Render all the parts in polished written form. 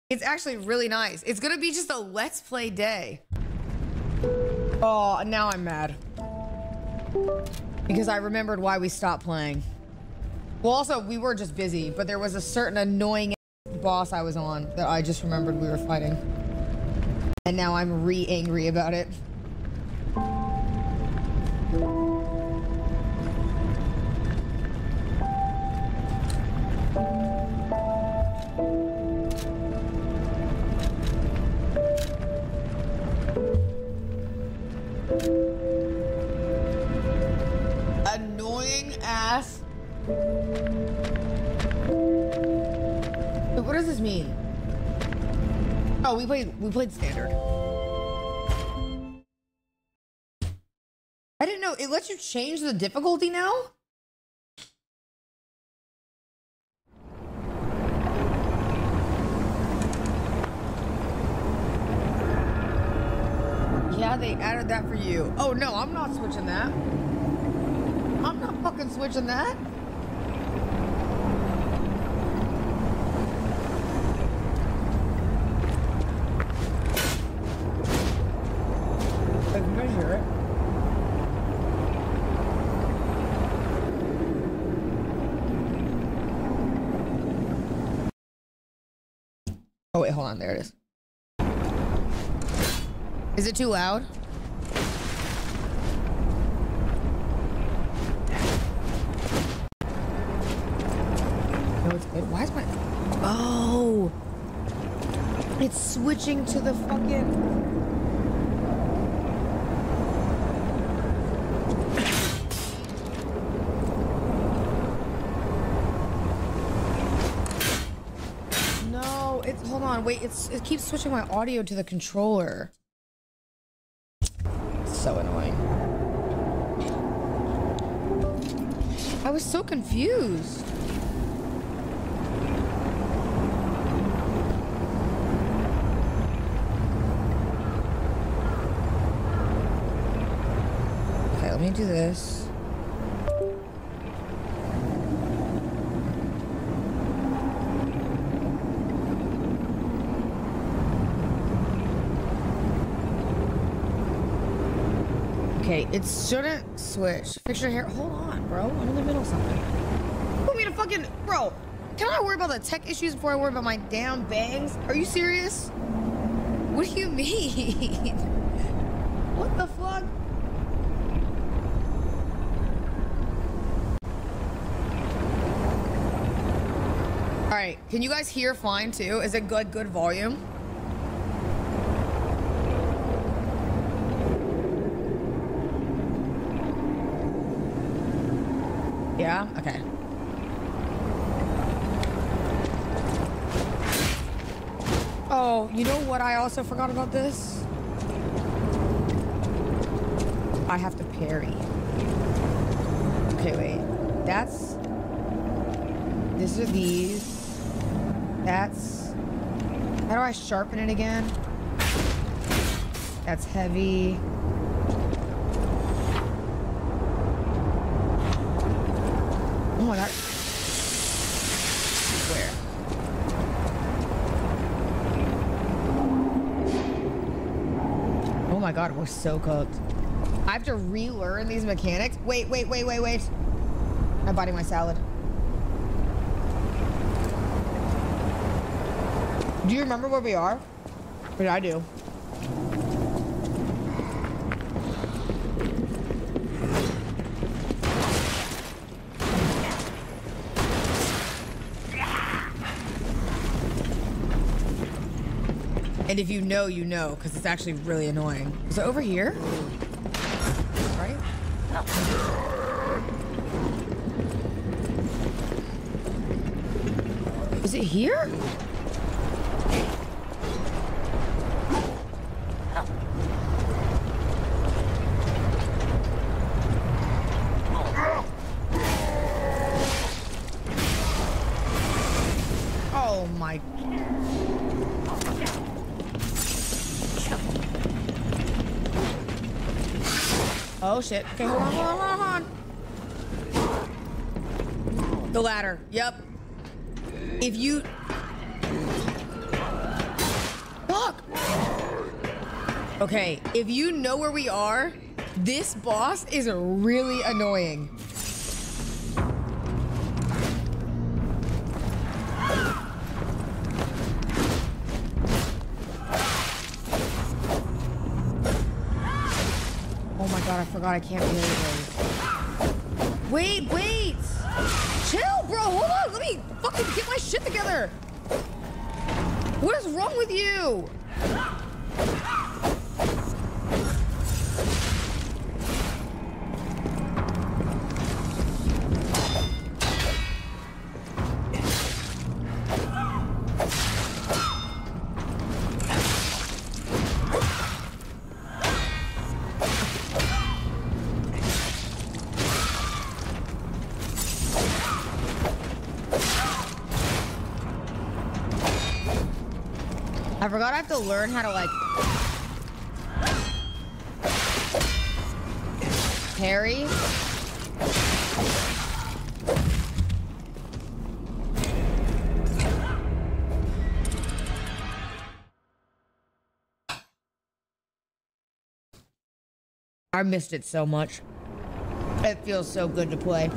It's actually really nice. It's gonna be just a let's play day. Oh, now I'm mad. Because I remembered why we stopped playing. Well, also, we were just busy, but there was a certain annoying boss I was on that I just remembered we were fighting. And now I'm re-angry about it. Annoying ass. Wait, what does this mean? Oh, we played standard. I didn't know it lets you change the difficulty now. Yeah, they added that for you. Oh no, I'm not switching that. I'm not fucking switching that. I can measure it. Oh wait, hold on, there it is. Is it too loud? No, it's good. Why is my... Oh! It's switching to the fucking... No, it's... Hold on, wait. It keeps switching my audio to the controller. So annoying. I was so confused. Okay, let me do this. Okay, it shouldn't switch. Fix your hair. Hold on, bro. I'm in the middle of something. You want me to fucking... Bro, can I worry about the tech issues before I worry about my damn bangs? Are you serious? What do you mean? What the fuck? All right, can you guys hear fine too? Is it good volume? Yeah? Okay. Oh, you know what I also forgot about this? I have to parry. Okay, wait. That's... These are these. That's... How do I sharpen it again? That's heavy. Oh my god. Where? Oh my god, we're so cooked. I have to relearn these mechanics. Wait. I'm biting my salad. Do you remember where we are? But I do. And if you know, you know, because it's actually really annoying. Is it over here? Right? Is it here? Oh my... Oh shit. Okay, hold on. The ladder. Yep. If you... Okay, if you know where we are, this boss is really annoying. Oh my god, I forgot I can't be anyways. Wait, wait! Chill, bro, hold on, let me fucking get my shit together! What is wrong with you? I forgot I have to learn how to like parry. I missed it so much. It feels so good to play.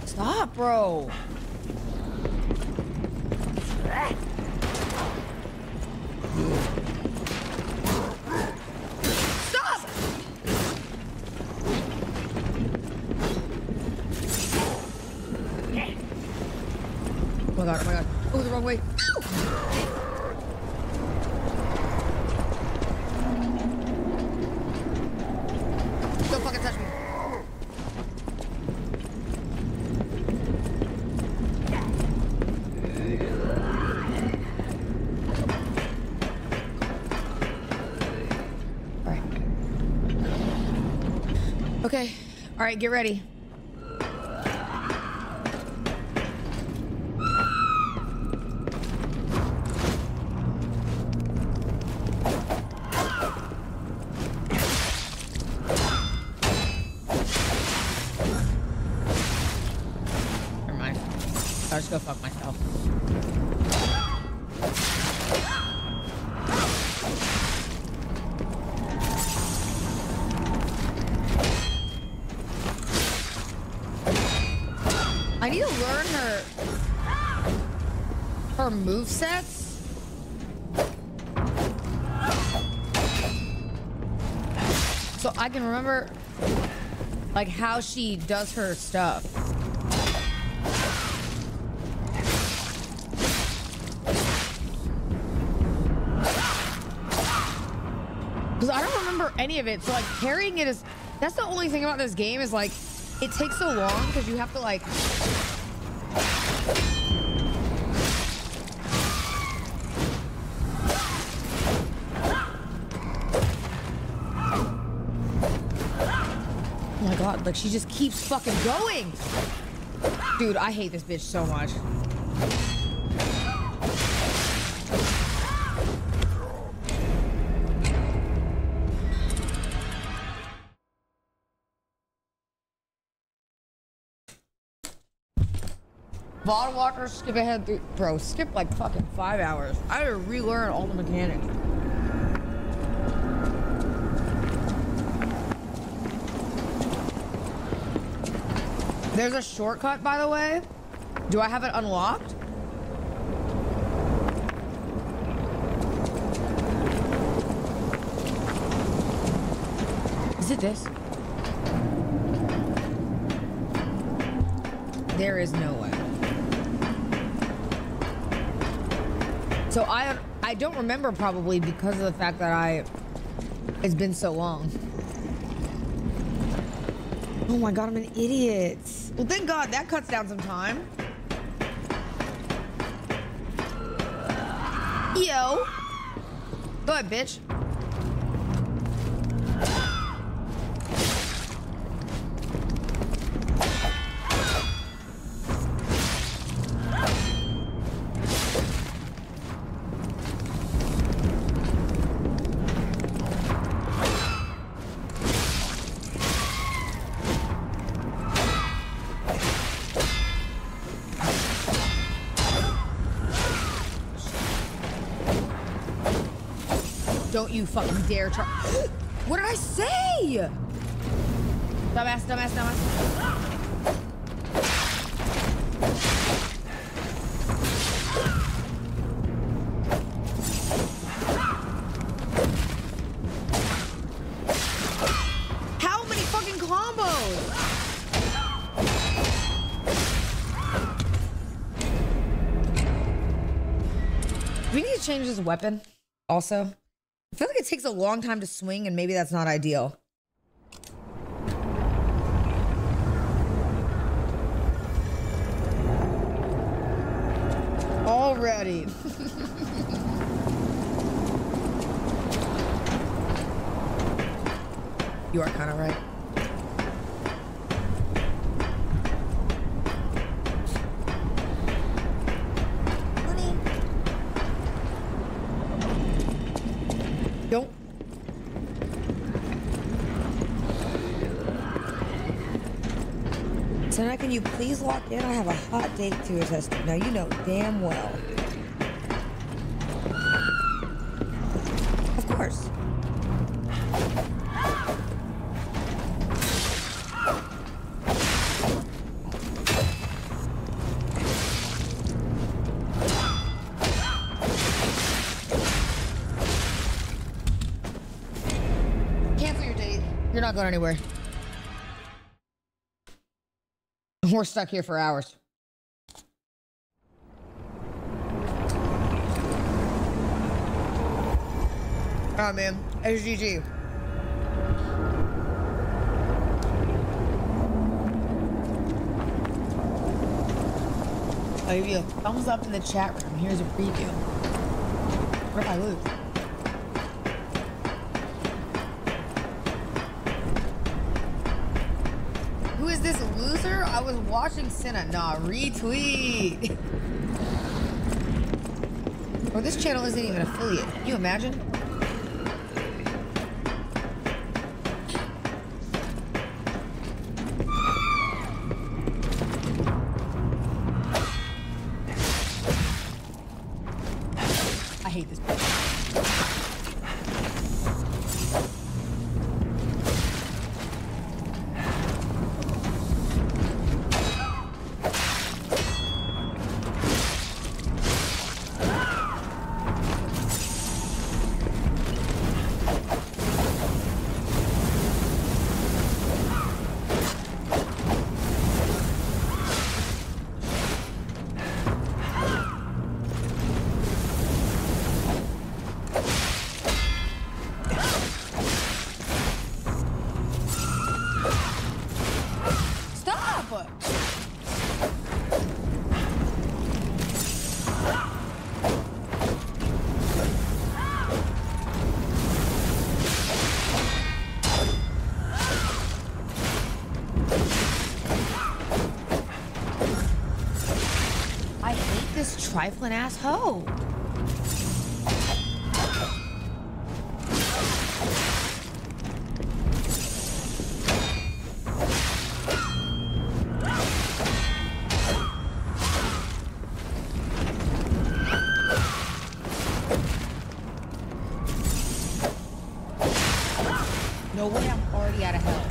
Stop, bro. Stop! Oh my god, oh my god. Oh, the wrong way. Ow! Don't fucking touch me. Okay. All right, get ready. Never mind. I'll just go fuck myself. I need to learn her movesets. So I can remember like how she does her stuff. Because I don't remember any of it. So like carrying it is, that's the only thing about this game is like, it takes so long because you have to like... Oh my god, like she just keeps fucking going. Dude, I hate this bitch so much. VOD watchers skip ahead through, bro, skip like fucking 5 hours. I had to relearn all the mechanics. There's a shortcut, by the way. Do I have it unlocked? Is it this? There is no way. So I don't remember probably because of the fact that it's been so long. Oh my god, I'm an idiot. Well, thank god that cuts down some time. Yo. Go ahead, bitch. Don't you fucking dare try. What did I say? Dumbass, dumbass, dumbass. How many fucking combos? Do we need to change this weapon also? I feel like it takes a long time to swing and maybe that's not ideal. Already. You are kind of right. Honey. Don't. Cinna, can you please lock in? I have a hot date to attest to. Now you know damn well. Of course. Cancel your date. You're not going anywhere. We're stuck here for hours. Oh man, SGG. I'll give you a thumbs up in the chat room. Here's a preview. What if I lose? Who is this loser? I was watching Cinna. Nah, retweet. Or this channel isn't even affiliate. Can you imagine? I hate this place. Trifling ass hoe. No way, I'm already out of hell.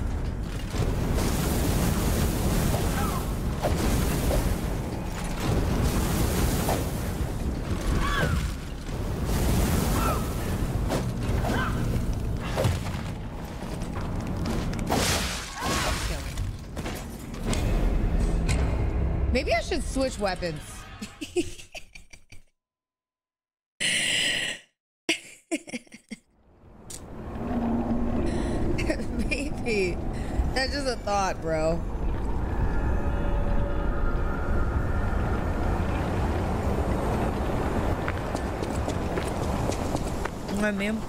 Maybe I should switch weapons. Maybe. That's just a thought, bro. Hi, ma'am.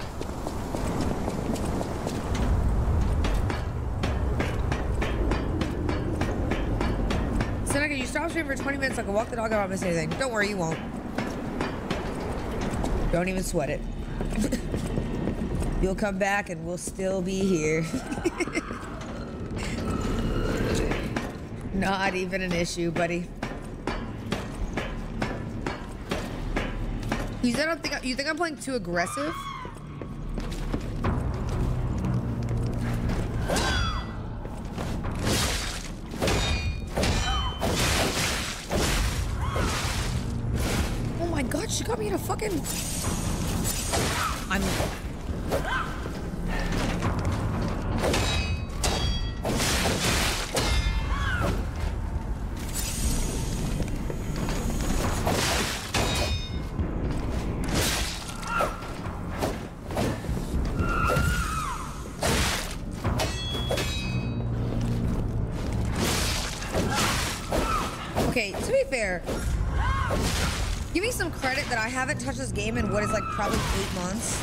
Cinna, can you stop streaming for 20 minutes so I can walk the dog and not miss anything? Don't worry, you won't. Don't even sweat it. You'll come back and we'll still be here. Not even an issue, buddy. You said you think I'm playing too aggressive? a fucking... I'm... Okay, to be fair, give me some credit that I haven't touched this game in what is like probably 8 months.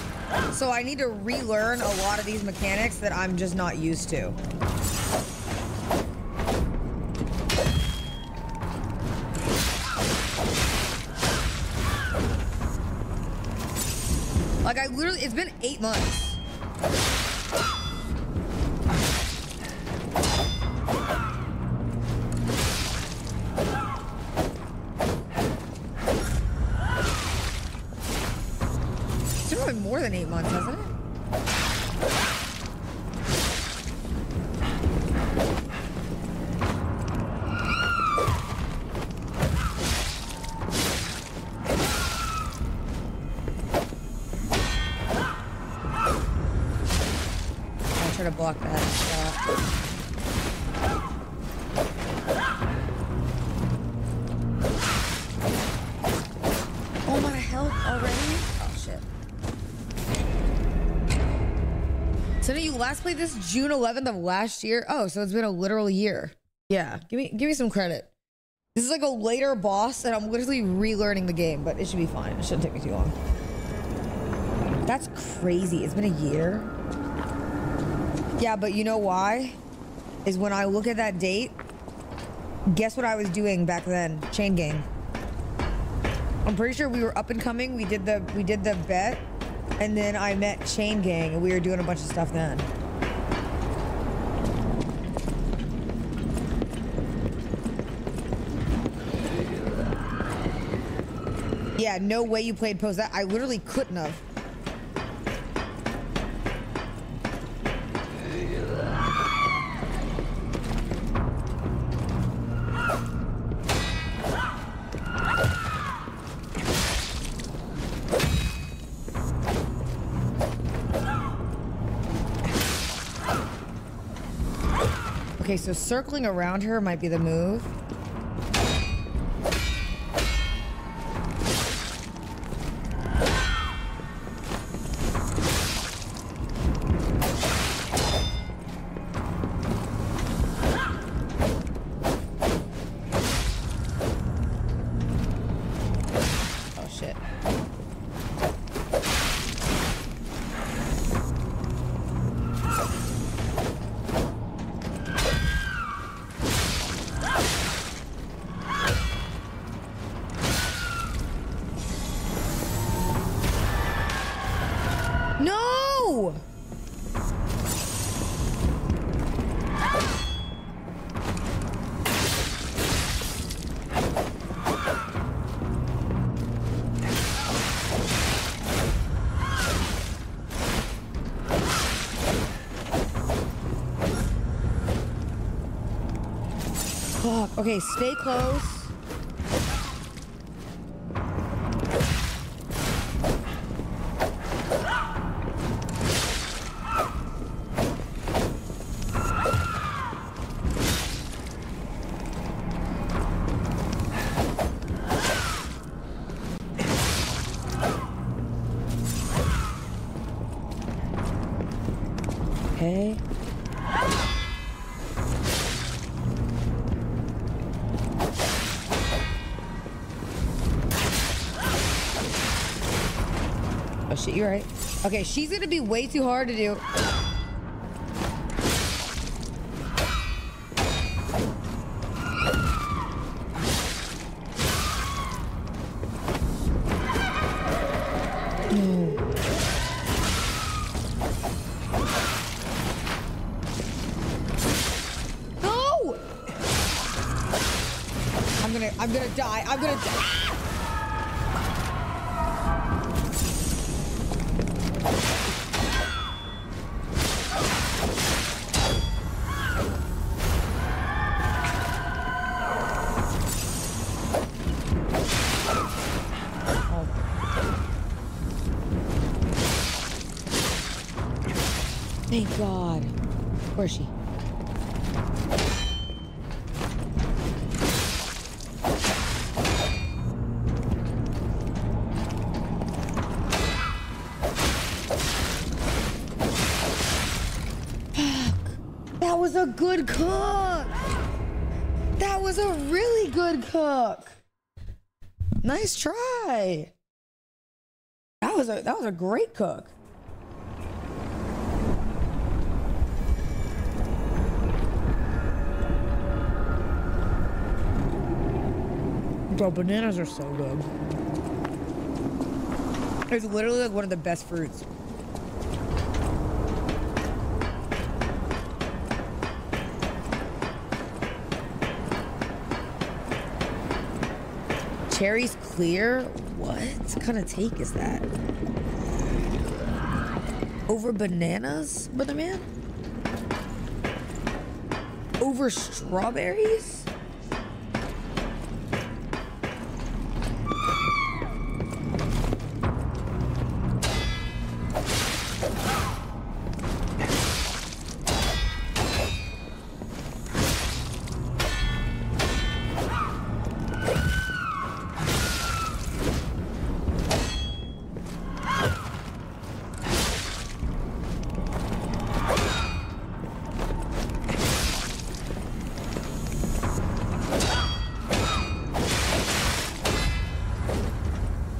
So I need to relearn a lot of these mechanics that I'm just not used to. Like I literally, it's been 8 months. More than 8 months, hasn't it? I'll try to block that. Oh, my health already? Oh, shit. Cinna, you last played this June 11th of last year? Oh, so it's been a literal year. Yeah, give me some credit. This is like a later boss, and I'm literally relearning the game, but it should be fine. It shouldn't take me too long. That's crazy. It's been a year. Yeah, but you know why? Is when I look at that date, guess what I was doing back then? Chain gang. I'm pretty sure we were up and coming. We did the bet. And then I met Chain Gang, and we were doing a bunch of stuff then. Yeah, no way you played post that. I literally couldn't have. Okay, so circling around her might be the move. Oh, shit. No! Fuck. Okay, stay close. Okay. Oh shit, you're right. Okay, she's gonna be way too hard to do. I'm gonna die. I'm gonna die. Oh. Thank God. Where is she? That was a good cook. That was a really good cook. Nice try. That was a great cook. Bro, bananas are so good. It's literally like one of the best fruits. Cherries clear? What kind of take is that? Over bananas, brother man? Over strawberries?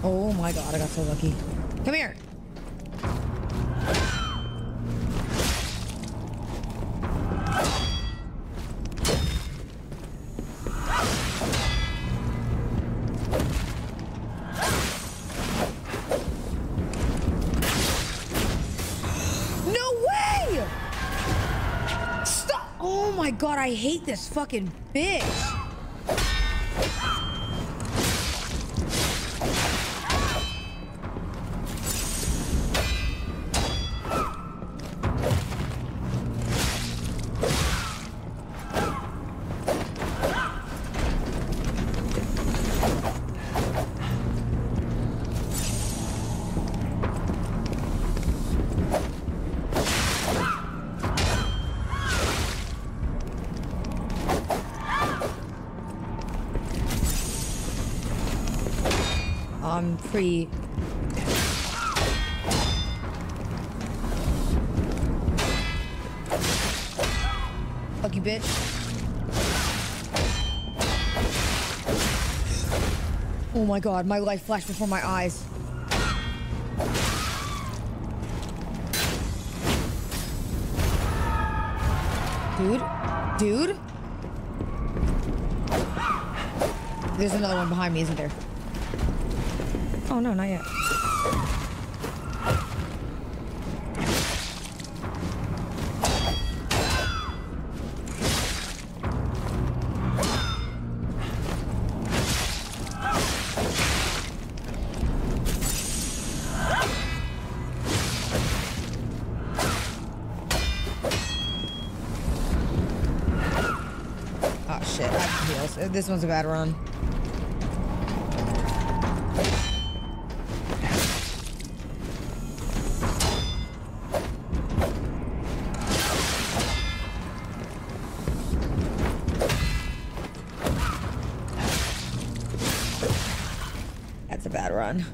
Oh my God, I got so lucky. Come here. No way! Stop! Oh my God, I hate this fucking bitch. I'm pretty... Fuck you, bitch. Oh my God, my life flashed before my eyes. Dude? There's another one behind me, isn't there? Oh no, not yet. Oh shit, I have heals. This one's a bad run. That's a bad run.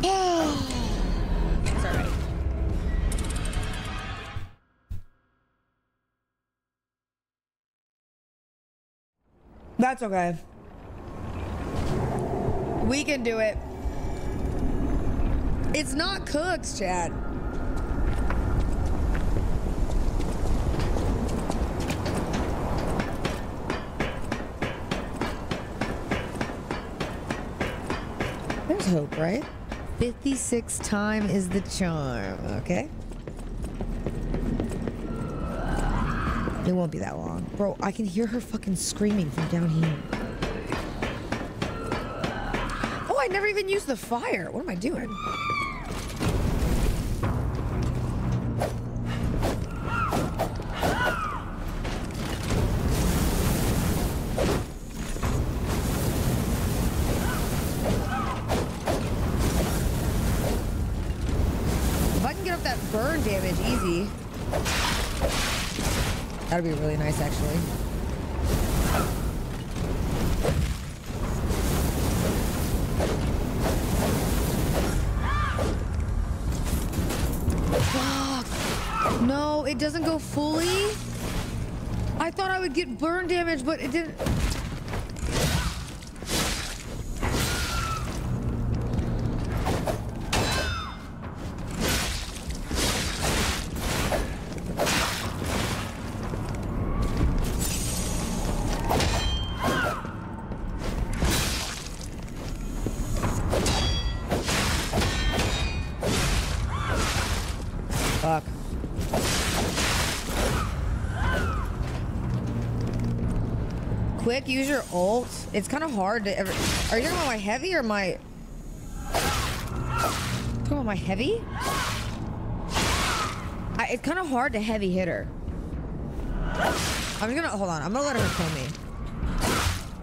It's all right. That's okay. We can do it. It's not cooked, Chad. There's hope, right? 56 time is the charm, okay? It won't be that long. Bro, I can hear her fucking screaming from down here. Oh, I never even used the fire. What am I doing? that burn damage easy. That'd be really nice, actually. Fuck. No, it doesn't go fully. I thought I would get burn damage, but it didn't. Fuck. Quick, use your ult. It's kind of hard to ever. Are you talking about my heavy or my? Talking about my heavy? It's kind of hard to heavy hit her. I'm just gonna hold on. I'm gonna let her kill me.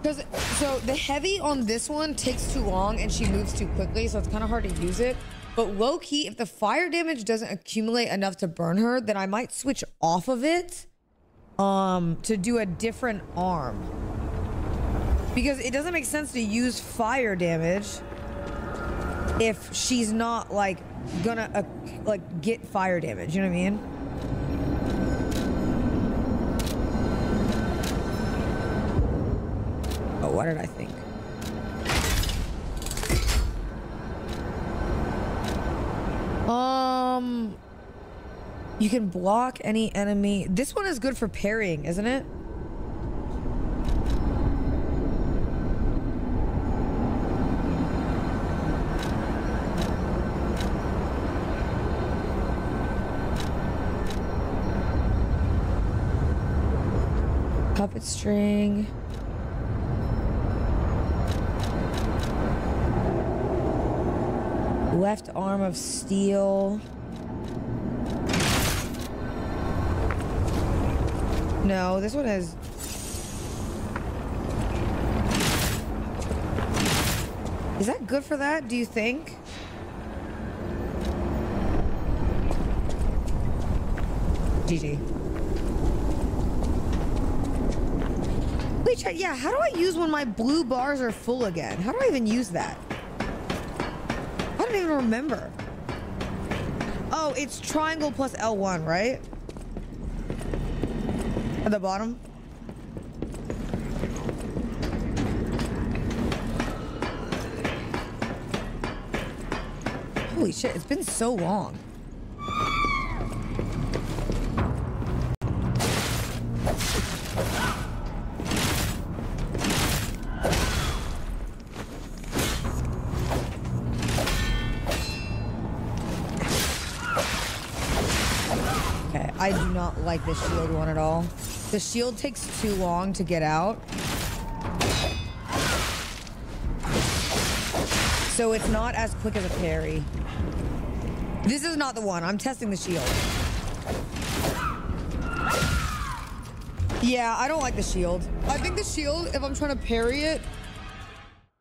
Because so the heavy on this one takes too long and she moves too quickly, so it's kind of hard to use it. But low key, if the fire damage doesn't accumulate enough to burn her, then I might switch off of it to do a different arm. Because it doesn't make sense to use fire damage if she's not like gonna like get fire damage, you know what I mean? Oh, what did I think? You can block any enemy. This one is good for parrying, isn't it? Puppet string. Left arm of steel. No, this one is. Is that good for that, do you think? GG. Wait, chat, yeah, how do I use when my blue bars are full again? How do I even use that? I don't even remember. Oh, it's triangle plus L1, right? At the bottom. Holy shit, it's been so long. Okay, I do not like this shield one at all. The shield takes too long to get out. So it's not as quick as a parry. This is not the one. I'm testing the shield. Yeah, I don't like the shield. I think the shield, if I'm trying to parry it,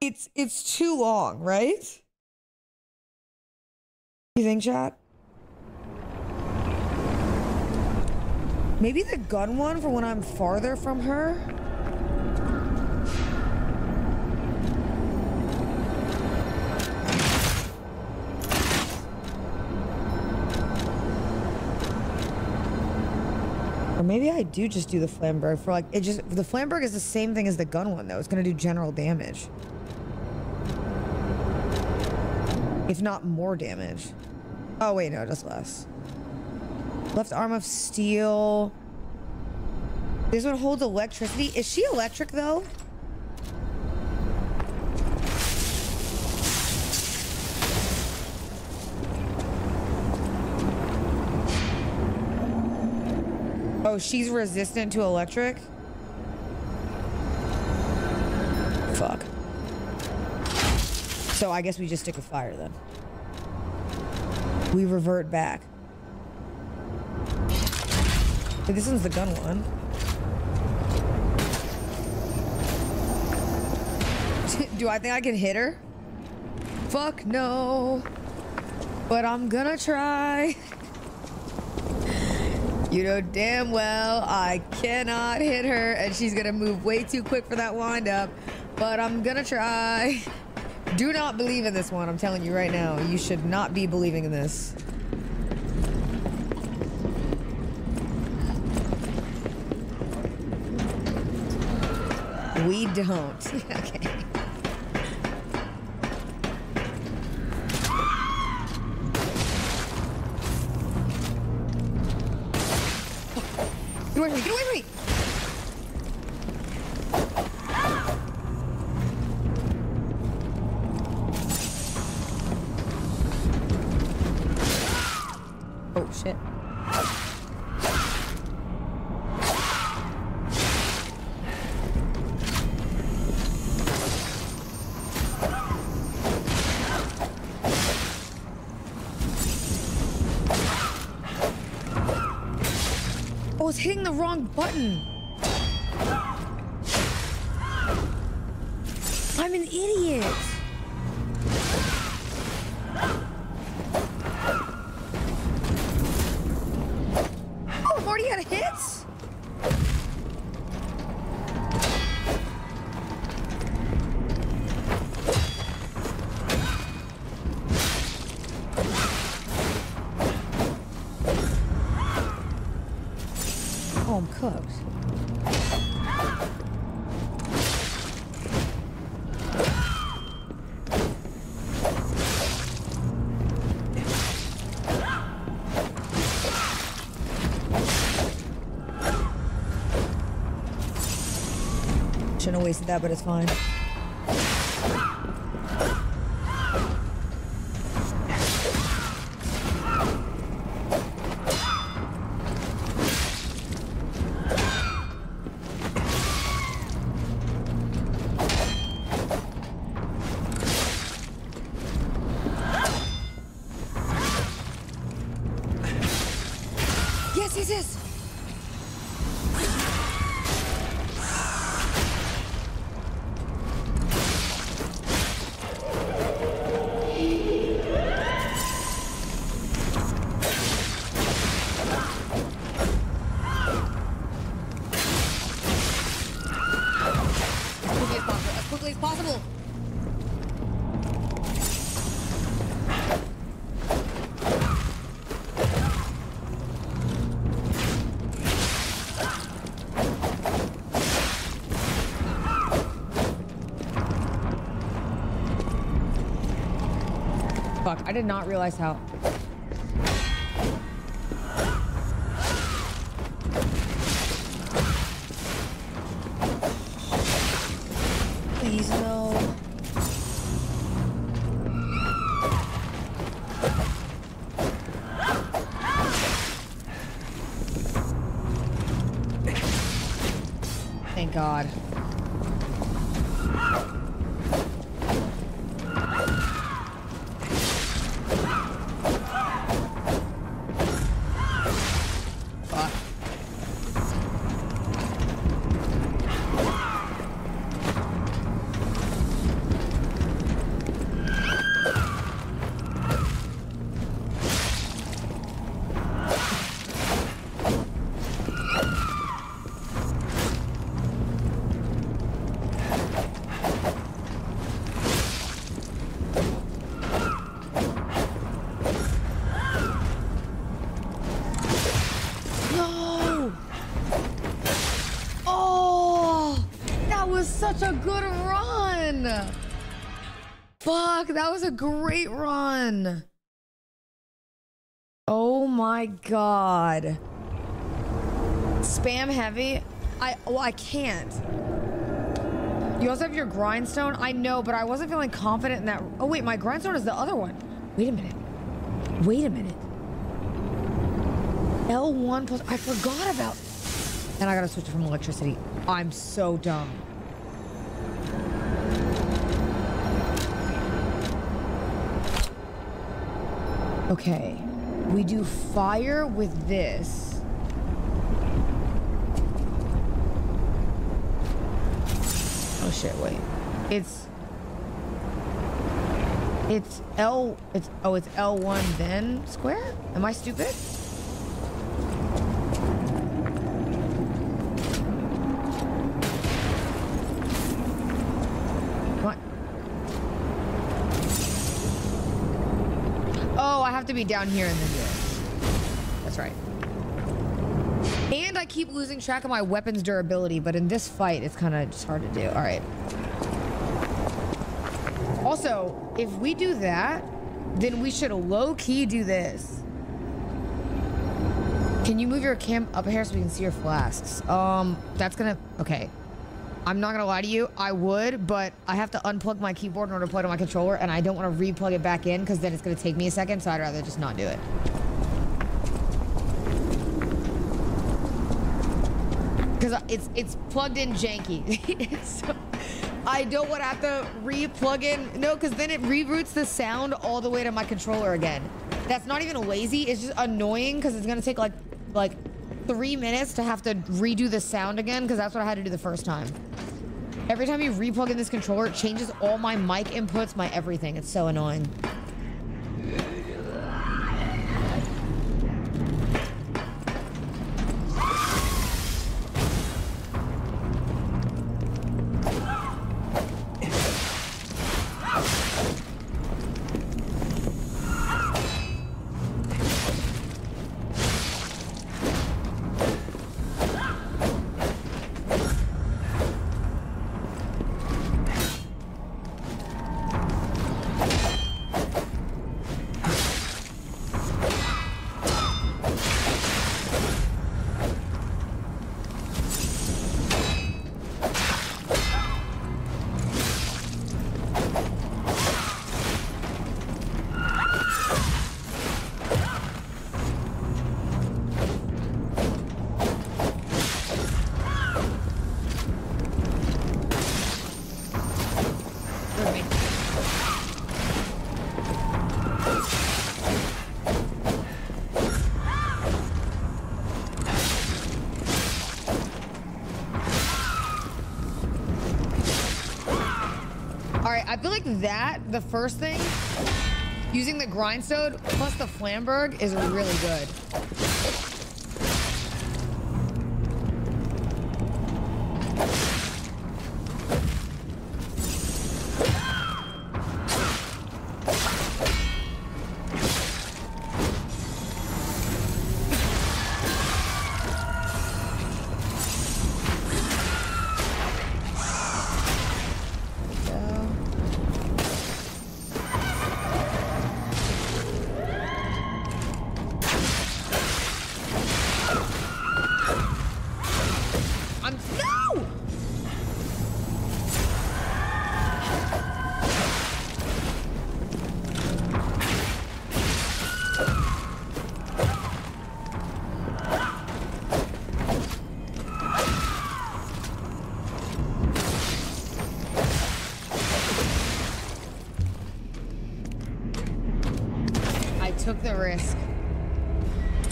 it's too long, right? You think, chat? Maybe the gun one for when I'm farther from her? Or maybe I do just do the Flamberg for like, the Flamberg is the same thing as the gun one though. It's gonna do general damage. If not more damage. Oh wait, no, just less. Left arm of steel. This one holds electricity. Is she electric though? Oh, she's resistant to electric? Fuck. So I guess we just stick with fire then. We revert back. But this one's the gun one. Do I think I can hit her? Fuck no. But I'm gonna try. You know damn well I cannot hit her, and she's gonna move way too quick for that wind up, but I'm gonna try. Do not believe in this one. I'm telling you right now. You should not be believing in this. We don't. Okay. Get away from me! Get away from me! Oh, shit. I was hitting the wrong button. I'm an idiot. Oh, I'm already out of hits? Oh, I'm cooked. Shouldn't have wasted that, but it's fine. Yes, yes, yes! As quickly as possible! Fuck, I did not realize how... Please, no. Thank God. Fuck. No! Oh! That was such a good run! Fuck, that was a great run! Oh my God. Spam heavy? I can't. You also have your grindstone? I know, but I wasn't feeling confident in that. Oh wait, my grindstone is the other one. Wait a minute. Wait a minute. L1 plus, I forgot about. And I gotta switch it from electricity. I'm so dumb. Okay. We do fire with this. Oh shit, wait. It's L1 then square? Am I stupid? have to be down here and then do it. That's right. And I keep losing track of my weapon's durability, but in this fight, it's kind of just hard to do. All right. Also, if we do that, then we should low-key do this. Can you move your cam up here so we can see your flasks? That's gonna... Okay. I'm not gonna lie to you. I would, but I have to unplug my keyboard in order to plug in my controller, and I don't want to re-plug it back in because then it's gonna take me a second, so I'd rather just not do it. Because it's plugged in janky. So I don't want to have to re-plug in. No, because then it reroutes the sound all the way to my controller again. That's not even lazy. It's just annoying because it's gonna take like 3 minutes to have to redo the sound again, because that's what I had to do the first time. Every time you re-plug in this controller, it changes all my mic inputs, my everything. It's so annoying. I feel like that, the first thing, using the grindstone plus the Flamberg is really good.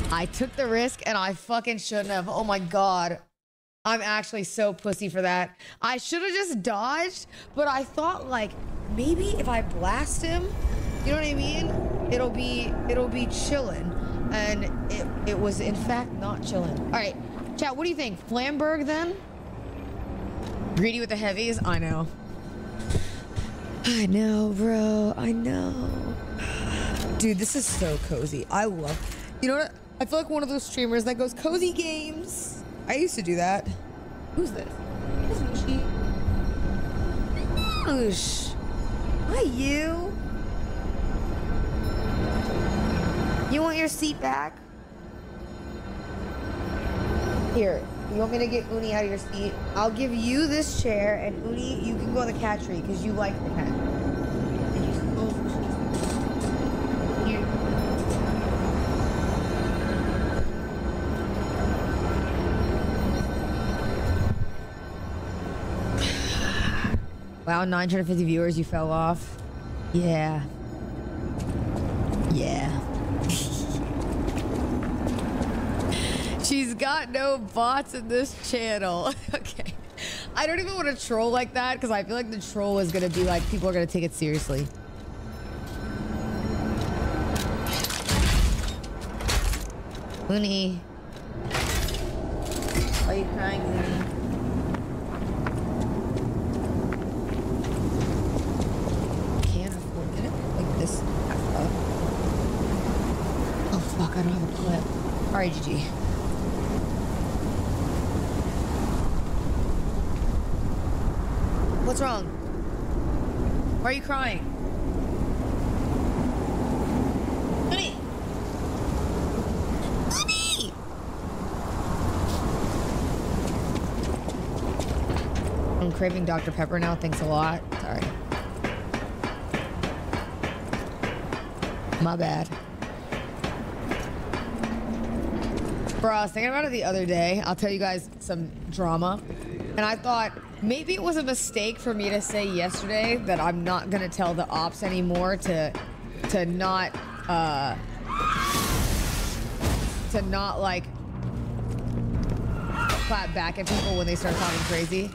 I took the risk and I fucking shouldn't have. Oh my God. I'm actually so pussy for that. I should have just dodged, but I thought like maybe if I blast him, you know what I mean? It'll be chillin'. And it was in fact not chillin'. All right, chat, what do you think? Flamberg then? Greedy with the heavies? I know. I know, bro. I know. Dude, this is so cozy. I love... You know what? I feel like one of those streamers that goes, cozy games. I used to do that. Who's this? This is she. Oosh. Hi, you. You want your seat back? Here. You want me to get Uni out of your seat? I'll give you this chair, and Uni, you can go on the cat tree because you like the cat. Wow, 950 viewers, you fell off. Yeah. Yeah. She's got no bots in this channel. Okay. I don't even want to troll like that because I feel like the troll is going to be like, people are going to take it seriously. Uni. Why are you crying, Uni? Fuck, I don't have a clip. All right, GG. What's wrong? Why are you crying? Honey! Honey! I'm craving Dr. Pepper now. Thanks a lot. Sorry. My bad. Bro, I was thinking about it the other day. I'll tell you guys some drama. And I thought maybe it was a mistake for me to say yesterday that I'm not gonna tell the ops anymore to not like clap back at people when they start talking crazy.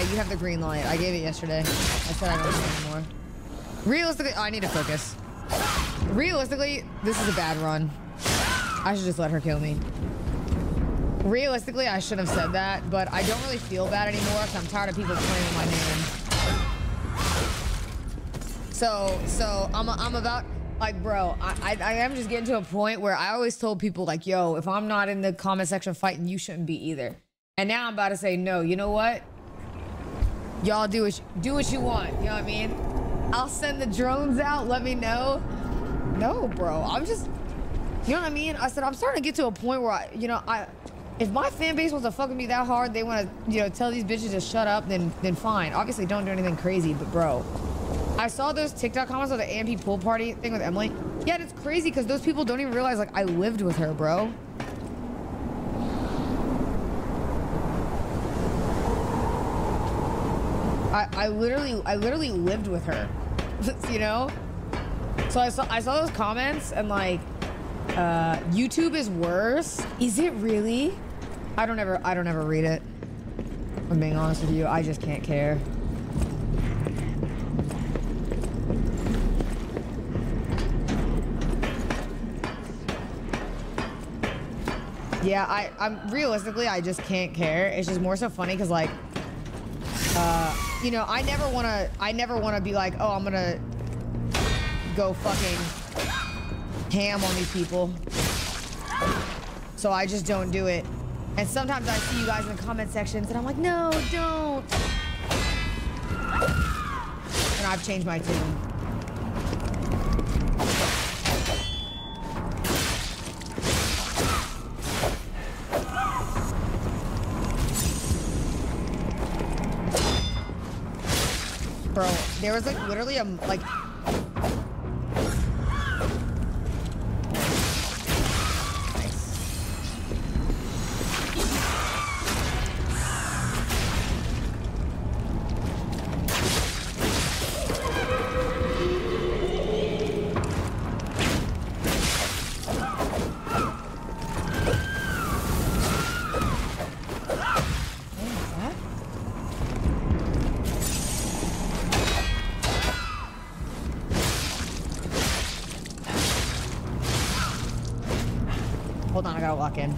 You have the green light. I gave it yesterday. I said I don't need it anymore. Realistically, I need to focus. Realistically, this is a bad run. I should just let her kill me. Realistically, I shouldn't have said that, but I don't really feel bad anymore because I'm tired of people claiming my name. So I'm about, like, bro, I am just getting to a point where I always told people, like, yo, if I'm not in the comment section fighting, you shouldn't be either. And now I'm about to say, no, you know what? Y'all do what you want, you know what I mean? I'll send the drones out, let me know. No, bro, I'm just, you know what I mean? I said, I'm starting to get to a point where if my fan base wants to fuck with me that hard, they want to, you know, tell these bitches to shut up, then fine. Obviously, don't do anything crazy, but bro, I saw those TikTok comments on the AMP pool party thing with Emily. Yeah, it's crazy because those people don't even realize, like, I lived with her, bro. I literally lived with her, you know? So I saw those comments and like, YouTube is worse. Is it really? I don't ever read it. I'm being honest with you. I just can't care. Yeah, I'm realistically, I just can't care. It's just more so funny because like, you know, I never want to be like, oh, I'm gonna go fucking ham on these people. So I just don't do it. And sometimes I see you guys in the comment sections and I'm like, no, don't. And I've changed my tune. Bro, there was like literally a like hold on, I gotta walk in.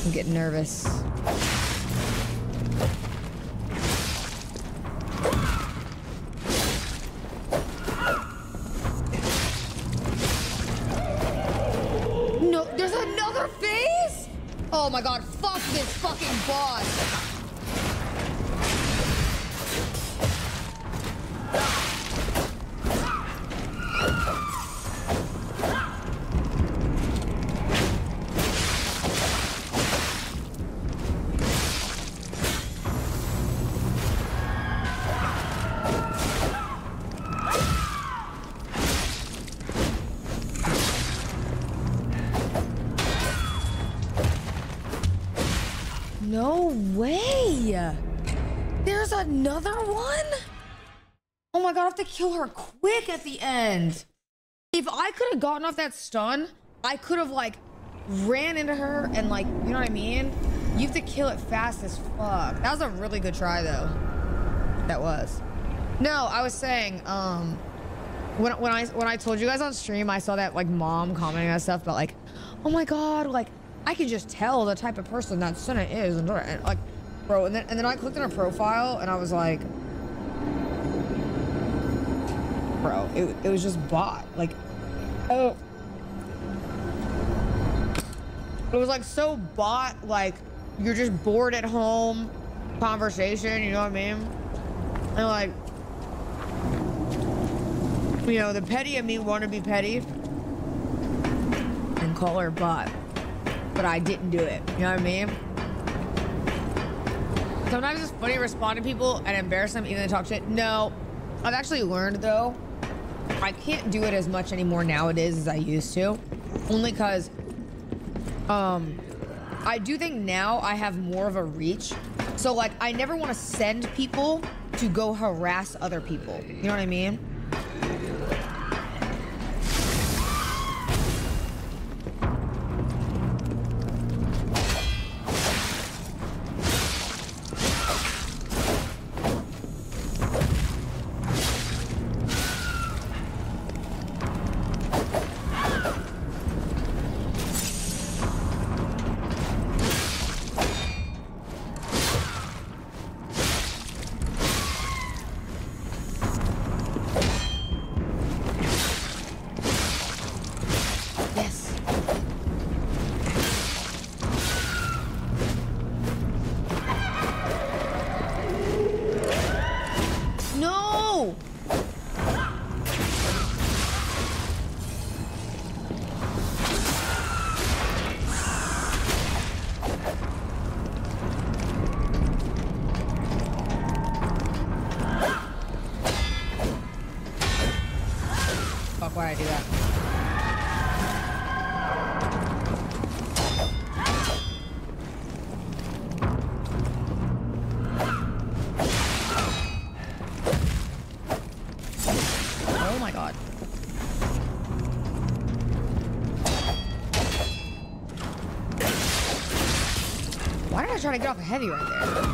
I'm getting nervous. No, there's another phase? Oh my god, fuck this fucking boss. No way! There's another one? Oh my god, I have to kill her quick at the end. If I could have gotten off that stun, I could have like ran into her and like, you know what I mean? You have to kill it fast as fuck. That was a really good try though. That was. No, I was saying, when I told you guys on stream, I saw that like mom commenting on stuff, but like, oh my god, like I can just tell the type of person that Cinna is, and like, bro, and then I clicked on her profile and I was like, bro, it was just bot, like, oh, it was like so bot, like you're just bored at home conversation, you know what I mean? And like, you know, the petty of me want to be petty and call her bot, but I didn't do it, you know what I mean? Sometimes it's funny to respond to people and embarrass them even though they talk shit. No, I've actually learned though, I can't do it as much anymore nowadays as I used to, only because I do think now I have more of a reach. So like, I never want to send people to go harass other people. You know what I mean? Why'd I do that? Oh my god. Why did I try to get off a heavy right there?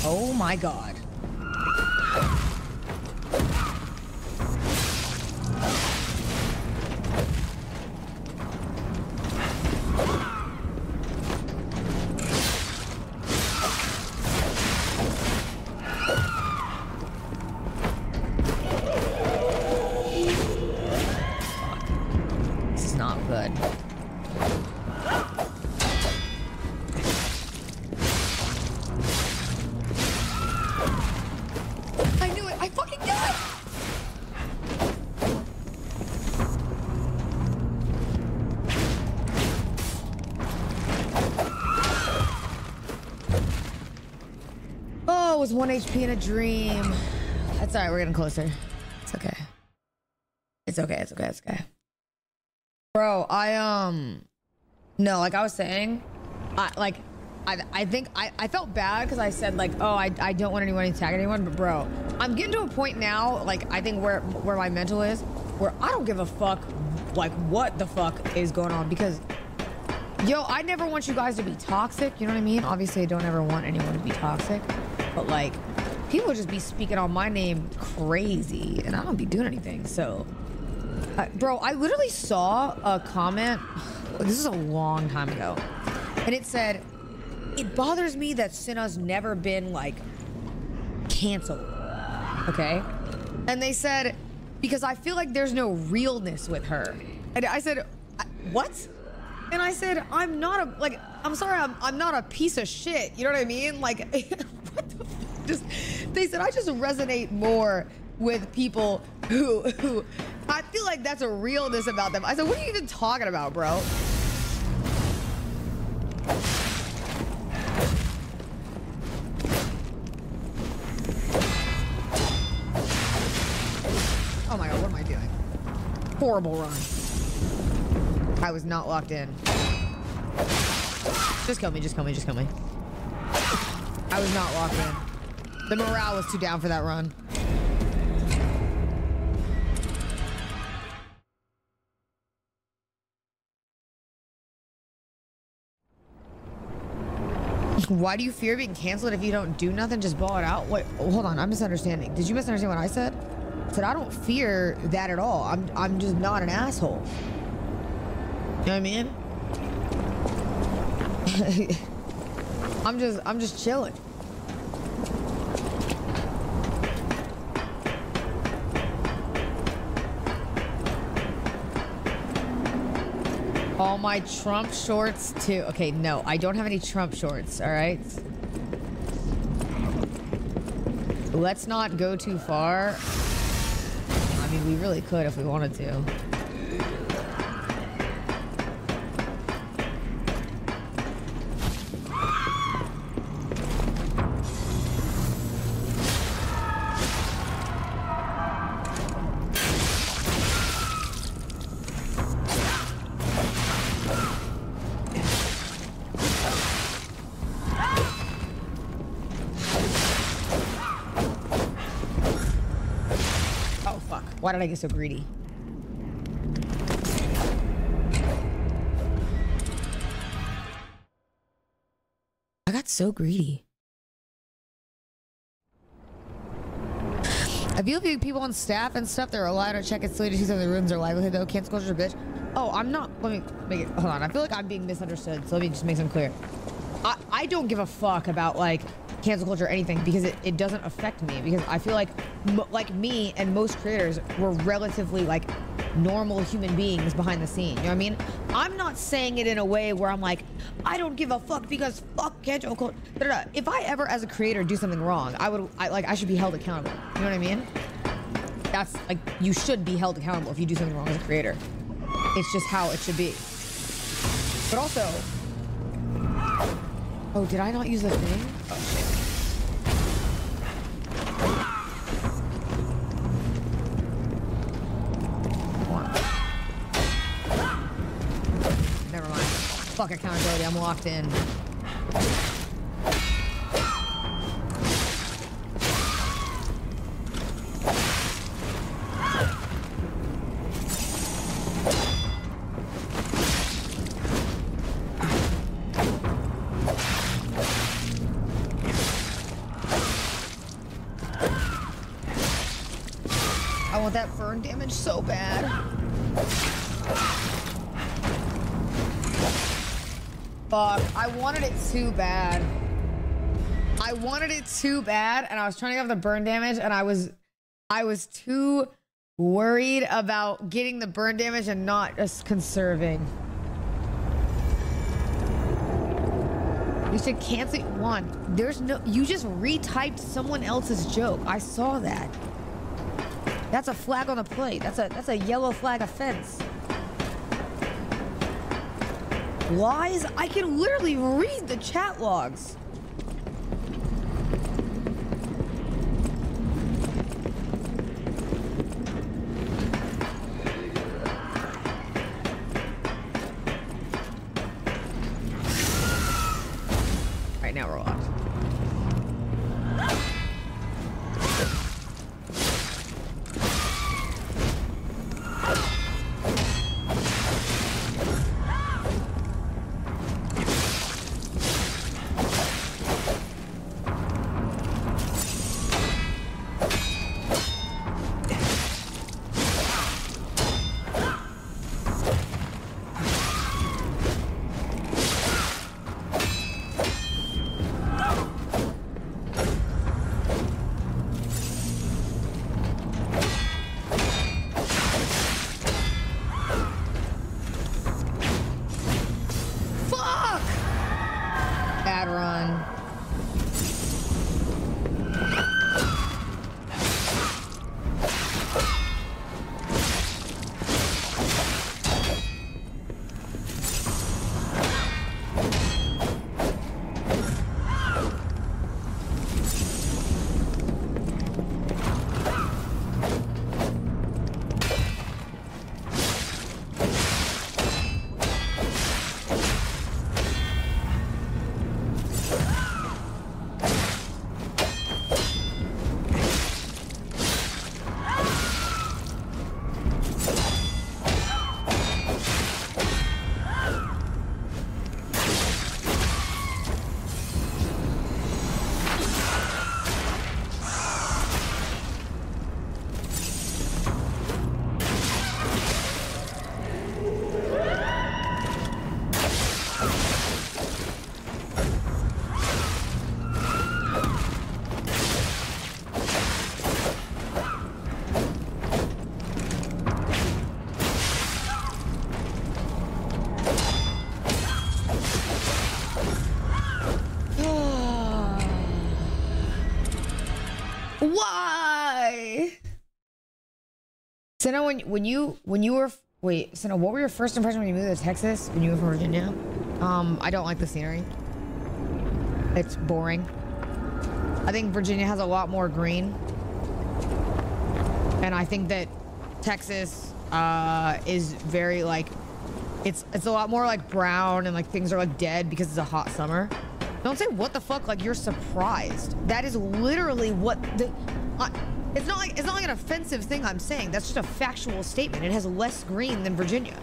Oh my god. Oh, it was 1 HP in a dream. That's all right. We're getting closer. It's okay. It's okay. It's okay. It's okay. Bro, no, like I was saying, I think I felt bad because I said like, oh, I don't want anyone to tag anyone, but bro, I'm getting to a point now, like I think where my mental is, where I don't give a fuck, like what the fuck is going on, because yo, I never want you guys to be toxic, you know what I mean? Obviously, I don't ever want anyone to be toxic, but like, people just be speaking on my name crazy, and I don't be doing anything, so. Bro, I literally saw a comment, this is a long time ago, and it said, it bothers me that Cinna's never been, like, canceled, okay? And they said, because I feel like there's no realness with her. And I said, what? And I said, I'm not a, like, I'm sorry, I'm not a piece of shit, you know what I mean? Like, what the fuck? Just, they said, I just resonate more with people who I feel like that's a realness about them. I said, what are you even talking about, bro? Oh my god, what am I doing? Horrible run. I was not locked in. Just kill me, just kill me, just kill me. I was not locked in. The morale was too down for that run. Why do you fear being canceled if you don't do nothing? Just ball it out? Wait, hold on, I'm misunderstanding. Did you misunderstand what I said? I said I don't fear that at all. I'm just not an asshole. You know what I mean? I'm just chilling. All my Trump shorts too. Okay, no, I don't have any Trump shorts, all right? Let's not go too far. I mean, we really could if we wanted to. Why did I get so greedy? I got so greedy. I feel like people on staff and stuff, they're allowed to check its latest of the rooms or livelihood though. Cancel culture, bitch. Oh, I'm not. Let me make it. Hold on. I feel like I'm being misunderstood. So let me just make something clear. I don't give a fuck about like cancel culture or anything because it doesn't affect me, because I feel like me and most creators were relatively like normal human beings behind the scene, you know what I mean? I'm not saying it in a way where I'm like, I don't give a fuck because fuck cancel culture. If I ever as a creator do something wrong, I should be held accountable, you know what I mean? That's like, you should be held accountable if you do something wrong as a creator. It's just how it should be. But also, oh, did I not use the thing? Oh shit. Never mind. Fuck accountability, I'm locked in. I want that burn damage so bad. Fuck, I wanted it too bad. I wanted it too bad, and I was trying to have the burn damage, and I was too worried about getting the burn damage and not just conserving. You should cancel one. There's no, you just retyped someone else's joke. I saw that. That's a flag on the plate. That's a yellow flag offense. Lies? I can literally read the chat logs. Why? Cinna, when you were wait, Cinna, what were your first impressions when you moved to Texas? When you were from Virginia? I don't like the scenery. It's boring. I think Virginia has a lot more green. And I think that Texas is very like it's a lot more like brown and like things are like dead because it's a hot summer. Don't say what the fuck like you're surprised. That is literally what the it's not like an offensive thing I'm saying. That's just a factual statement. It has less green than Virginia.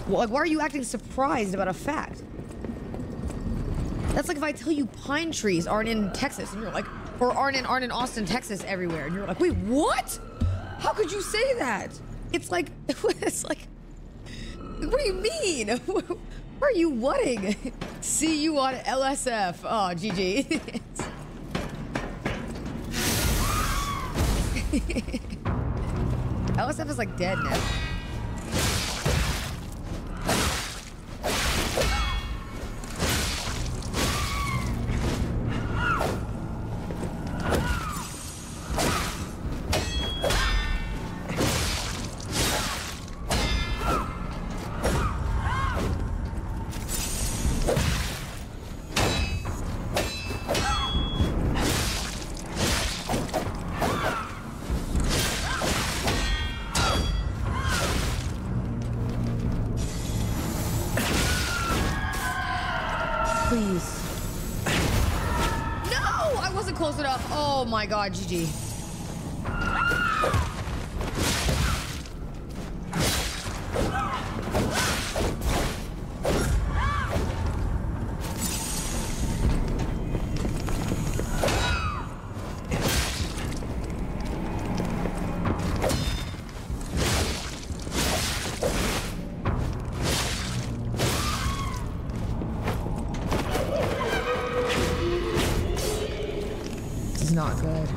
Well, like why are you acting surprised about a fact? That's like if I tell you pine trees aren't in Texas and you're like, or aren't in Austin, Texas everywhere. And you're like, wait, what? How could you say that? It's like, what do you mean? Where are you whatting? See you on LSF. Oh, GG. LSF is like dead now. Oh my god, GG. Not good.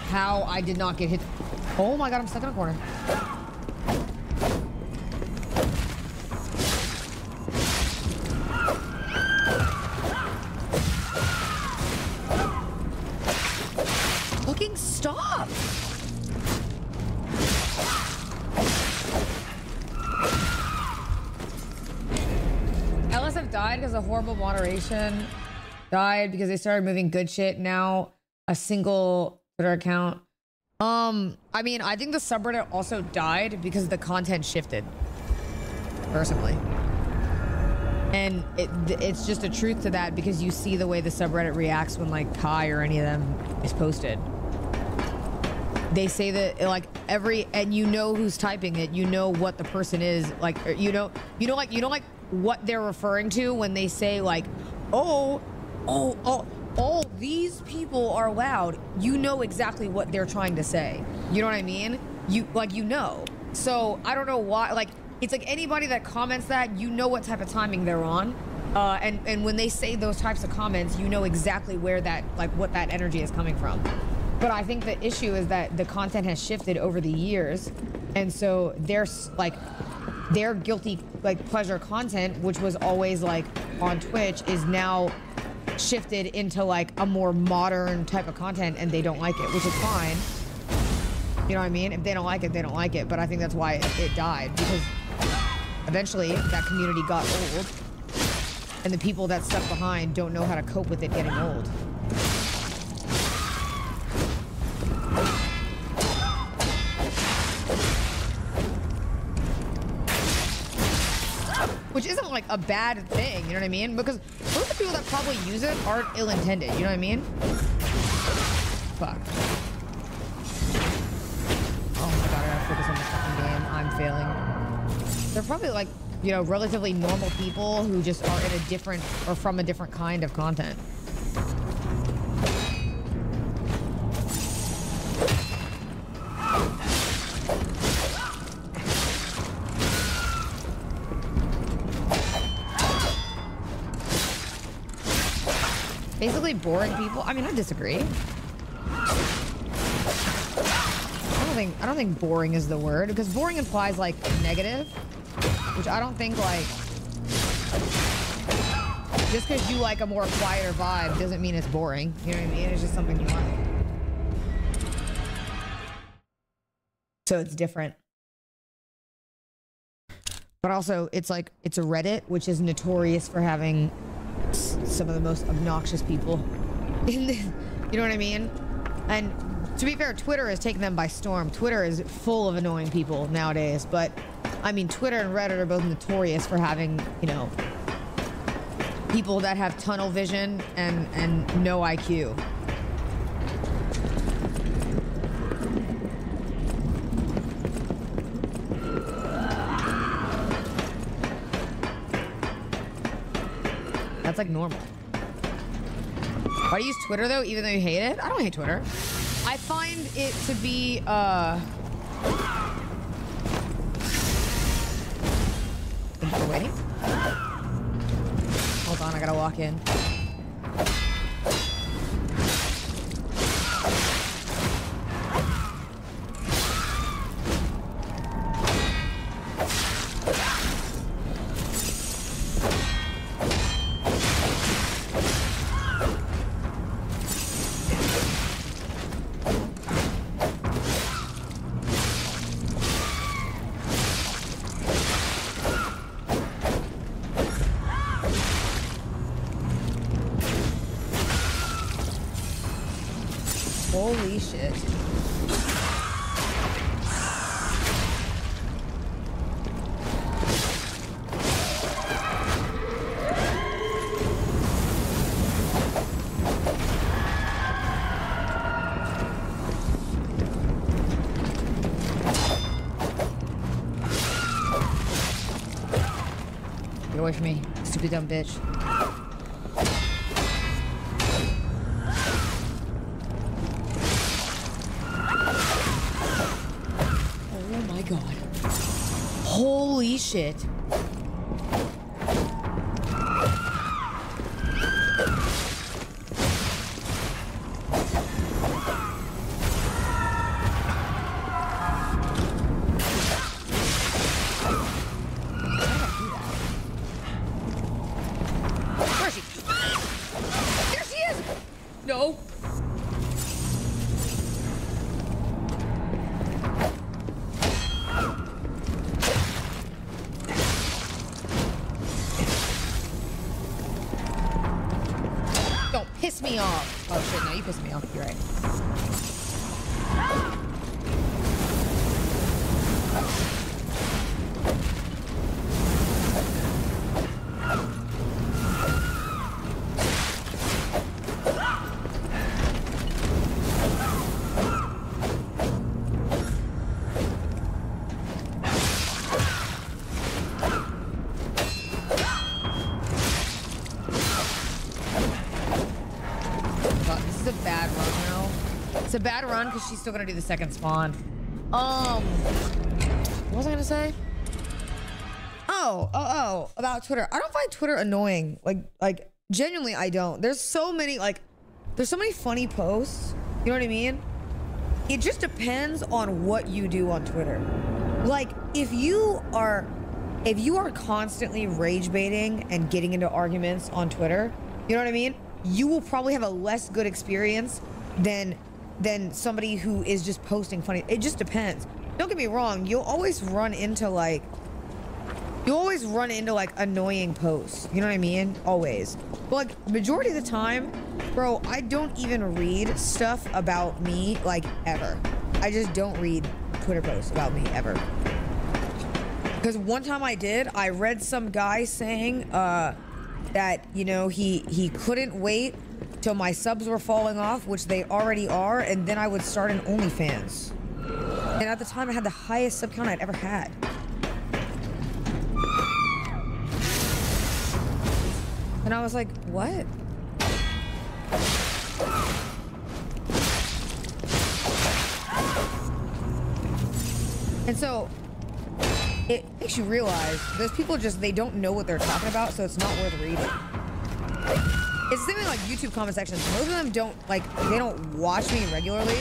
How I did not get hit. Oh my god, I'm stuck in a corner. Fucking stop. LSF died because of horrible moderation. Died because they started moving good shit. Now a single Twitter account. I mean, I think the subreddit also died because the content shifted. Personally. And it's just a truth to that because you see the way the subreddit reacts when like Kai or any of them is posted. They say that like and you know who's typing it, you know what the person is like, you know what they're referring to when they say like, oh, these people are loud. You know exactly what they're trying to say. You know what I mean? You know. So I don't know why, like, it's like anybody that comments that, you know what type of timing they're on. And when they say those types of comments, you know exactly where that, like what that energy is coming from. But I think the issue is that the content has shifted over the years. And so there's like, their guilty like pleasure content, which was always like on Twitch, is now shifted into like a more modern type of content, and they don't like it, which is fine. You know what I mean? If they don't like it, they don't like it. But I think that's why it died, because eventually that community got old, and the people that stuck behind don't know how to cope with it getting old. Which isn't like a bad thing, you know what I mean? Because most of the people that probably use it aren't ill-intended, you know what I mean? Fuck. Oh my god, I gotta focus on the fucking game. I'm failing. They're probably like, you know, relatively normal people who just are in a different, or from a different kind of content. Basically boring people. I mean, I disagree. I don't think boring is the word, because boring implies like negative. which I don't think like just because you like a more quieter vibe doesn't mean it's boring. You know what I mean? It's just something you like. So it's different. But also, it's like, it's a Reddit, which is notorious for having some of the most obnoxious people in the, you know what I mean? And to be fair, Twitter has taken them by storm. Twitter is full of annoying people nowadays, but I mean, Twitter and Reddit are both notorious for having, you know, people that have tunnel vision and no IQ. That's like normal. Why do you use Twitter though, even though you hate it? I don't hate Twitter. I find it to be, Thank you for waiting. Hold on, I gotta walk in. Holy shit. Get away from me, stupid dumb bitch. Holy shit. Where is she? There she is! No. Piss me off. Oh shit, no, you pissed me off. You're right. It's a bad run because she's still gonna do the second spawn. What was I gonna say? Oh, about Twitter. I don't find Twitter annoying. Like genuinely, I don't. There's so many funny posts. You know what I mean? It just depends on what you do on Twitter. Like if you are constantly rage baiting and getting into arguments on Twitter, you know what I mean? You will probably have a less good experience than somebody who is just posting funny. It just depends. Don't get me wrong, you'll always run into like annoying posts, you know what I mean? Always. But like majority of the time, bro, I don't even read stuff about me like ever. I just don't read Twitter posts about me ever. Because one time I read some guy saying that, you know, he couldn't wait till my subs were falling off, which they already are, and then I would start an OnlyFans. And at the time, I had the highest sub count I'd ever had. And I was like, what? And so, it makes you realize those people just, they don't know what they're talking about, so it's not worth reading. It's the same thing like YouTube comment sections. Most of them don't, like, they don't watch me regularly.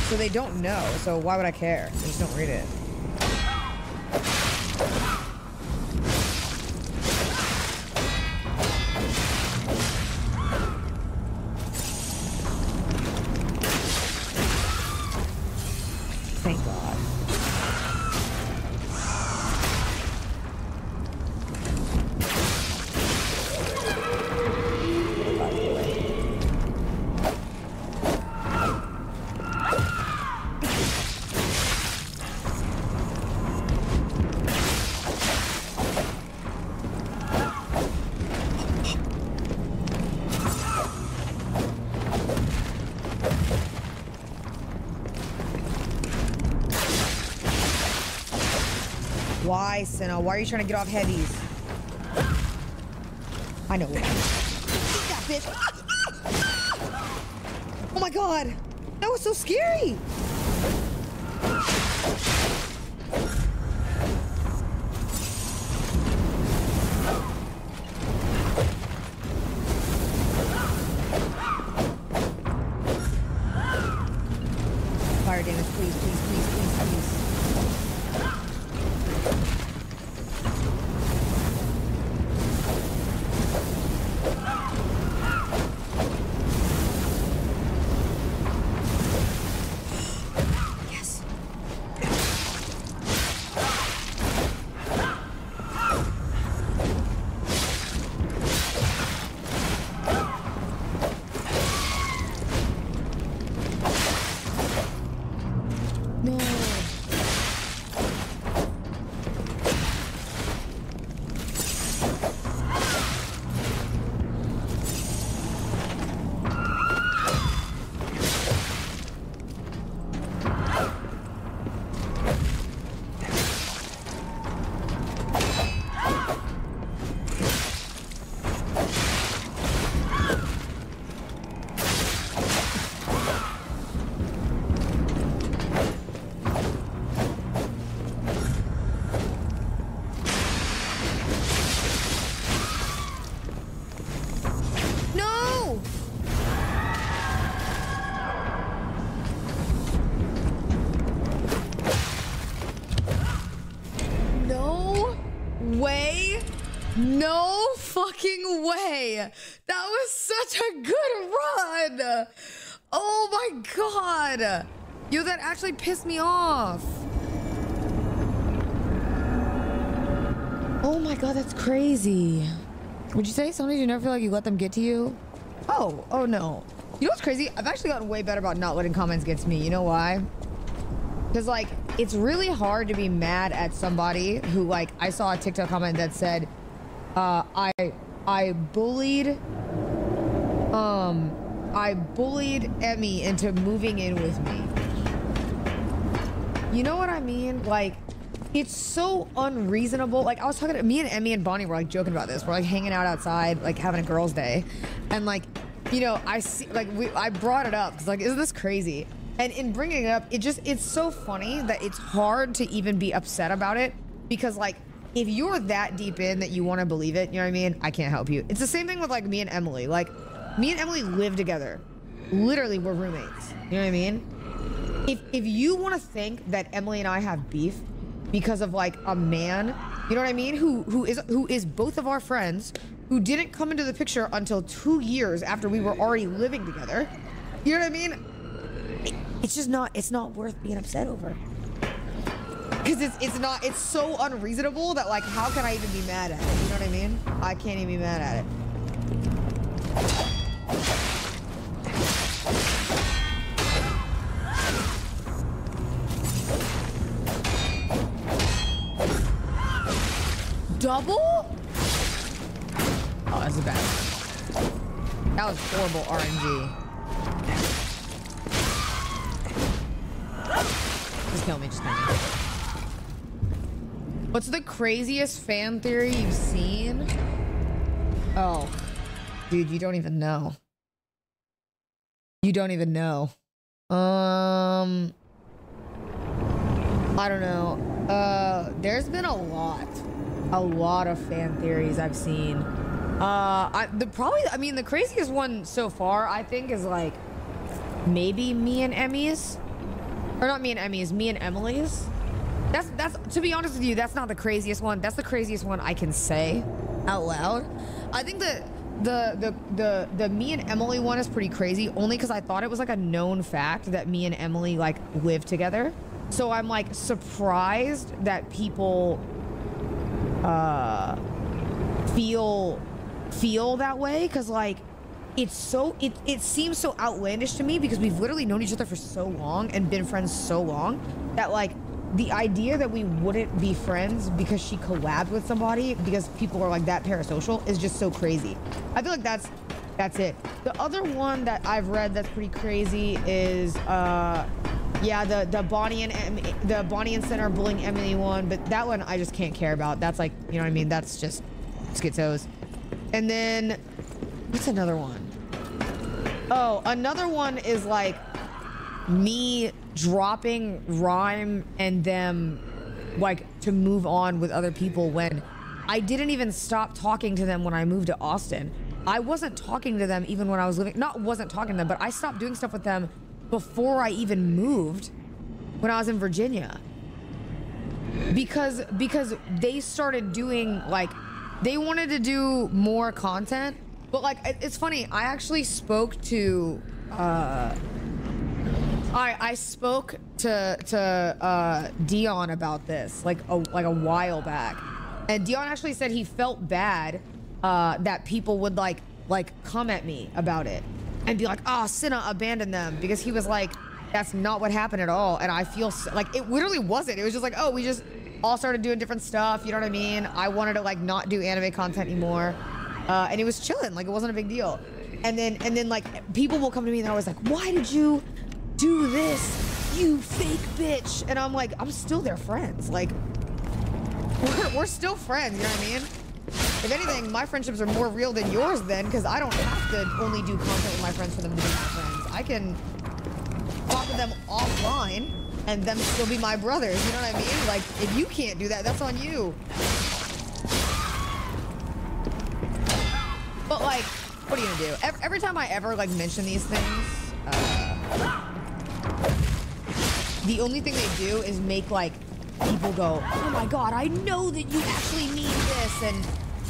So they don't know. So why would I care? I just don't read it. Why, Cinna? Why are you trying to get off heavies? I know what. Eat that bitch. Oh my god. That was so scary. Fire damage, please, please, please, please, please. Yes. No. No! No way. No fucking way. That was such a good run. Oh my god. Yo, that actually pissed me off. Oh my god, that's crazy. Would you say sometimes you never feel like you let them get to you? Oh no. You know what's crazy? I've actually gotten way better about not letting comments get to me. You know why? Because, like, it's really hard to be mad at somebody who, like, I saw a TikTok comment that said, I bullied Emmy into moving in with me. You know what I mean? Like, it's so unreasonable. Like, I was talking to me and Emmy and Bonnie were like joking about this. We're like hanging out outside, like having a girls' day, and like, you know, I see, like, I brought it up because, like, isn't this crazy? And in bringing it up, it's so funny that it's hard to even be upset about it because, like, if you're that deep in that you want to believe it, you know what I mean? I can't help you. It's the same thing with, like, me and Emily. Like, me and Emily live together. Literally, we're roommates. You know what I mean? If you want to think that Emily and I have beef because of, like, a man, you know what I mean? Who is both of our friends, who didn't come into the picture until 2 years after we were already living together. You know what I mean? It's just not, it's not worth being upset over. Because it's so unreasonable that, like, how can I even be mad at it? You know what I mean? I can't even be mad at it. Double? Oh, that's a bad one. That was horrible RNG. Just kill me, just kill me. What's the craziest fan theory you've seen? Oh, dude, you don't even know. You don't even know. I don't know. There's been a lot of fan theories I've seen. The craziest one so far, I think, is like maybe me and Emmy's, or not me and Emmy's, me and Emily's. That's to be honest with you, that's not the craziest one. That's the craziest one I can say out loud. I think the me and Emily one is pretty crazy, only because I thought it was like a known fact that me and Emily like live together. So I'm like surprised that people feel that way, because like it seems so outlandish to me, because we've literally known each other for so long and been friends so long that like the idea that we wouldn't be friends because she collabed with somebody because people are like that parasocial is just so crazy. I feel like that's it. The other one that I've read that's pretty crazy is Yeah, the Bonnie and Cinna bullying Emily one, but that one I just can't care about. That's like, you know what I mean? That's just schizos. And then what's another one? Oh, another one is like me dropping Rhyme and them like to move on with other people when I didn't even stop talking to them when I moved to Austin. I wasn't talking to them even when I was living, not wasn't talking to them, but I stopped doing stuff with them before I even moved when I was in Virginia. Because they started doing like, they wanted to do more content, but like, it's funny, I actually spoke to, I spoke to Dion about this like a while back, and Dion actually said he felt bad that people would like come at me about it and be like, oh, Cinna abandoned them, because he was like, that's not what happened at all. And I feel like it literally wasn't. It was just like, oh, we just all started doing different stuff, you know what I mean? I wanted to like not do anime content anymore, and it was chilling, like it wasn't a big deal. And then like people will come to me and they're always like, why did you do this, you fake bitch? And I'm like, I'm still their friends. Like we're still friends, you know what I mean? If anything, my friendships are more real than yours then, because I don't have to only do content with my friends for them to be my friends. I can talk to them offline and them still be my brothers, you know what I mean? Like, if you can't do that, that's on you. But like, what are you gonna do? Every time I ever like mention these things, the only thing they do is make like people go, oh my god, I know that you actually mean this, and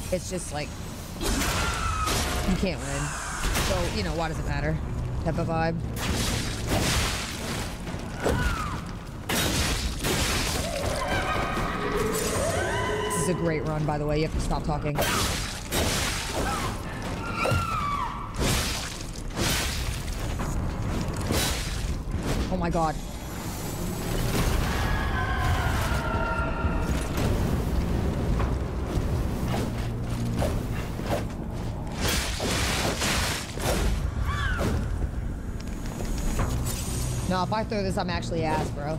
it's just like, you can't win. So, you know, why does it matter? Type of vibe. This is a great run, by the way. You have to stop talking. Oh my god. No, if I throw this, I'm actually ass, bro.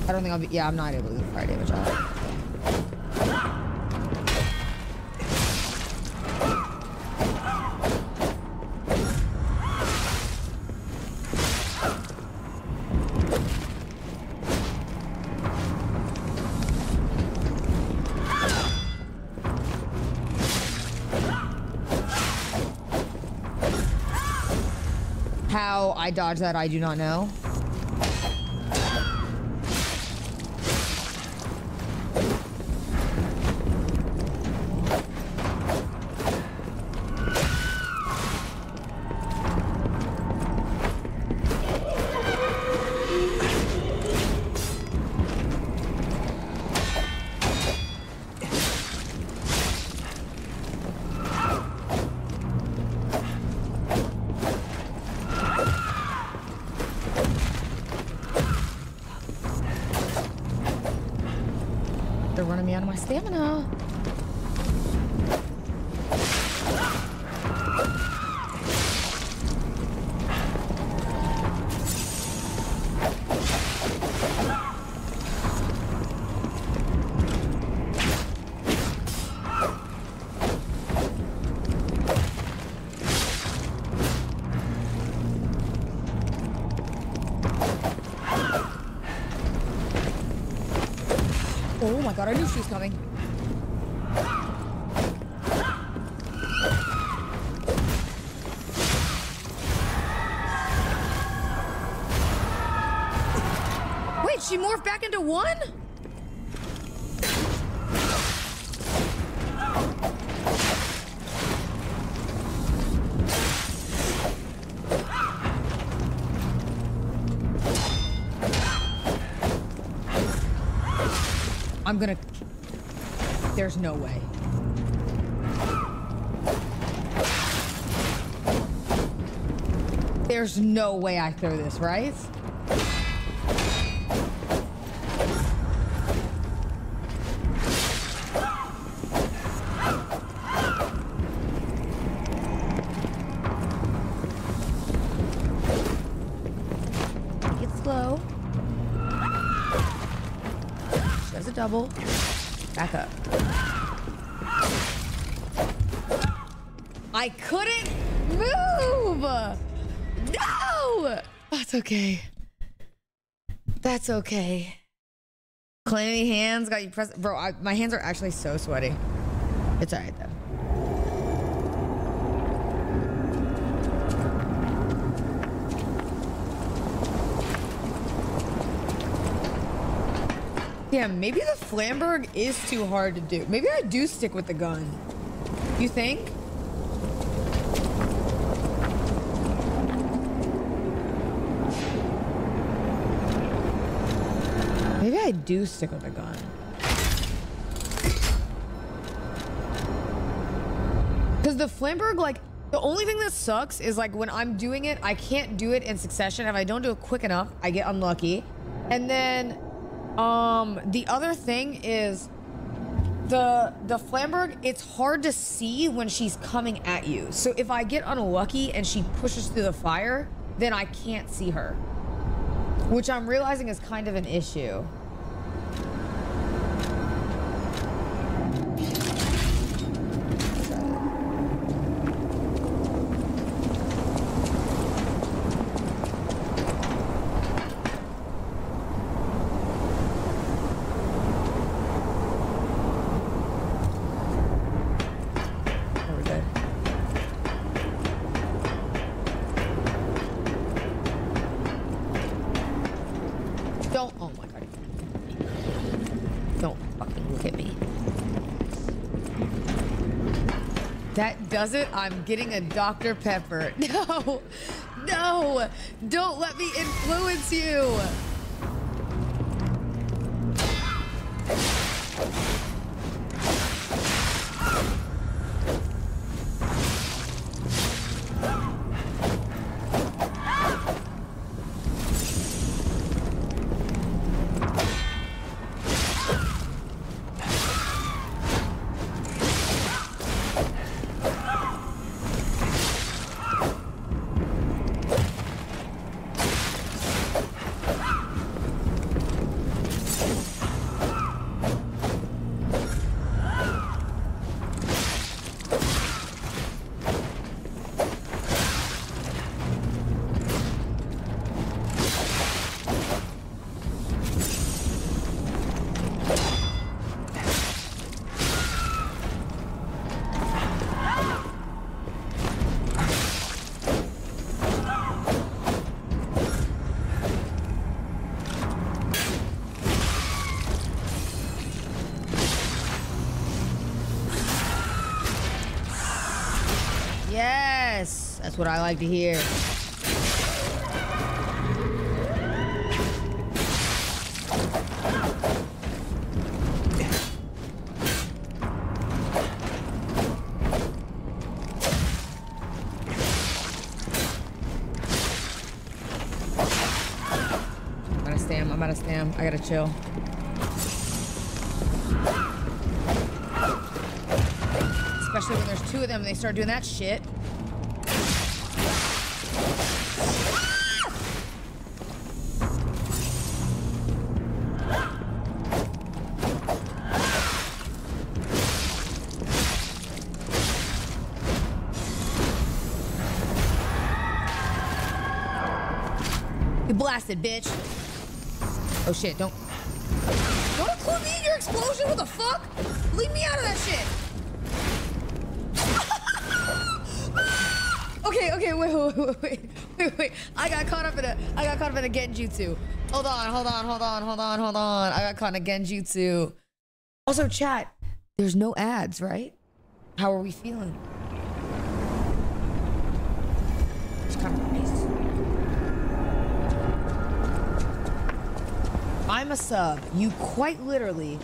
I don't think I'll be, yeah, I'm not able to do fire damage on it. How I dodged that, I do not know. They're running me out of my stamina. Oh my god, I knew she was coming. Wait, she morphed back into one? I'm gonna... There's no way. There's no way I throw this, right? Take it slow. She does a double. Back up. I couldn't move! No! That's okay. That's okay. Clammy hands got you pressed. Bro, my hands are actually so sweaty. It's alright though. Yeah, maybe the Flamberg is too hard to do. Maybe I do stick with the gun. You think? Maybe I do stick with the gun. Because the Flamberg, like, the only thing that sucks is, like, when I'm doing it, I can't do it in succession. If I don't do it quick enough, I get unlucky. And then... the other thing is the Flamberg, it's hard to see when she's coming at you. So if I get unlucky and she pushes through the fire, then I can't see her, which I'm realizing is kind of an issue. That does it. I'm getting a Dr. Pepper. No, no, don't let me influence you. Yes, that's what I like to hear. I'm out of stam. I gotta chill. Especially when there's two of them and they start doing that shit. You blasted, bitch. Oh shit, don't include me in your explosion, what the fuck? Leave me out of that shit. Okay, wait. I got caught up in a genjutsu. Hold on. I got caught in a genjutsu. Also, chat, there's no ads, right? How are we feeling? It's kind of nice. I'm a sub. You quite literally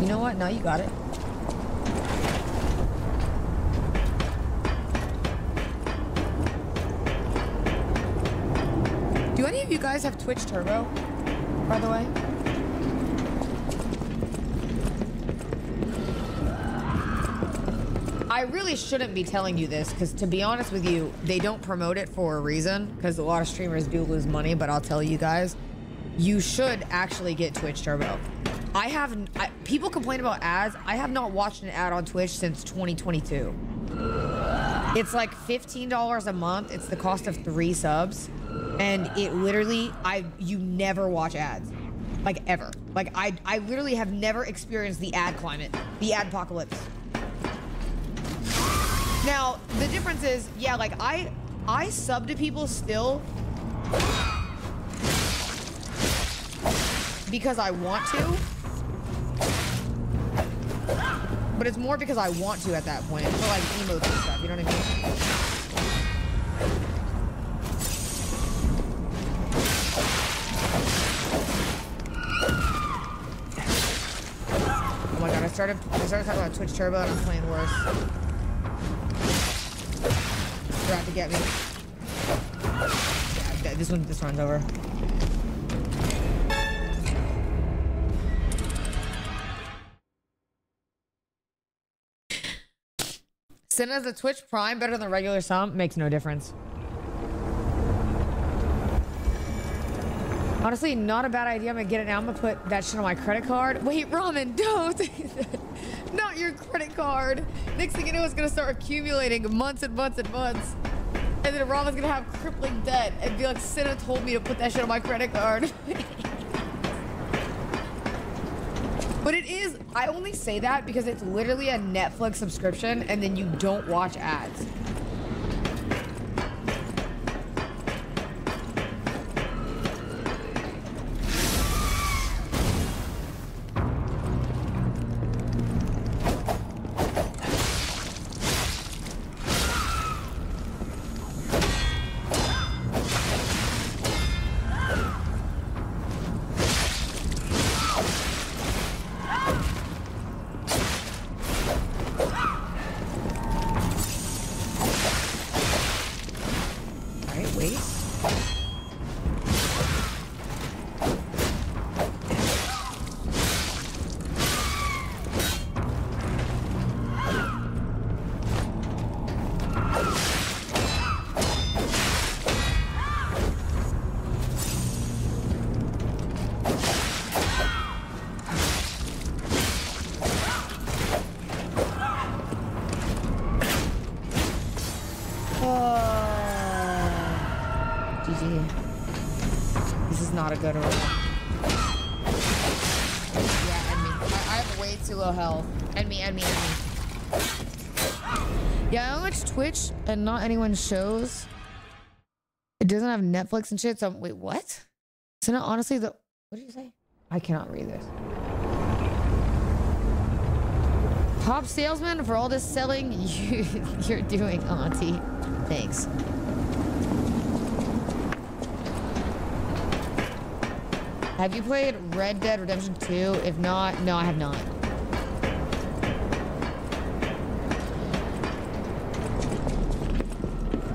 know what? No, you got it. Do any of you guys have Twitch Turbo, by the way? I really shouldn't be telling you this because, to be honest with you, they don't promote it for a reason because a lot of streamers do lose money, but I'll tell you guys, you should actually get Twitch Turbo. People complain about ads. I have not watched an ad on Twitch since 2022. It's like $15 a month. It's the cost of 3 subs. And it literally, you never watch ads. Like, ever. Like, I literally have never experienced the ad climate. The ad apocalypse. Now, the difference is, yeah, like, I sub to people still because I want to. But it's more because I want to at that point. It's for, like, emotes and stuff, you know what I mean? Oh my god, I started talking about Twitch Turbo and I'm playing worse. They're out to get me. Yeah, this runs over. Cinna's a Twitch Prime better than regular sum? Makes no difference. Honestly, not a bad idea. I'm gonna get it now. I'm gonna put that shit on my credit card. Wait, Ramen, don't. Not your credit card. Next thing you know, it's gonna start accumulating months and months and months. And then Ramen's gonna have crippling debt and be like, Cinna told me to put that shit on my credit card. But it is, I only say that because it's literally a Netflix subscription and then you don't watch ads. Not a good roll. Yeah, end me. I have way too low health. End me, end me, end me. Yeah, I watch Twitch and not anyone shows. It doesn't have Netflix and shit, so wait, what? So now, honestly, what did you say? I cannot read this. Top salesman for all this selling you're doing, Auntie. Thanks. Have you played Red Dead Redemption 2? If not, no, I have not.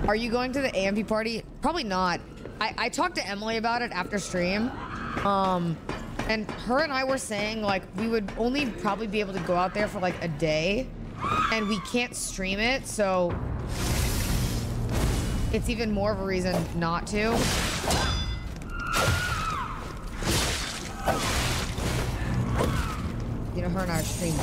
Are you going to the AMP party? Probably not. I talked to Emily about it after stream. And her and I were saying, like, we would only probably be able to go out there for, like, a day. And we can't stream it, so it's even more of a reason not to. You know, her and I are streaming.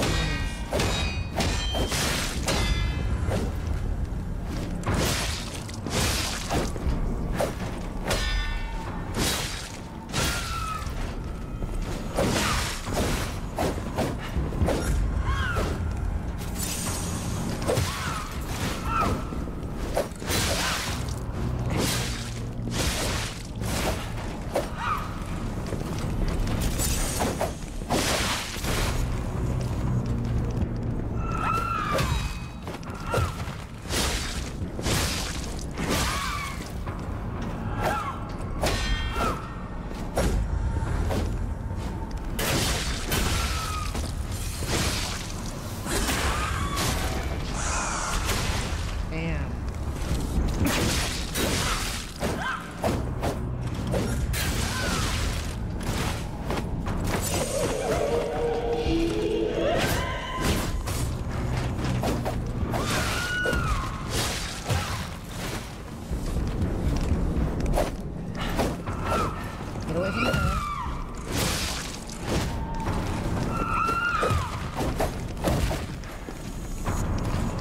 away from the door.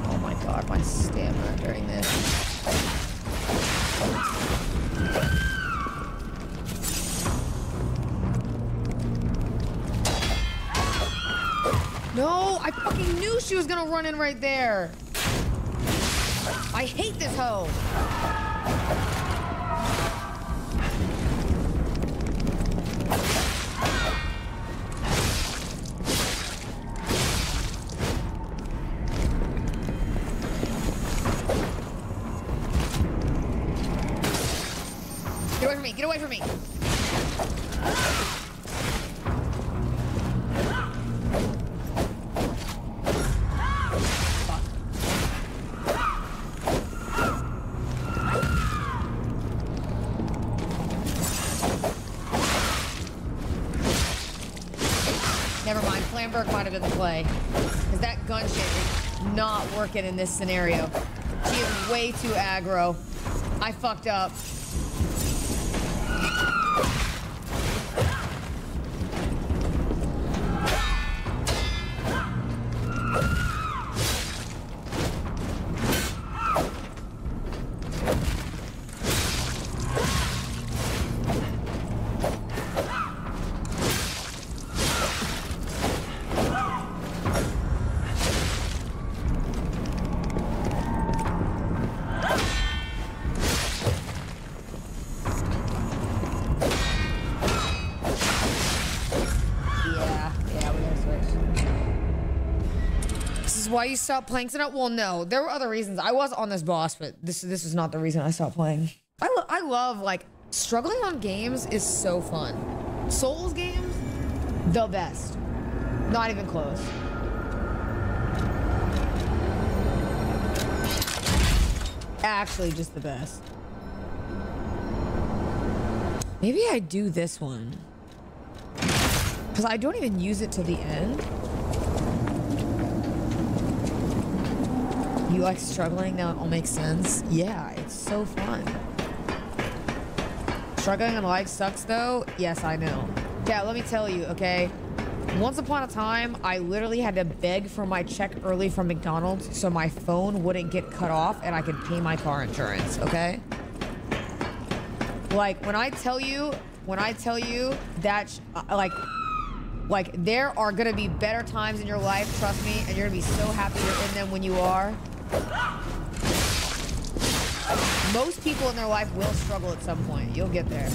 Oh my god, my stamina during this. No, I fucking knew she was gonna run in right there. I hate this hoe. Get away from me, get away from me. Never mind, Flamberg might have been the play. Because that gun shit is not working in this scenario. She is way too aggro. I fucked up. Why you stopped playing Cinna? Well, no, there were other reasons. I was on this boss, but this is not the reason I stopped playing. I love, like, struggling on games is so fun. Souls games, the best. Not even close. Actually, just the best. Maybe I do this one. Because I don't even use it till the end. You like struggling? Now it all makes sense. Yeah, it's so fun. Struggling on life sucks though. Yes, I know. Yeah, let me tell you, okay? Once upon a time, I literally had to beg for my check early from McDonald's so my phone wouldn't get cut off and I could pay my car insurance, okay? Like, when I tell you that, like, there are gonna be better times in your life, trust me, and you're gonna be so happy you're in them when you are. Most people in their life will struggle at some point. You'll get there.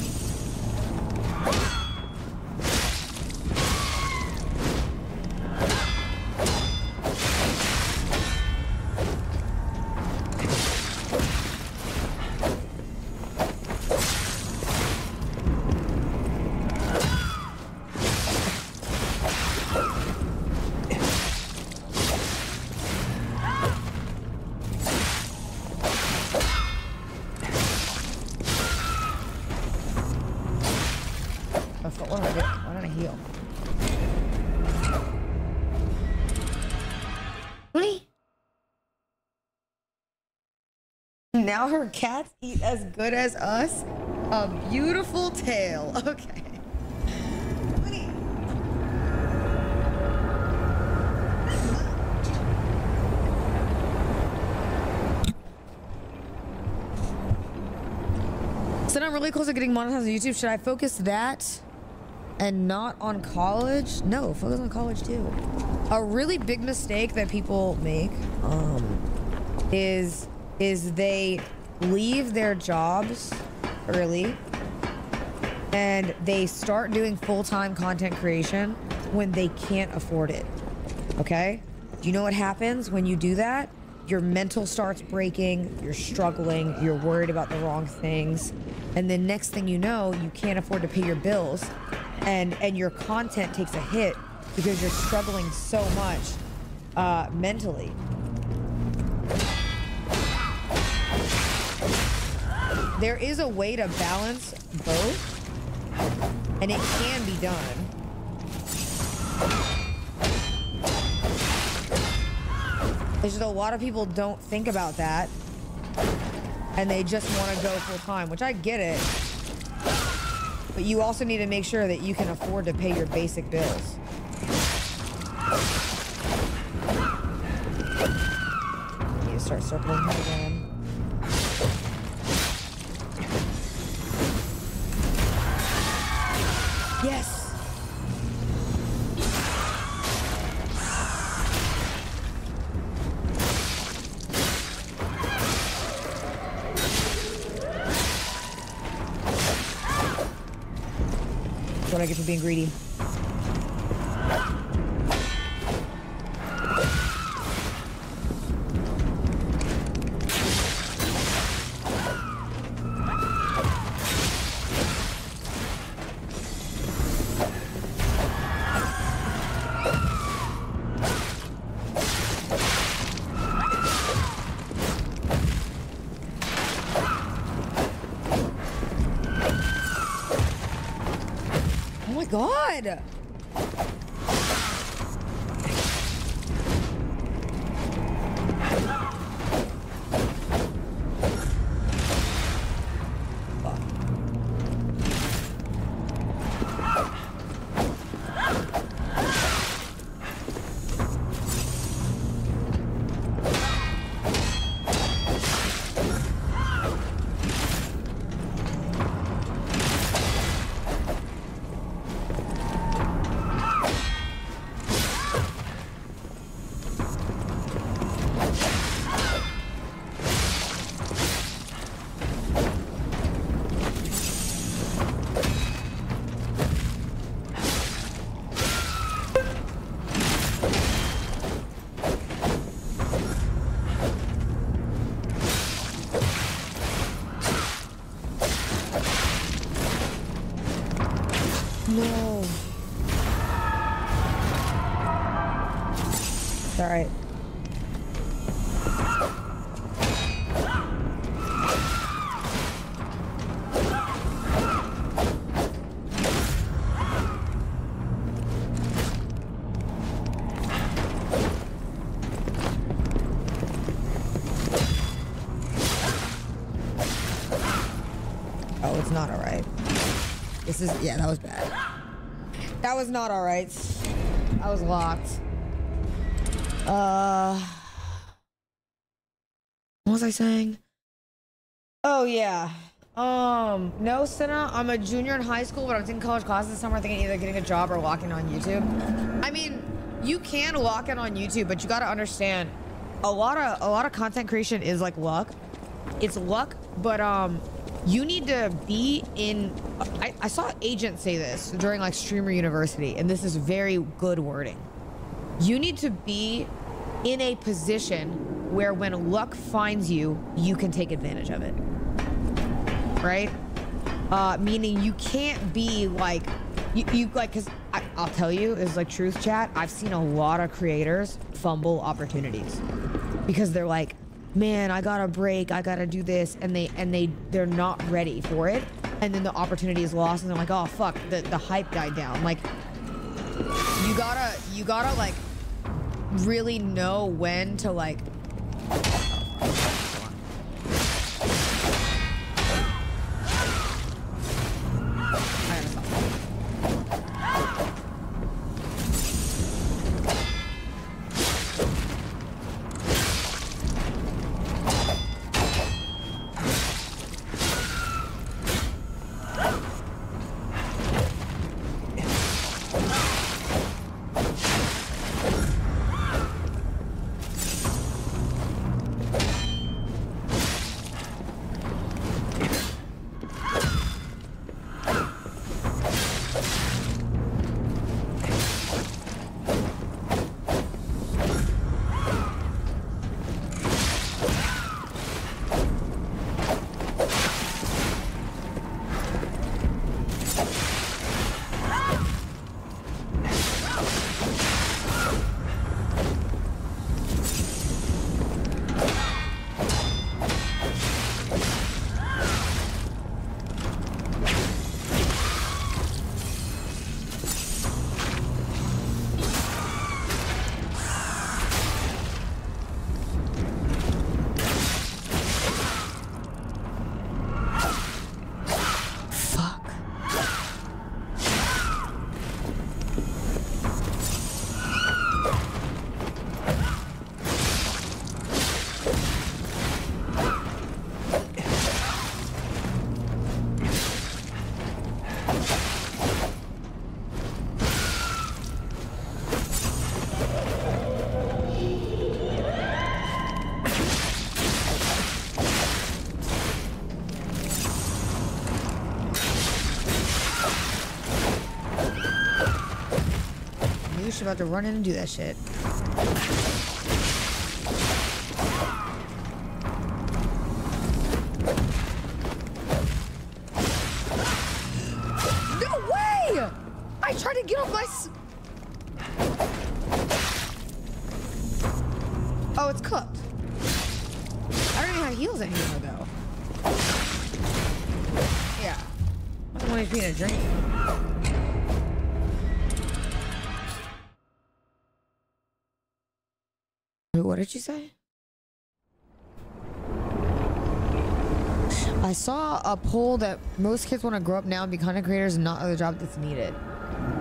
Now her cats eat as good as us. A beautiful tale. Okay. So I'm really close to getting monetized on YouTube. Should I focus that and not on college? No, focus on college too. A really big mistake that people make is they leave their jobs early and they start doing full-time content creation when they can't afford it. Okay? Do you know what happens when you do that? Your mental starts breaking, you're struggling, you're worried about the wrong things, and then next thing you know, you can't afford to pay your bills, and your content takes a hit because you're struggling so much mentally. There is a way to balance both, and it can be done. There's just a lot of people don't think about that, and they just want to go full time, which I get it. but you also need to make sure that you can afford to pay your basic bills. You need to start circling him again. Yes. That's what I get for being greedy. God. No. It's all right. Oh, it's not all right. This is, yeah, that was bad. That was not all right. I was locked. What was I saying? Oh, yeah. No, Cinna, I'm a junior in high school, but I'm taking college classes this summer thinking either getting a job or locking on YouTube. I mean, you can lock in on YouTube, but you gotta understand, a lot of content creation is like luck. It's luck, but you need to be in. I saw agents say this during like Streamer University, and this is very good wording. You need to be in a position where when luck finds you, you can take advantage of it. Right? Meaning you can't be like, you like, cause I'll tell you, it's like truth chat. I've seen a lot of creators fumble opportunities because they're like, man, I gotta break, I gotta do this, and they're not ready for it, and then the opportunity is lost, and they're like, oh fuck, the hype died down. Like, you gotta like really know when to like. She's about to run in and do that shit. No way! I tried to get off my... Oh, it's cooked. I don't even have heals anymore, though. Yeah. I want to be in a drink. What did you say? I saw a poll that most kids want to grow up now and be content creators and not other job that's needed.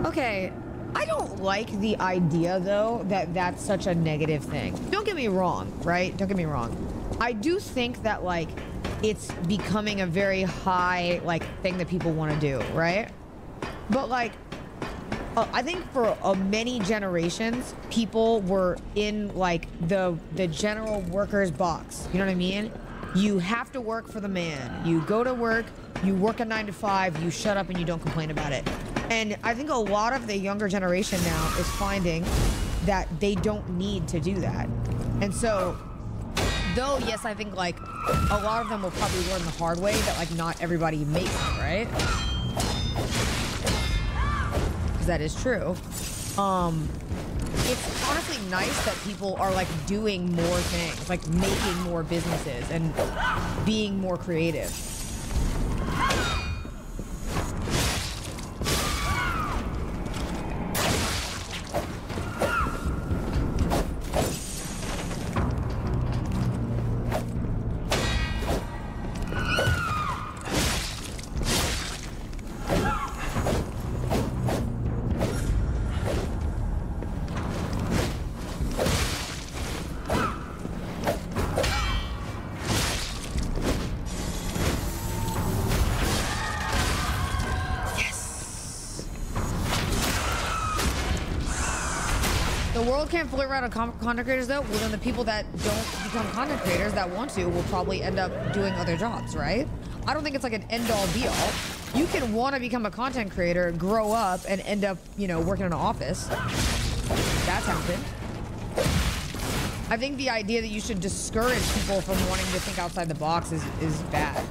Okay, I don't like the idea though that that's such a negative thing. Don't get me wrong, right? Don't get me wrong. I do think that like it's becoming a very high like thing that people want to do, right? But like I think for many generations, people were in like the general worker's box. You know what I mean? You have to work for the man. You go to work, you work a 9 to 5, you shut up and you don't complain about it. And I think a lot of the younger generation now is finding that they don't need to do that. And so, though, yes, I think like a lot of them will probably learn the hard way that like not everybody makes it, right? That is true. It's honestly nice that people are like doing more things, like making more businesses and being more creative. Can't fully run on content creators though. Well, then the people that don't become content creators that want to will probably end up doing other jobs, right? I don't think it's like an end all be all. You can want to become a content creator, grow up, and end up, you know, working in an office. That's happened. I think the idea that you should discourage people from wanting to think outside the box is bad.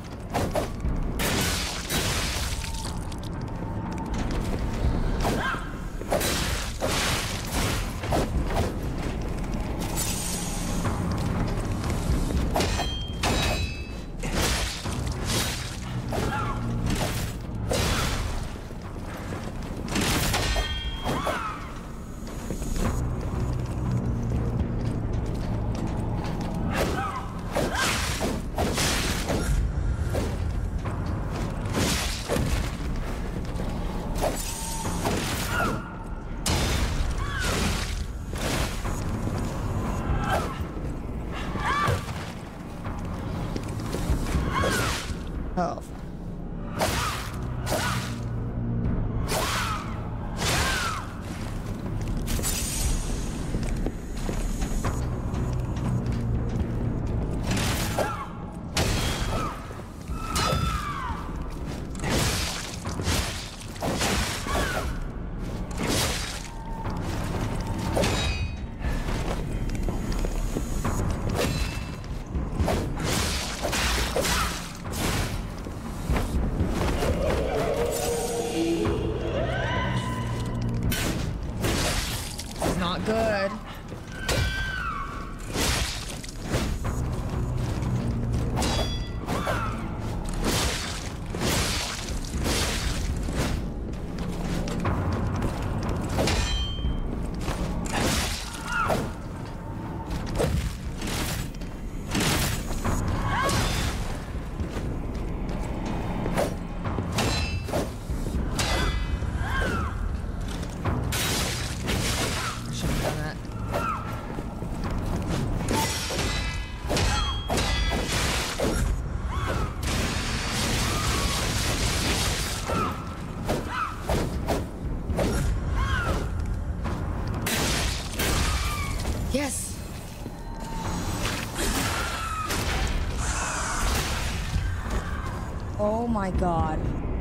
Oh my god.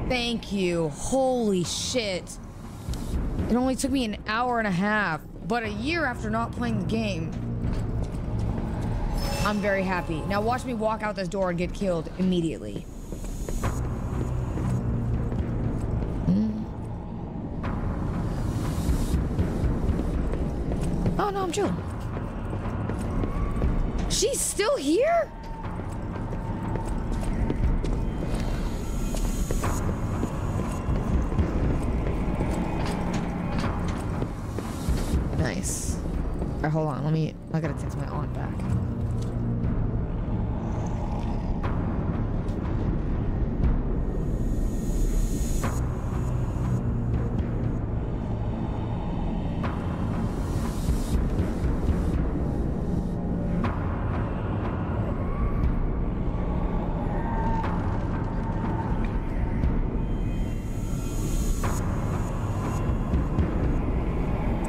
Thank you. Holy shit. It only took me an hour and a half, but a year after not playing the game. I'm very happy. Now watch me walk out this door and get killed immediately. Oh no, I'm chilling. She's still here? Nice. All right, hold on. I gotta text my aunt back.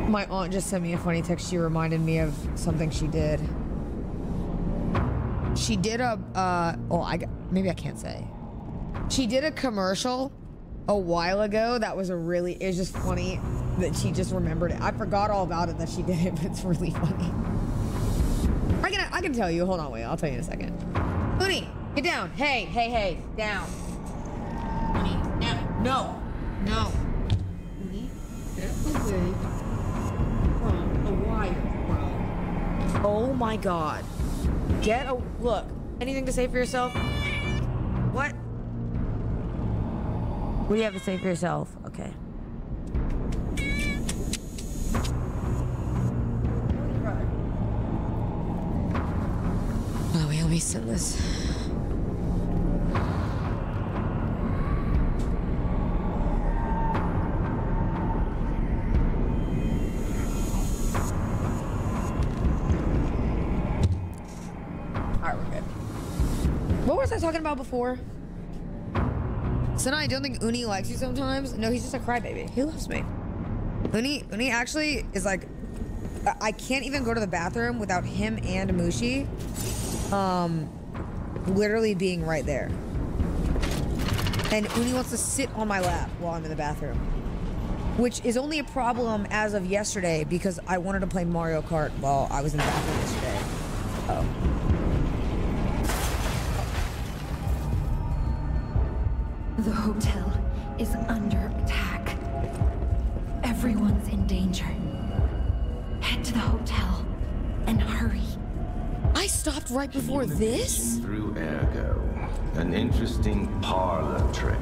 My aunt just sent me a funny text. She reminded me of something she did. She did a, maybe I can't say. She did a commercial a while ago that was it's just funny that she just remembered it. I forgot all about it that she did it, but it's really funny. I can tell you. Hold on, wait. I'll tell you in a second. Uni, get down. Hey, down. Uni, down. No. Uni, get away. Oh my god. Look. Anything to say for yourself? What? What do you have to say for yourself? Okay. Oh, wait, let me send this. What was I talking about before? Cinna, I don't think Uni likes you sometimes. No, he's just a crybaby. He loves me. Uni actually is like, I can't even go to the bathroom without him and Mushi, literally being right there. And Uni wants to sit on my lap while I'm in the bathroom, which is only a problem as of yesterday because I wanted to play Mario Kart while I was in the bathroom yesterday. Oh. The hotel is under attack. Everyone's in danger. Head to the hotel and hurry. I stopped right before this? Through Ergo. An interesting parlor trick.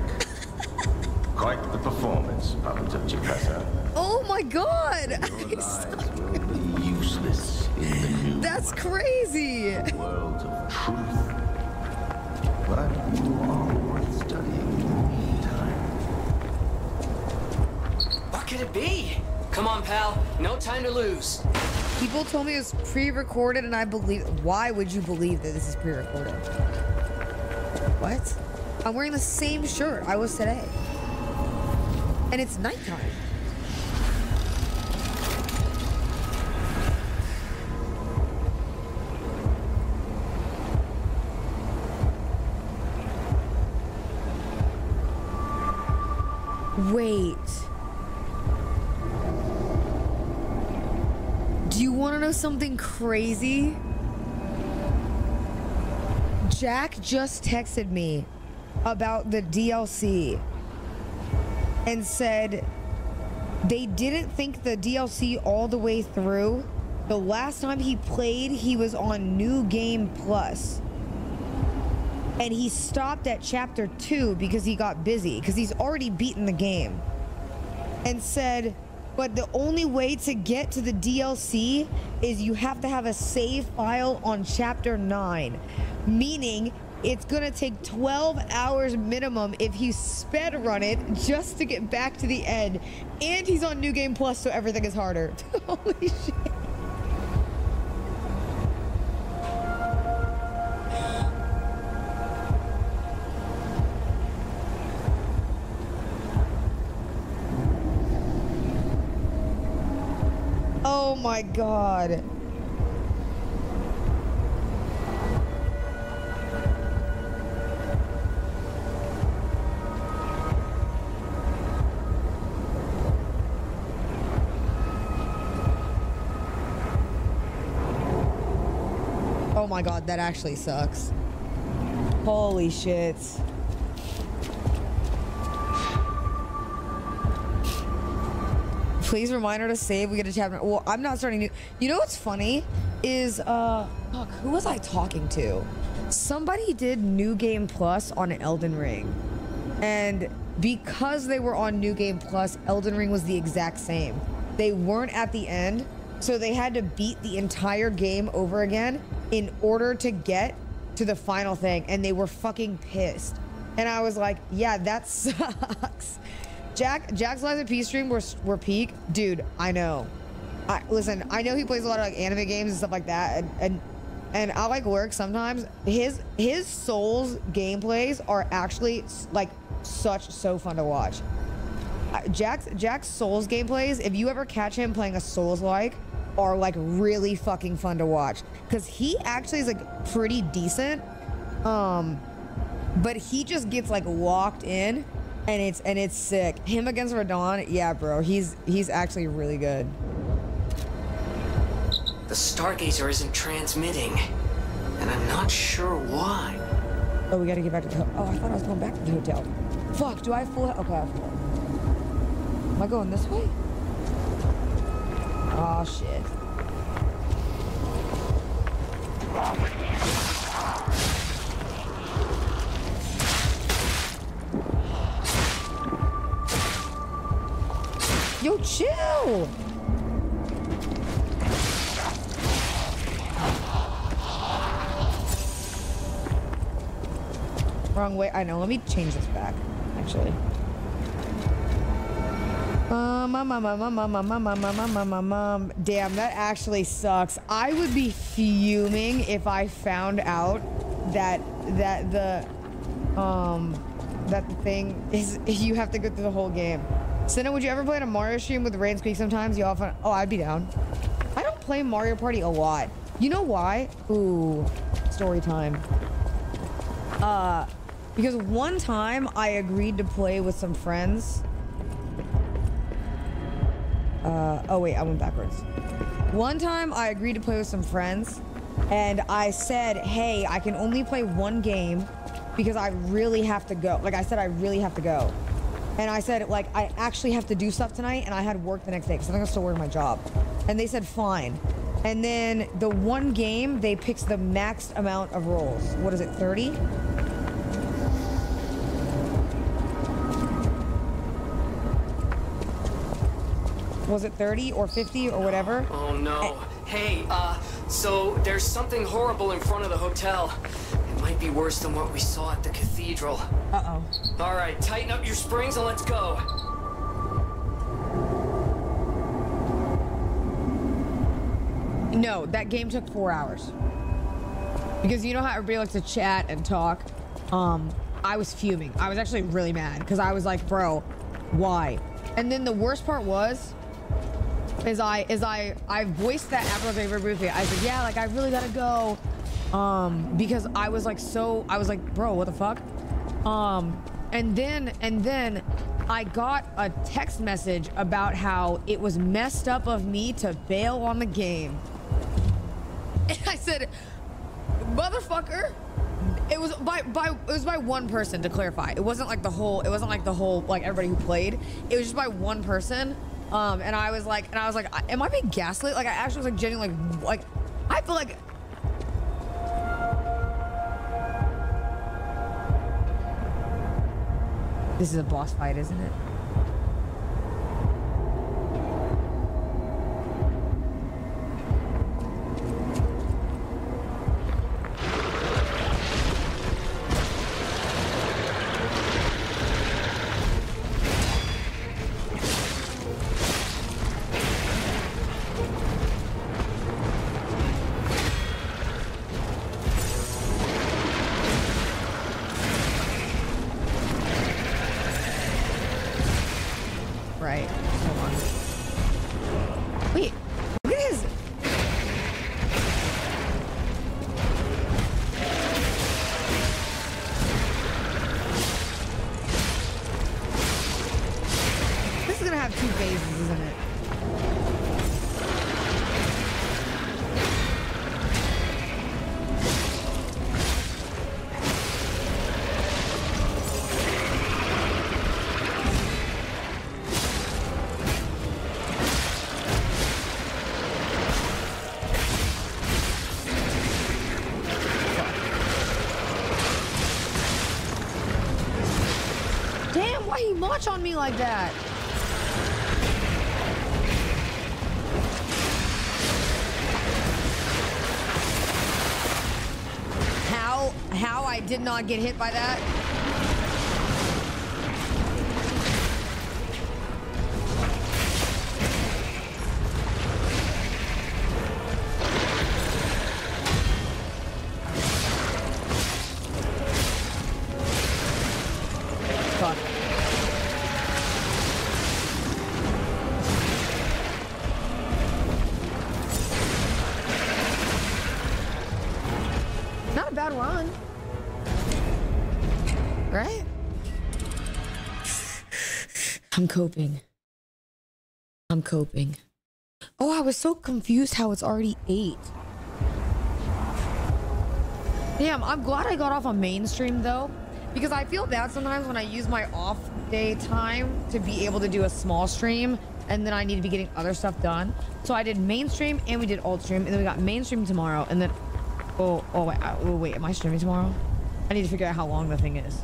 Quite the performance, Papa Tucci-Pressa. Oh my god! Your lives will be useless in the new That's crazy! world of truth. But you are worth studying. What could it be? Come on, pal. No time to lose. People told me it was pre-recorded and I believe. Why would you believe that this is pre-recorded? What? I'm wearing the same shirt I was today. And it's nighttime. Wait. Do you want to know something crazy? Jack just texted me about the DLC and said they didn't think the DLC all the way through. The last time he played, he was on New Game Plus. And he stopped at chapter 2 because he got busy, because he's already beaten the game. And said, but the only way to get to the DLC is you have to have a save file on chapter 9. Meaning, it's gonna take 12 hours minimum if you sped run it just to get back to the end. And he's on New Game Plus, so everything is harder. Holy shit. Oh my god. Oh my god, that actually sucks. Holy shit. Please remind her to save. We get a chapter. Well, I'm not starting new. You know what's funny is fuck, who was I talking to? Somebody did New Game Plus on Elden Ring. And because they were on New Game Plus, Elden Ring was the exact same. They weren't at the end, so they had to beat the entire game over again in order to get to the final thing, and they were fucking pissed. And I was like, yeah, that sucks. Jack's Lives of Peace stream were peak. Dude, I know. Listen, I know he plays a lot of like anime games and stuff like that, and I like work sometimes. His Souls gameplays are actually like so fun to watch. Jack's Souls gameplays, if you ever catch him playing a Souls-like, are like really fucking fun to watch, because he actually is like pretty decent, but he just gets like locked in, and it's sick. Him against Radon, yeah, bro, he's actually really good. The Stargazer isn't transmitting, and I'm not sure why. Oh, we gotta get back to the hotel. Oh, I thought I was going back to the hotel. Fuck, do I have full? Okay, I have full. Am I going this way? Oh shit. Yo, chill! Wrong way. I know. Let me change this back, actually. Damn, that actually sucks. I would be fuming if I found out that the thing is you have to go through the whole game. Cinna, would you ever play in a Mario stream with Rain Squeak sometimes? You often... Oh, I'd be down. I don't play Mario Party a lot. You know why? Ooh, story time. Because one time I agreed to play with some friends. Oh wait, I went backwards. One time I agreed to play with some friends, and I said, hey, I can only play one game because I really have to go. Like I said, I really have to go. And I said, like, I actually have to do stuff tonight, and I had work the next day because I think I'm still working my job. And they said, fine. And then the one game, they picked the maxed amount of rolls. What is it, 30? Was it 30 or 50 or whatever? Oh no. Hey, so there's something horrible in front of the hotel. It might be worse than what we saw at the cathedral. Uh-oh. All right, tighten up your springs and let's go. No, that game took 4 hours. Because you know how everybody likes to chat and talk? I was fuming. I was actually really mad because I was like, bro, why? And then the worst part was, I voiced that after very briefly. I said, yeah, like I really gotta go. Because I was like, bro, what the fuck? And then I got a text message about how it was messed up of me to bail on the game. And I said, motherfucker, it was by one person, to clarify. It wasn't like the whole, like everybody who played. It was just by one person. And I was like, am I being gaslit? Like I actually was like genuinely like I feel like this is a boss fight, isn't it? Right. Hold on. Wait. Look at his. This is gonna have 2 phases, isn't it? touch on me like that? How I did not get hit by that? Fuck. Not a bad run. Right? I'm coping. I'm coping. Oh, I was so confused how it's already 8. Damn, I'm glad I got off on mainstream though, because I feel bad sometimes when I use my off day time to be able to do a small stream and then I need to be getting other stuff done. So I did mainstream and we did alt stream and then we got mainstream tomorrow and then wait, am I streaming tomorrow? I need to figure out how long the thing is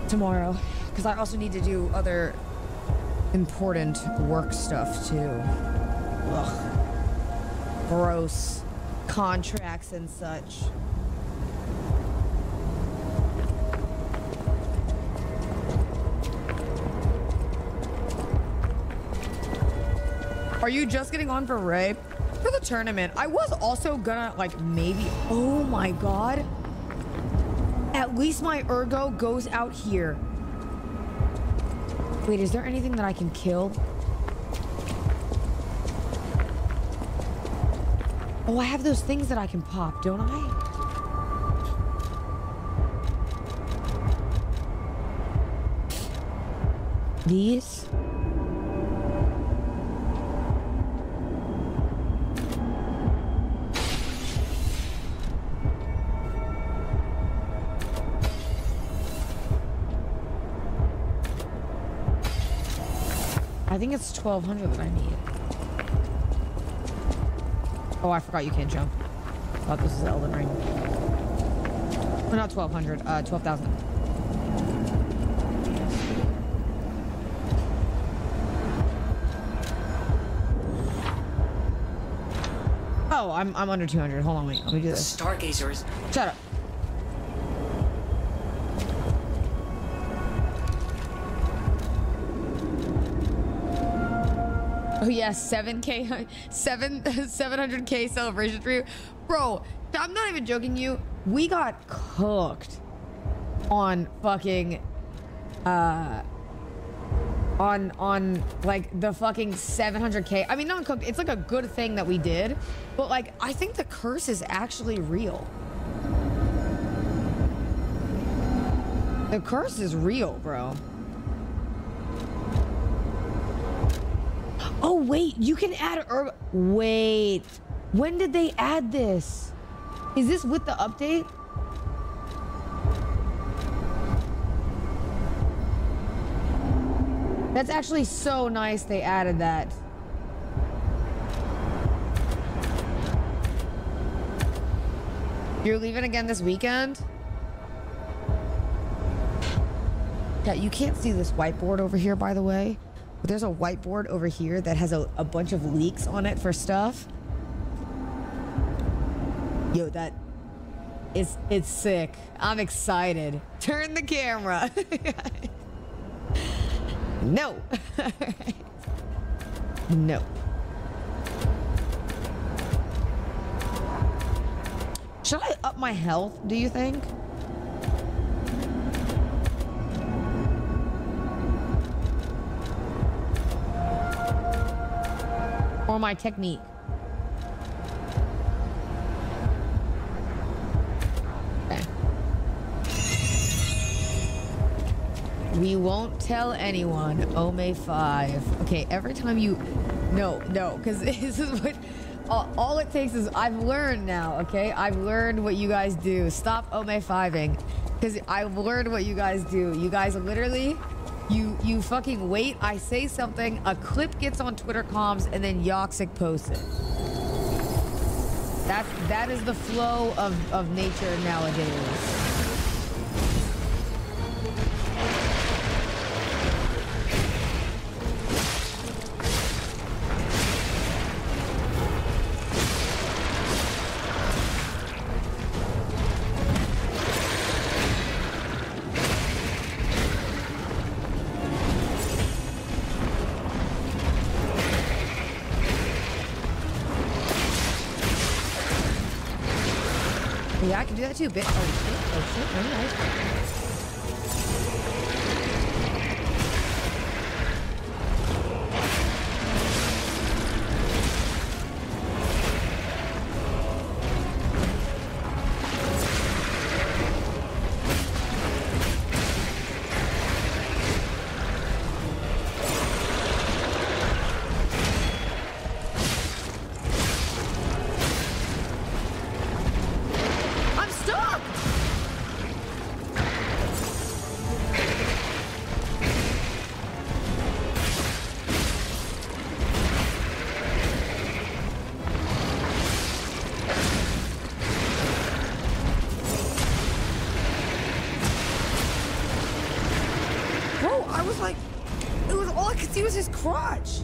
tomorrow, because I also need to do other important work stuff too. Ugh. Gross. Contracts and such. Are you just getting on for Ray? For the tournament. I was also gonna like maybe, oh my god. At least my ergo goes out here. Wait, is there anything that I can kill? Oh, I have those things that I can pop, don't I? These? I think it's 1200 that I need. Oh, I forgot you can't jump. I thought this was Elden Ring. Oh, not 1200, 12,000. Oh, I'm under 200. Hold on, wait. Let me do this. Stargazer is... Shut up. Oh yeah, 700K celebration for you. Bro, I'm not even joking you. We got cooked on fucking on like the fucking 700K. I mean, not cooked. It's like a good thing that we did, but like I think the curse is actually real. The curse is real, bro. Oh, wait, you can add herb. Wait, when did they add this? Is this with the update? That's actually so nice they added that. You're leaving again this weekend? Yeah, you can't see this whiteboard over here, by the way. But there's a whiteboard over here that has a bunch of leaks on it for stuff. Yo, it's sick. I'm excited. Turn the camera. No. No. Should I up my health, do you think? Or my technique? Okay. We won't tell anyone. Ome 5. Okay, every time you... No, because this is what... all it takes is... I've learned now, okay? I've learned what you guys do. Stop Ome 5ing. Because I've learned what you guys do. You guys literally... You fucking wait, I say something, a clip gets on Twitter comms, and then Yoxic posts it. That is the flow of nature nowadays. Yeah, I can do that too. Bit. Oh shit. Very nice. It was his crotch.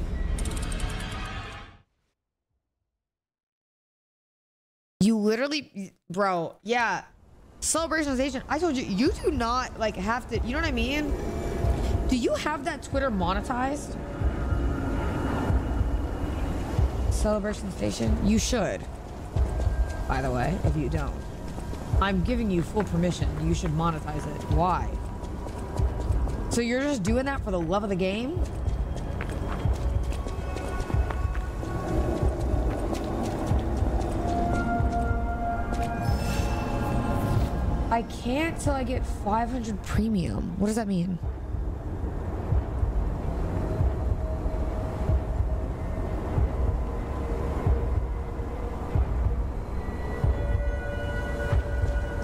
You literally, bro, yeah. Celebration Station. I told you, you do not like have to, you know what I mean? Do you have that Twitter monetized? Celebration Station? You should. By the way, if you don't. I'm giving you full permission. You should monetize it. Why? So you're just doing that for the love of the game? I can't till I get 500 premium. What does that mean?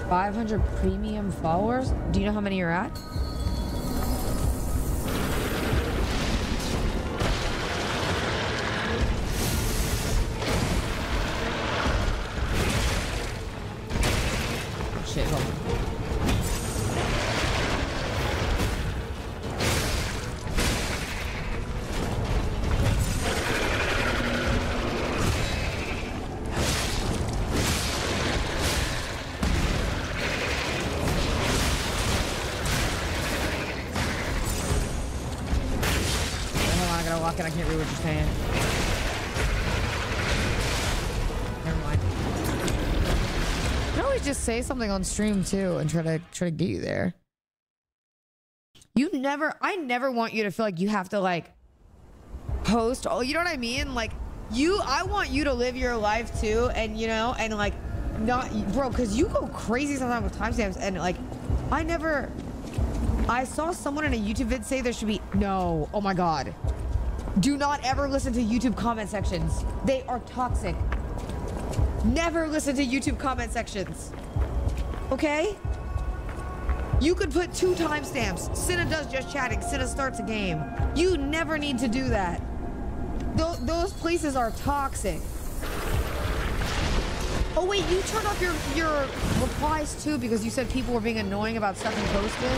$500 premium followers? Do you know how many you're at? Shit, hold on. I can't read what you're saying. Never mind. I can always just say something on stream too and try to get you there. I never want you to feel like you have to like post. Oh, you know what I mean? Like I want you to live your life too, and you know, and like not, bro, because you go crazy sometimes with timestamps, and like I saw someone in a YouTube vid say there should be no. Oh my god. Do not ever listen to YouTube comment sections. They are toxic. Never listen to YouTube comment sections. Okay? You could put 2 timestamps. Cinna does just chatting. Cinna starts a game. You never need to do that. Those places are toxic. Oh wait, you turned off your replies too because you said people were being annoying about stuff you posted?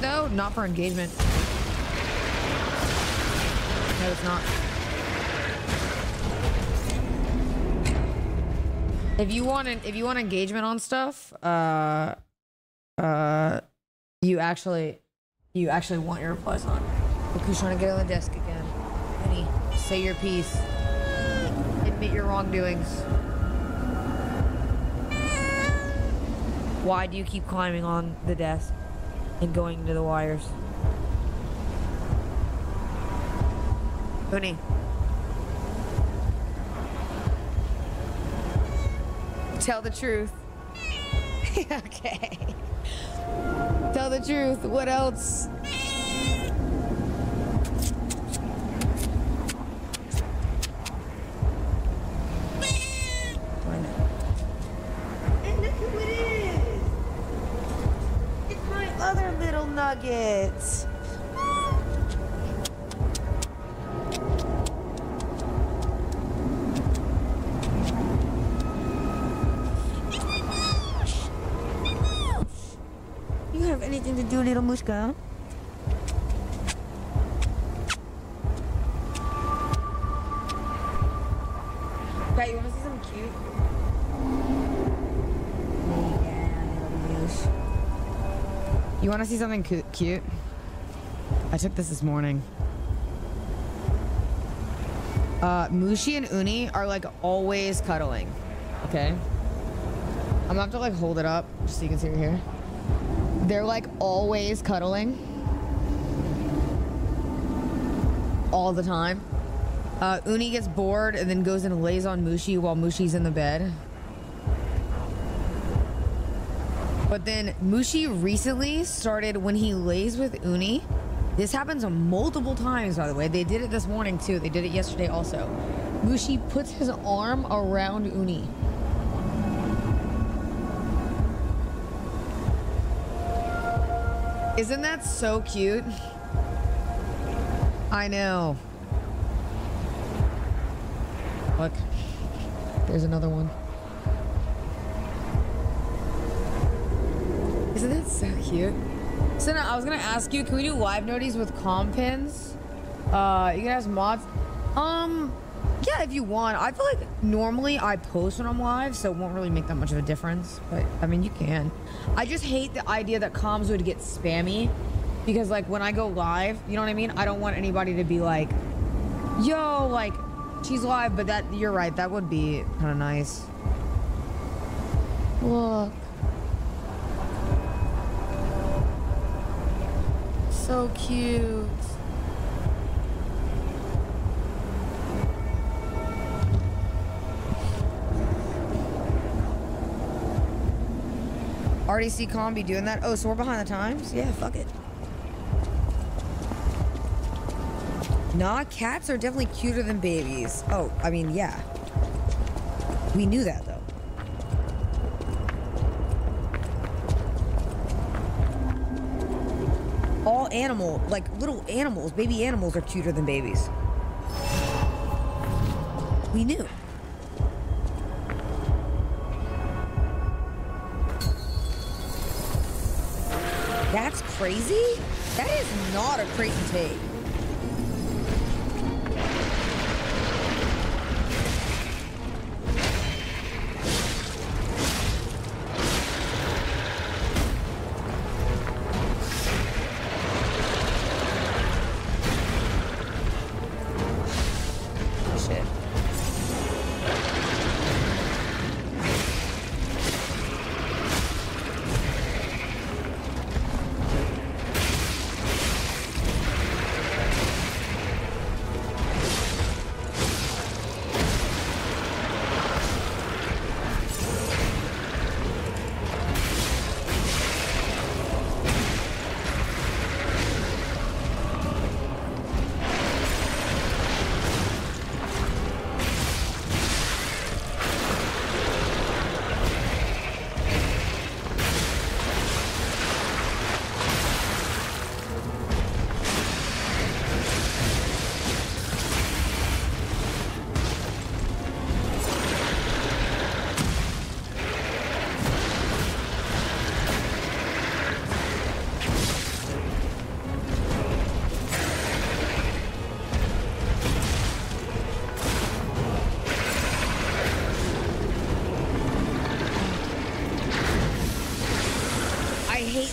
Though, not for engagement. No, it's not. If you want engagement on stuff, you actually want your replies on. Look who's trying to get on the desk again. Penny, say your piece. Admit your wrongdoings. Why do you keep climbing on the desk and going into the wires? Booney. Tell the truth. Okay. Tell the truth. What else? And look who it is. It's my other little nuggets. You have anything to do, little Mushka? cute? You want to see something cute? I took this morning. Mushi and Uni are like always cuddling. Okay? I'm gonna have to like hold it up just so you can see it here. They're like always cuddling. All the time. Uni gets bored and then goes and lays on Mushi while Mushi's in the bed. But then Mushi recently started, when he lays with Uni, this happens multiple times, by the way. They did it this morning too. They did it yesterday also. Mushi puts his arm around Uni. Isn't that so cute? I know. Look, there's another one. Isn't that so cute? Cinna, I was gonna ask you, can we do live noties with comm pins? You can ask mods. Yeah, if you want. I feel like normally I post when I'm live, so it won't really make that much of a difference. But I mean, you can. I just hate the idea that comms would get spammy, because like when I go live, you know what I mean? I don't want anybody to be like, yo, like, she's live, but that, you're right, that would be kind of nice. Look. So cute. RDC Comm be doing that? Oh, so we're behind the times? Yeah, fuck it. Nah, cats are definitely cuter than babies. Oh, I mean, yeah. We knew that, though. All animal, like little animals, baby animals are cuter than babies. We knew. That's crazy? That is not a crazy take.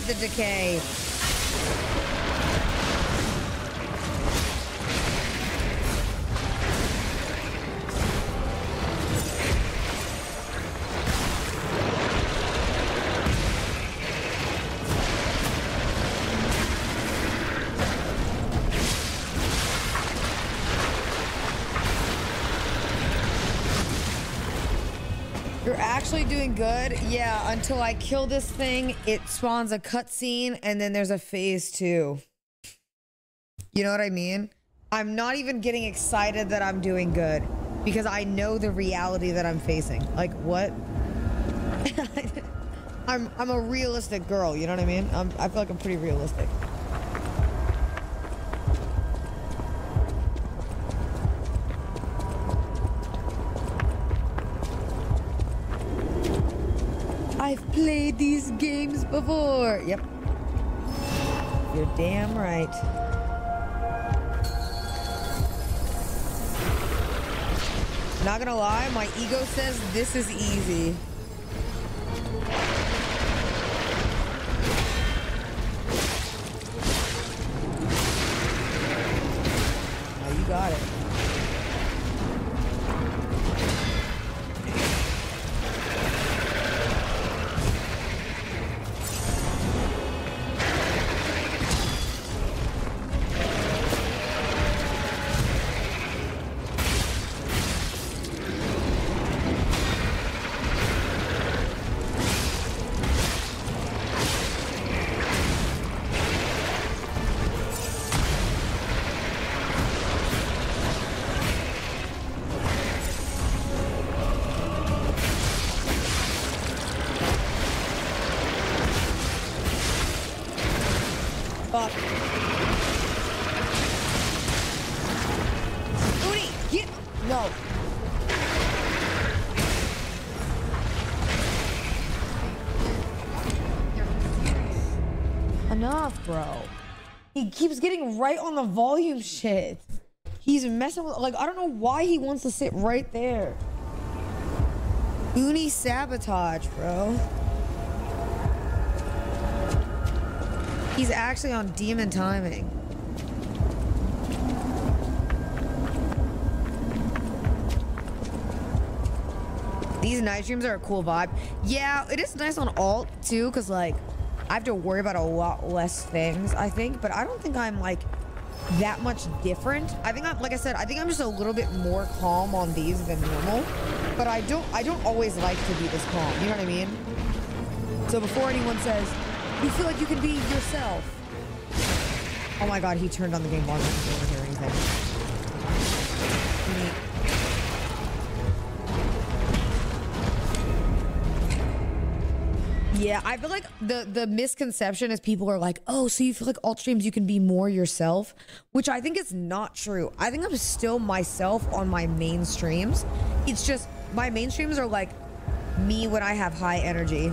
The decay. You're actually doing good? Yeah, until I kill this thing, it spawns a cutscene, and then there's a phase 2. You know what I mean? I'm not even getting excited that I'm doing good, because I know the reality that I'm facing. Like, what? I'm a realistic girl, you know what I mean? I feel like I'm pretty realistic. I've played these games before. Yep. You're damn right. Not gonna lie, my ego says this is easy. Oh, you got it. Fuck. Uni, get... No. Enough, bro. He keeps getting right on the volume shit. He's messing with... Like, I don't know why he wants to sit right there. Uni sabotage, bro. He's actually on demon timing. These night streams are a cool vibe. Yeah, it is nice on alt too, because like I have to worry about a lot less things, I think, but I don't think I'm like that much different. I think I'm, like I said, I think I'm just a little bit more calm on these than normal, but I don't always like to be this calm, you know what I mean? So before anyone says, you feel like you can be yourself. Oh my god, he turned on the game volume. I can't hear anything. Yeah, I feel like the misconception is people are like, oh, so you feel like alt streams you can be more yourself, which I think is not true. I think I'm still myself on my main streams. It's just my main streams are like me when I have high energy.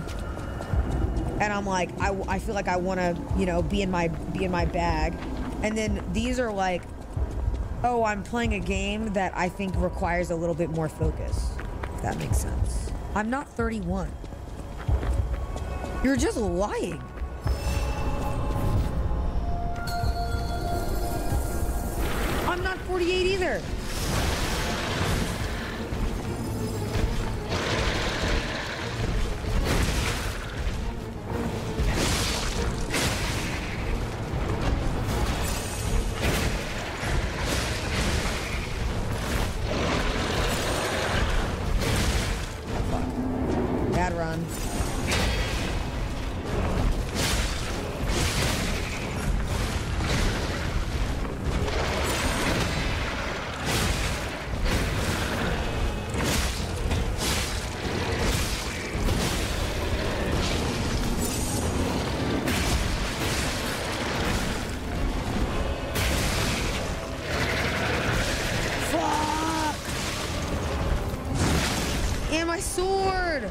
And I'm like, I feel like I want to, you know, be in my bag. And then these are like, oh, I'm playing a game that I think requires a little bit more focus. If that makes sense. I'm not 31. You're just lying. I'm not 48 either. Bad run. My sword!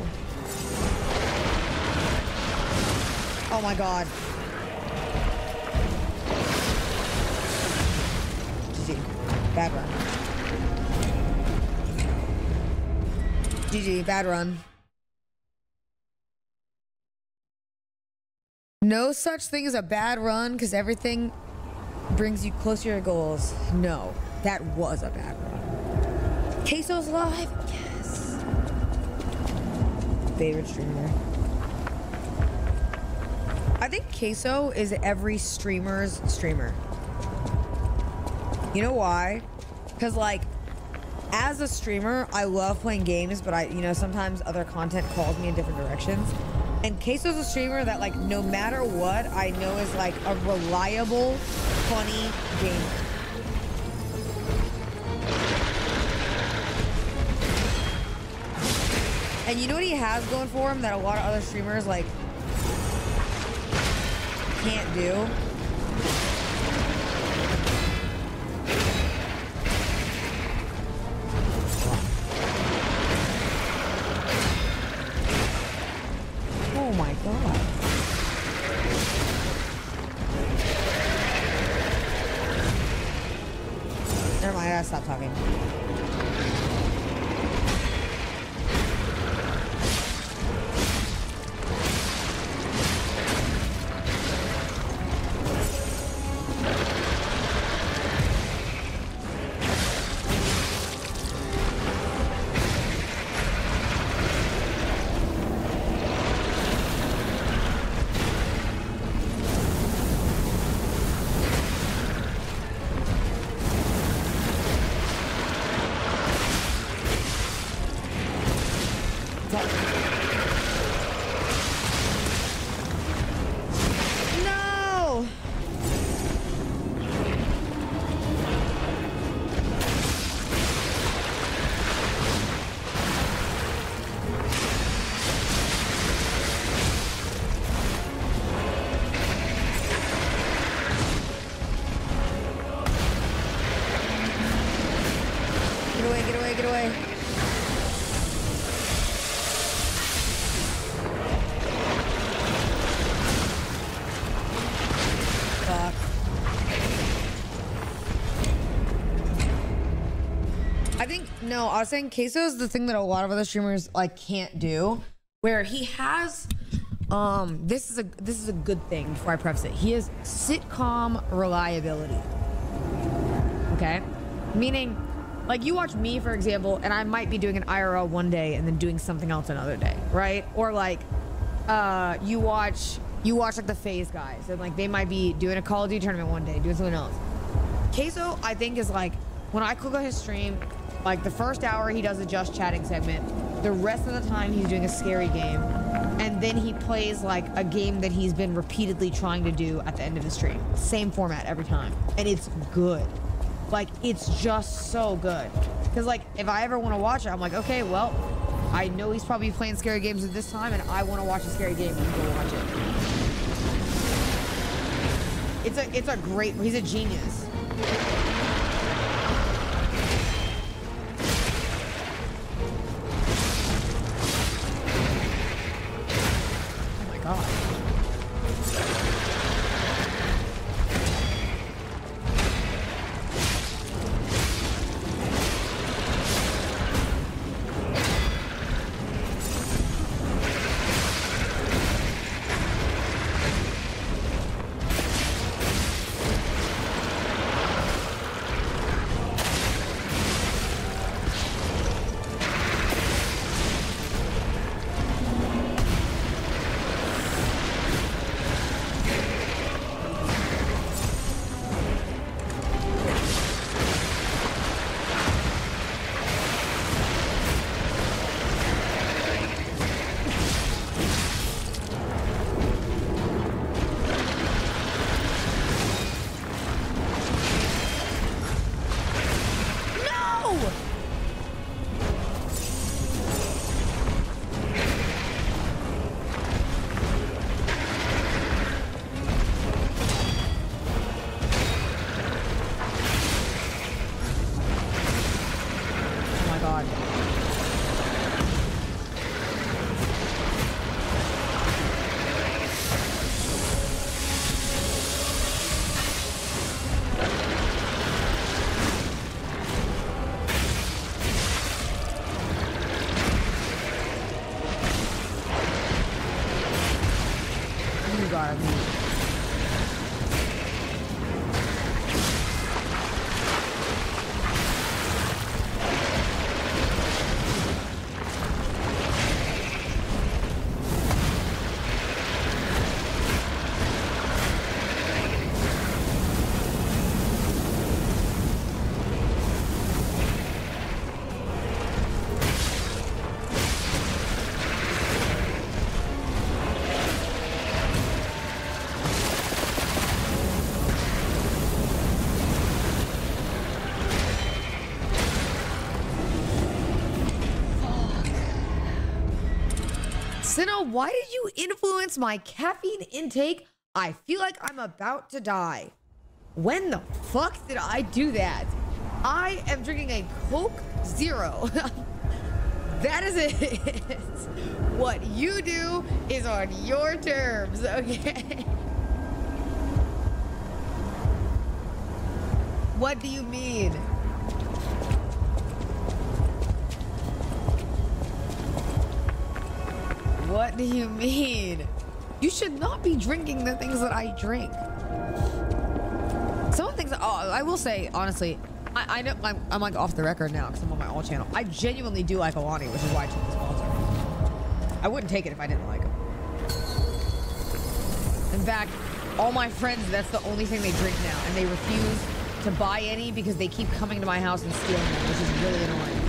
Oh my god. GG. Bad run. GG. Bad run. No such thing as a bad run because everything brings you closer to your goals. No, that was a bad run. Queso's live? Yes. Favorite streamer. I think Queso is every streamer's streamer. You know why? Because like, as a streamer, I love playing games, but you know, sometimes other content calls me in different directions. And Queso's a streamer that like, no matter what, I know is like a reliable, funny gamer. And you know what he has going for him that a lot of other streamers like can't do? Oh my god. Never mind, I gotta stop talking. No, I was saying Queso is the thing that a lot of other streamers like can't do, where he has this is a good thing before I preface it. He has sitcom reliability. Okay? Meaning, like you watch me, for example, and I might be doing an IRL one day and then doing something else another day, right? Or like you watch like the FaZe guys, and like they might be doing a Call of Duty tournament one day, doing something else. Queso, I think, is like when I click on his stream, like the first hour he does a just chatting segment, the rest of the time he's doing a scary game, and then he plays like a game that he's been repeatedly trying to do at the end of the stream. Same format every time, and it's good. Like it's just so good. Because like if I ever want to watch it, I'm like, okay, well, I know he's probably playing scary games at this time, and I want to watch a scary game. You go watch it. It's a great. He's a genius. Oh my god. Cinna, why did you influence my caffeine intake? I feel like I'm about to die. When the fuck did I do that? I am drinking a Coke Zero. That is it. What you do is on your terms, okay? What do you mean? What do you mean? You should not be drinking the things that I drink. Some of the things, I will say, honestly, I know I'm like off the record now because I'm on my alt channel. I genuinely do like Alani, which is why I took the sponsor. I wouldn't take it if I didn't like it. In fact, all my friends, that's the only thing they drink now, and they refuse to buy any because they keep coming to my house and stealing them, which is really annoying.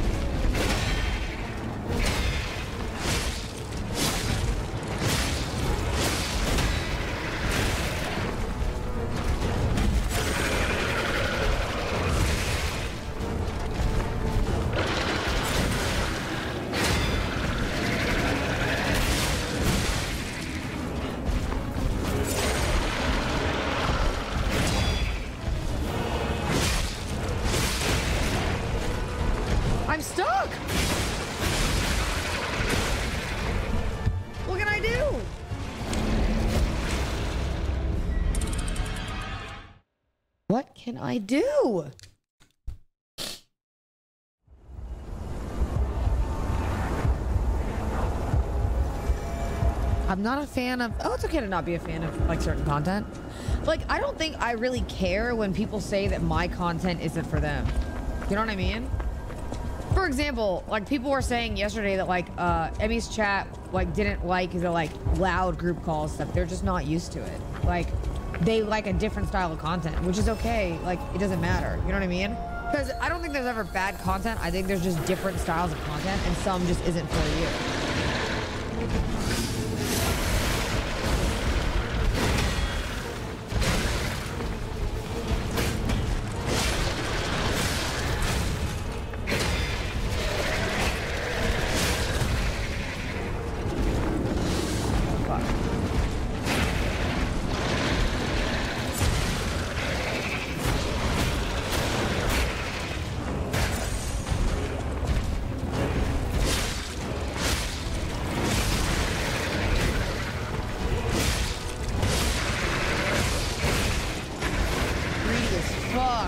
I'm stuck! What can I do? What can I do? I'm not a fan of, oh, it's okay to not be a fan of like certain content. Like, I don't think I really care when people say that my content isn't for them. You know what I mean? For example, like people were saying yesterday that like Emmy's chat like didn't like the like loud group call stuff. They're just not used to it. Like they like a different style of content, which is okay. Like it doesn't matter. You know what I mean? Because I don't think there's ever bad content. I think there's just different styles of content and some just isn't for you.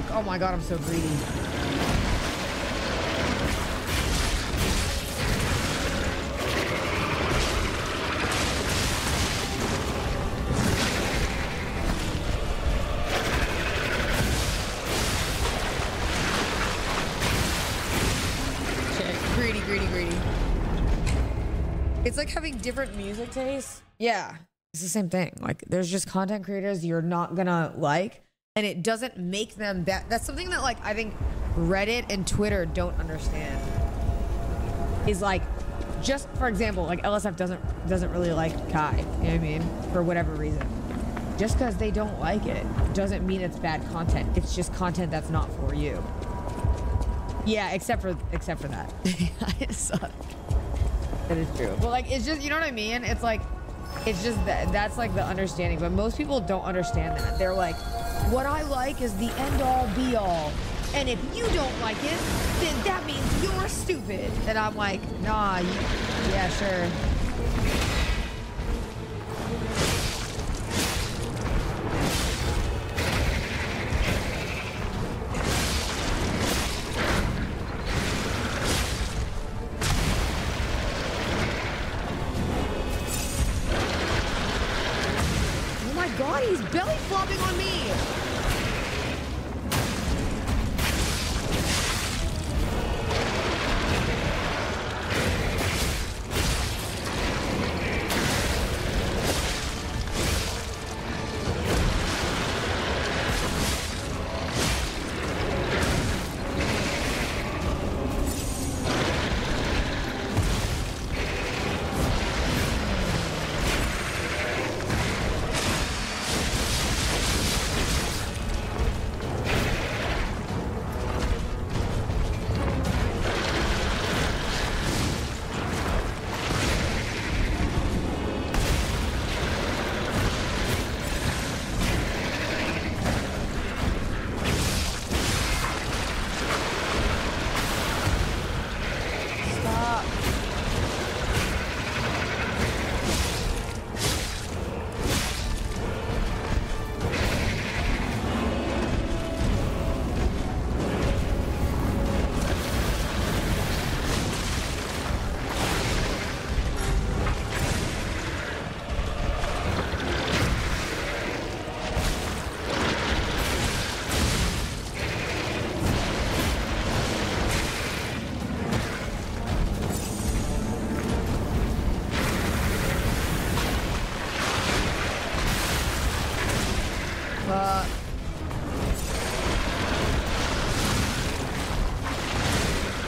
Oh my god, I'm so greedy. Shit. Greedy, greedy, greedy. It's like having different music tastes. Yeah, it's the same thing. Like, there's just content creators you're not gonna like. And it doesn't make them bad. That's something that like I think Reddit and Twitter don't understand. Is like, just for example, like LSF doesn't really like Kai. You know what I mean? For whatever reason. Just because they don't like it doesn't mean it's bad content. It's just content that's not for you. Yeah, except for that. I suck. That is true. But like, it's just, you know what I mean? It's like, it's just that's like the understanding. But most people don't understand that. They're like, what I like is the end all be all. And if you don't like it, then that means you're stupid. And I'm like, nah, yeah, sure. Oh my god, he's belly flopping on me.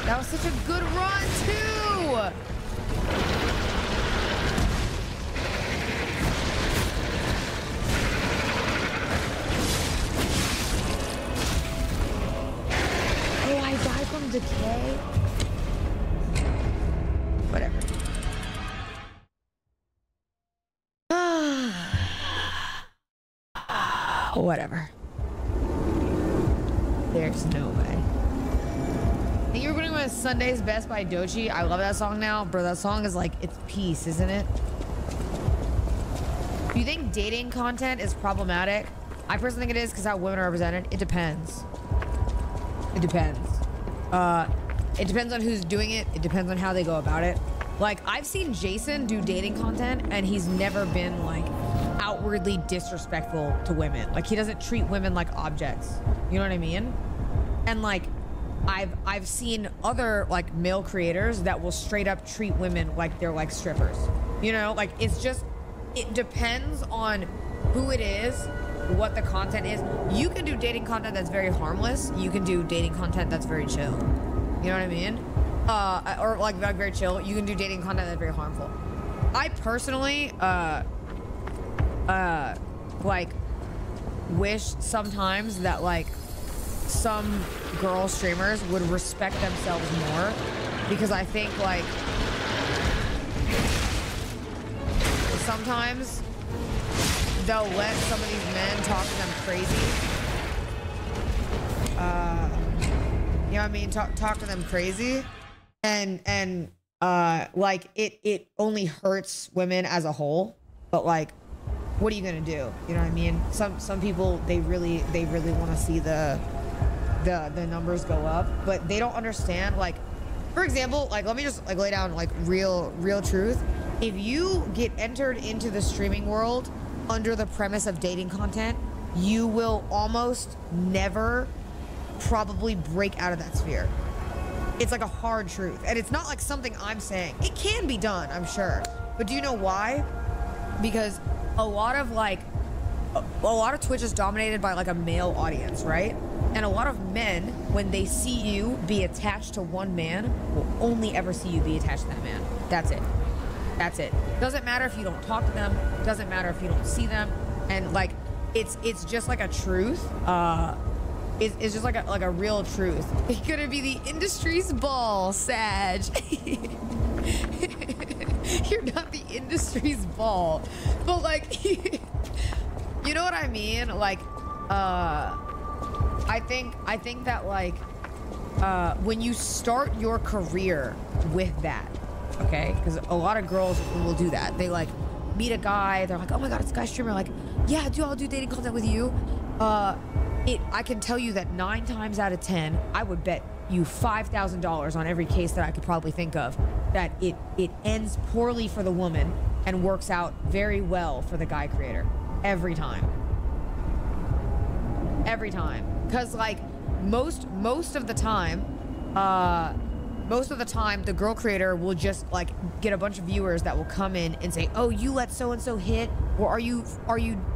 That was such a good run, too! Oh, I died from decay? Whatever. Whatever. There's no way. Thank you for putting with Sunday's Best by Dochi. I love that song now. Bro, that song is like, it's peace, isn't it? Do you think dating content is problematic? I personally think it is because how women are represented. It depends. It depends. It depends on who's doing it. It depends on how they go about it. Like, I've seen Jason do dating content, and he's never been, like, outwardly disrespectful to women. Like, he doesn't treat women like objects. You know what I mean? And, like, I've seen other, like, male creators that will straight up treat women like they're, like, strippers. You know? Like, it's just, it depends on who it is, what the content is. You can do dating content that's very harmless. You can do dating content that's very chill. You know what I mean? Or like very chill. You can do dating content that's very harmful. I personally, like, wish sometimes that, like, some girl streamers would respect themselves more, because I think, like, sometimes they'll let some of these men talk to them crazy. You know what I mean? Talk to them crazy. And like, it only hurts women as a whole. But, like, what are you gonna do? You know what I mean? Some people, they really want to see the numbers go up, but they don't understand. Like, for example, like, let me just, like, lay down, like, real truth. If you get entered into the streaming world under the premise of dating content, you will almost never probably break out of that sphere. It's like a hard truth. And it's not like something I'm saying. It can be done, I'm sure. But do you know why? Because a lot of Twitch is dominated by, like, a male audience, right? And a lot of men, when they see you be attached to one man, will only ever see you be attached to that man. That's it. That's it. Doesn't matter if you don't talk to them. Doesn't matter if you don't see them. And, like, it's just like a truth. It's just like a real truth. It's gonna be the industry's ball, Sag. You're not the industry's ball. But, like, you know what I mean? Like, I think that, like, when you start your career with that, okay? Because a lot of girls will do that. They, like, meet a guy. They're like, oh my God, it's a guy streamer. Like, yeah, I'll do dating content with you. I can tell you that 9 times out of 10, I would bet you $5,000 on every case that I could probably think of that it ends poorly for the woman and works out very well for the guy creator. Every time. Every time. Because, like, most of the time, the girl creator will just, like, get a bunch of viewers that will come in and say, oh, you let so-and-so hit, or are you,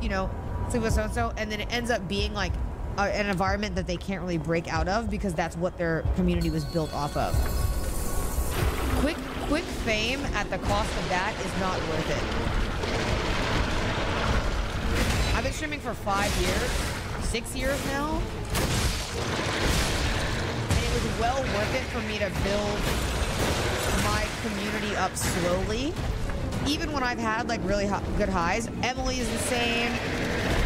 you know, sleep with so-and-so, and then it ends up being, like, an environment that they can't really break out of, because that's what their community was built off of. Quick fame at the cost of that is not worth it. I've been streaming for 5 years, 6 years now, and it was well worth it for me to build my community up slowly. Even when I've had, like, really good highs. Emily is the same.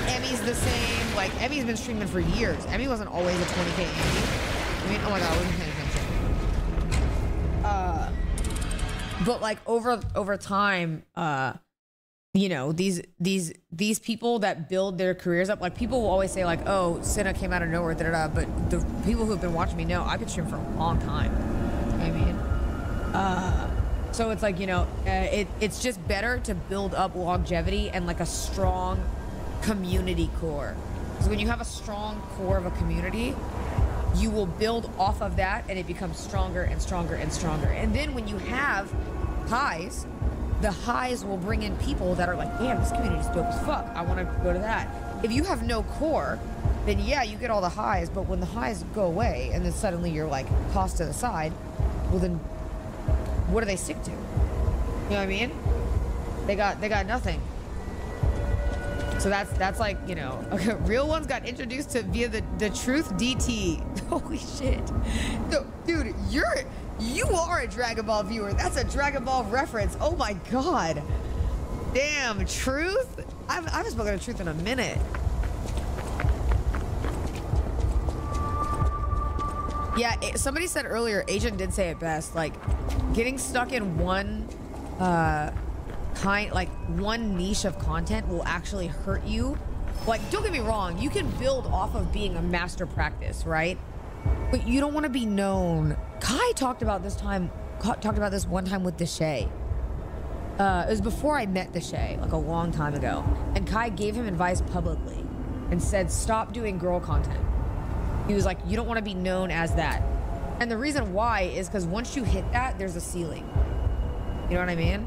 Emmy's the same. Like, Emmy's been streaming for years. Emmy wasn't always a 20K Emmy. I mean, oh my God, I wasn't paying attention. But, like, over time, you know, these people that build their careers up, like, people will always say, like, oh, Cinna came out of nowhere, da-da-da, but the people who have been watching me know I've been streaming for a long time. You know what I mean? So it's like, you know, it's just better to build up longevity and, like, a strong community core. So when you have a strong core of a community, you will build off of that, and it becomes stronger and stronger and stronger. And then when you have highs, the highs will bring in people that are like, damn, this community is dope as fuck. I want to go to that. If you have no core, then yeah, you get all the highs, but when the highs go away and then suddenly you're, like, tossed to the side, well, then what do they stick to? You know what I mean? They got nothing. So that's like, you know, okay, real ones got introduced to via the Truth DT. Holy shit. No, dude, you are a Dragon Ball viewer. That's a Dragon Ball reference. Oh my God. Damn, Truth? I haven't spoken to Truth in a minute. Yeah, somebody said earlier, Agent did say it best, like, getting stuck in one one niche of content will actually hurt you. Like, don't get me wrong, you can build off of being a master practice, right? But you don't want to be known. Kai talked about this talked about this one time with Deshay. It was before I met Deshay, like a long time ago. And Kai gave him advice publicly and said, stop doing girl content. He was like, you don't want to be known as that. And the reason why is because once you hit that, there's a ceiling. You know what I mean?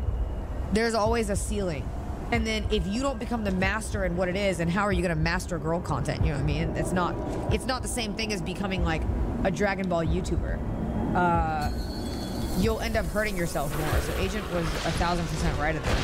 There's always a ceiling. And then if you don't become the master in what it is, and how are you going to master girl content? You know what I mean? It's not the same thing as becoming like a Dragon Ball YouTuber. You'll end up hurting yourself more. So Agent was 1000% right at that.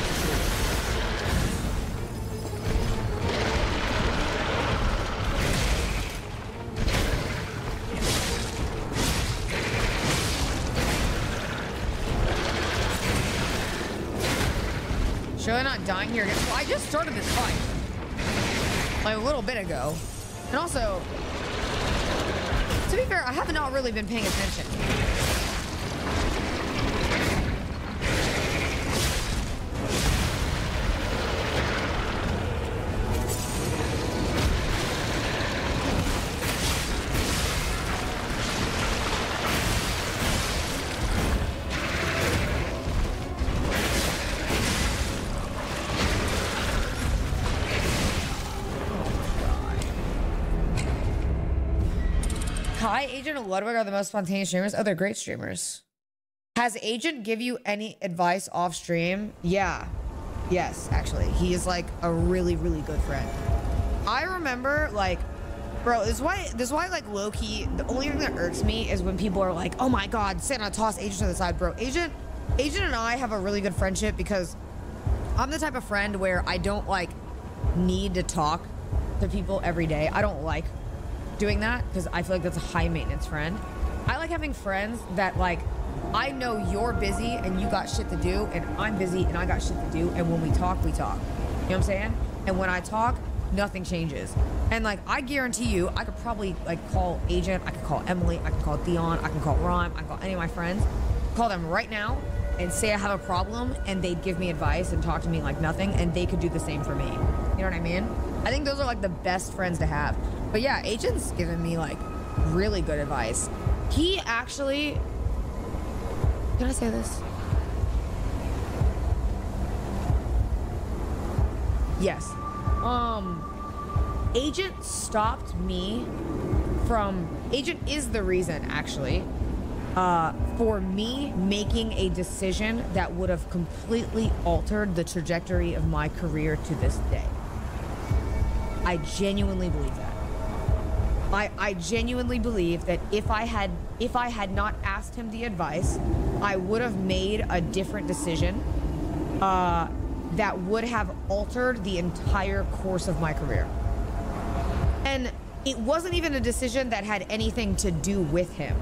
Surely not dying here again. Well, I just started this fight like a little bit ago. And also, to be fair, I have not really been paying attention. Kai, Agent, and Ludwig are the most spontaneous streamers. Oh, they're great streamers. Has Agent give you any advice off stream? Yeah. Yes, actually. He is like a really, really good friend. I remember like, bro, this is why like low key, the only thing that irks me is when people are like, oh my God, Cinna, toss Agent to the side, bro. Agent and I have a really good friendship because I'm the type of friend where I don't like need to talk to people every day. I don't like doing that because I feel like that's a high maintenance friend. I like having friends that like, I know you're busy and you got shit to do, and I'm busy and I got shit to do, and when we talk, we talk. You know what I'm saying? And when I talk, nothing changes. And like, I guarantee you, I could probably like call Agent, I could call Emily, I could call Dion, I can call Rhyme, I can call any of my friends, call them right now and say I have a problem, and they'd give me advice and talk to me like nothing, and they could do the same for me. You know what I mean? I think those are like the best friends to have. But yeah, Agent's given me like really good advice. He actually, can I say this? Yes. Agent stopped me from, Agent is the reason actually, for me making a decision that would have completely altered the trajectory of my career to this day. I genuinely believe that. I genuinely believe that if I had not asked him the advice, I would have made a different decision that would have altered the entire course of my career. And it wasn't even a decision that had anything to do with him.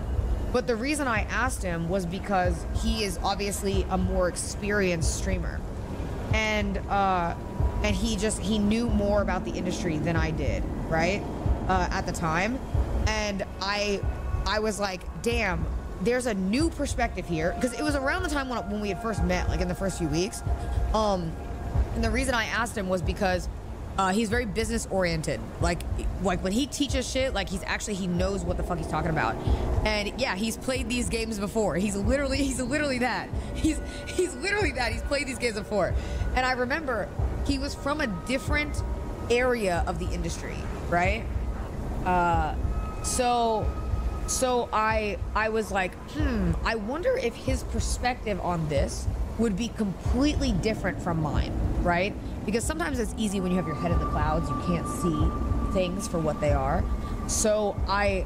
But the reason I asked him was because he is obviously a more experienced streamer. And he knew more about the industry than I did, right? At the time. And I was like, damn, there's a new perspective here. Because it was around the time when we had first met, like in the first few weeks. And the reason I asked him was because he's very business oriented. Like when he teaches shit, like he knows what the fuck he's talking about. And yeah, he's played these games before. He's literally that. He's literally that. He's played these games before. And I remember he was from a different area of the industry, right? So I was like, I wonder if his perspective on this would be completely different from mine, right? Because sometimes it's easy when you have your head in the clouds, you can't see things for what they are. So I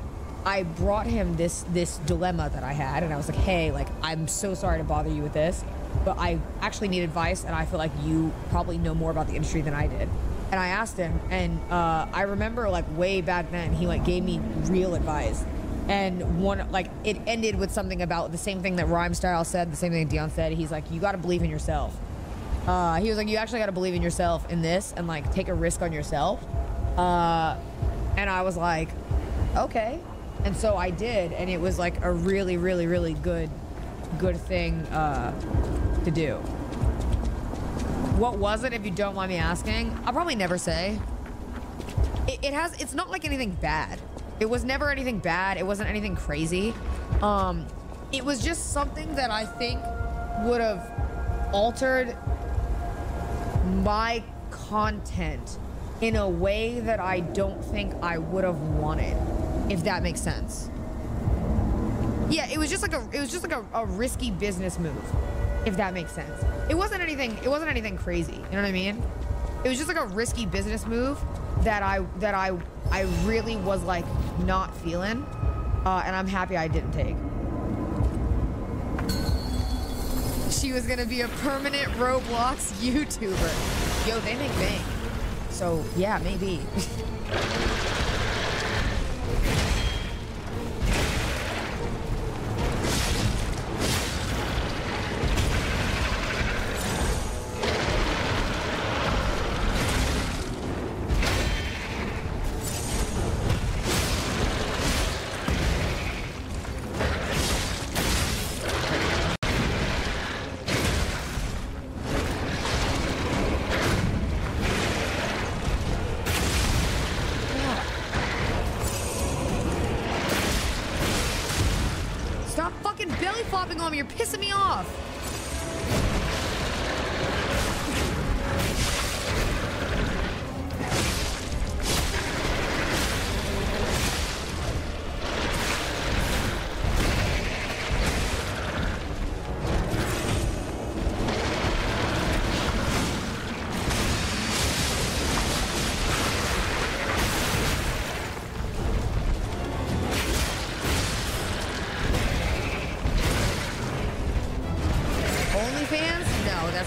brought him this dilemma that I had, and I was like, hey, like, I'm so sorry to bother you with this, but I actually need advice, and I feel like you probably know more about the industry than I did. And I asked him, and I remember like way back then, he like gave me real advice. And it ended with something about the same thing that Rhyme Style said, the same thing that Dion said. He's like, you gotta believe in yourself. He was like, you actually gotta believe in yourself in this and like take a risk on yourself. And I was like, okay. And so I did, and it was like a really, really, really good thing to do. What was it, if you don't mind me asking? I'll probably never say. It's not like anything bad. It was never anything bad. It wasn't anything crazy. It was just something that I think would have altered my content in a way that I don't think I would have wanted, if that makes sense. Yeah, it was just like a risky business move, if that makes sense. It wasn't anything crazy, you know what I mean? It was just like a risky business move that I really was like not feeling, and I'm happy I didn't take. She was gonna be a permanent Roblox YouTuber. Yo, they make bank. So yeah, maybe. You're pissing me off.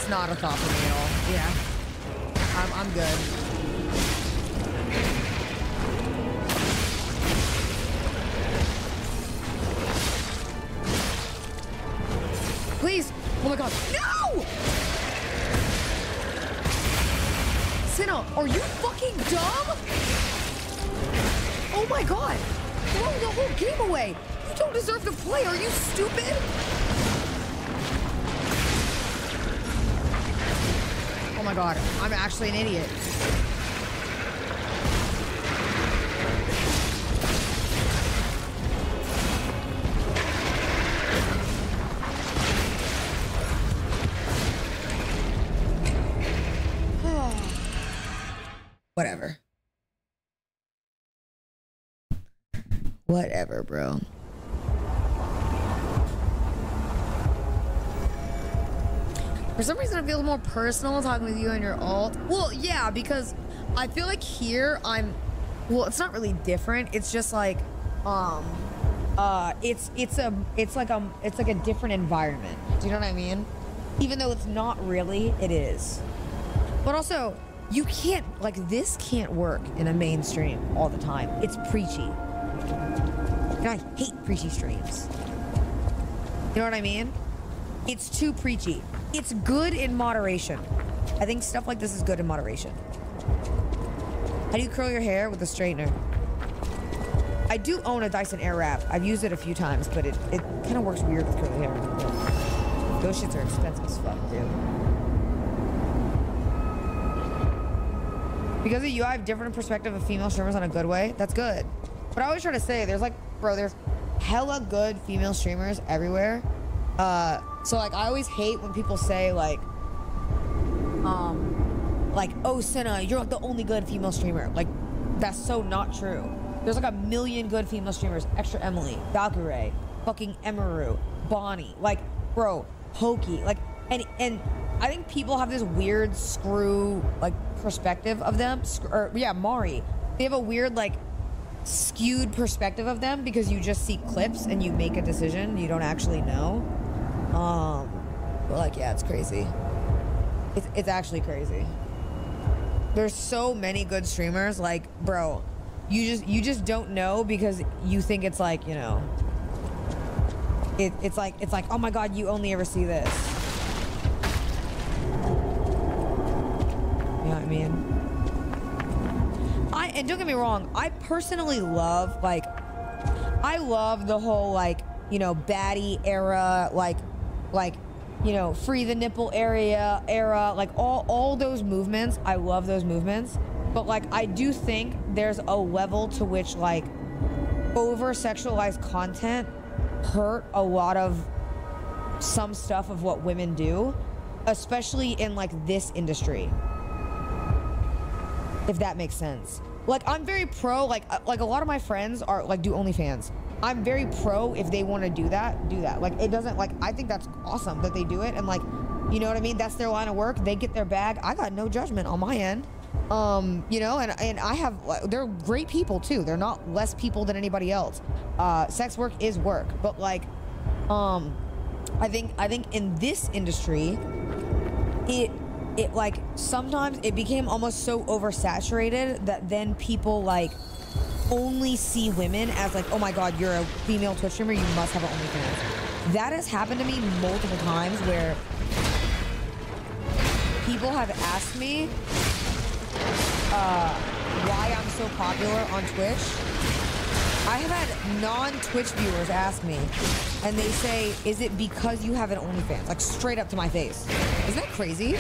Not a thought for me at all. Yeah. I'm good. Please. Oh my god. No! Cinna, are you fucking dumb? Oh my god. Throw the whole game away. You don't deserve to play. Are you stupid? Oh my god, I'm actually an idiot. Whatever. Whatever, bro. For some reason, I feel more personal talking with you and your alt. Well, yeah, because I feel like here well, it's not really different. It's just like, it's like a different environment. Do you know what I mean? Even though it's not really, it is. But also, you can't, like, this can't work in a mainstream all the time. It's preachy. And I hate preachy streams. You know what I mean? It's too preachy. It's good in moderation. I think stuff like this is good in moderation. How do you curl your hair with a straightener? I do own a Dyson Airwrap. I've used it a few times, but it kind of works weird with curly hair. Those shits are expensive as fuck, dude. Because of you, I have different perspective of female streamers in a good way. That's good. But I always try to say, there's like, bro, there's hella good female streamers everywhere. So like, I always hate when people say like, oh, Cinna, you're like the only good female streamer. Like, that's so not true. There's like a million good female streamers. Extra Emily, Valkyrae, fucking Emaru, Bonnie, like, bro, Pokey, like, and I think people have this weird like perspective of them. Yeah, Mari. They have a weird like skewed perspective of them because you just see clips and you make a decision. You don't actually know. But like, yeah, it's crazy. It's actually crazy. There's so many good streamers. Like, bro, you just don't know because you think it's like, you know, it's like, oh my god, you only ever see this. You know what I mean? And don't get me wrong, I personally love, like, I love the whole, like, you know, baddie era, like, you know, free the nipple era, like all those movements. I love those movements. But like, I do think there's a level to which like over-sexualized content hurt a lot of some stuff of what women do, especially in like this industry, if that makes sense. Like, I'm very pro, like a lot of my friends are like do OnlyFans. I'm very pro if they want to do that, do that. Like, it doesn't, like, I think that's awesome that they do it, and like, you know what I mean? That's their line of work. They get their bag. I got no judgment on my end. You know, and I have, they're great people too. They're not less people than anybody else. Sex work is work, but like, I think in this industry, it like sometimes it became almost so oversaturated that then people like only see women as like, oh my god, you're a female Twitch streamer, you must have an OnlyFans. That has happened to me multiple times where people have asked me why I'm so popular on Twitch. I have had non-Twitch viewers ask me, and they say, is it because you have an OnlyFans? Like, straight up to my face. Isn't that crazy?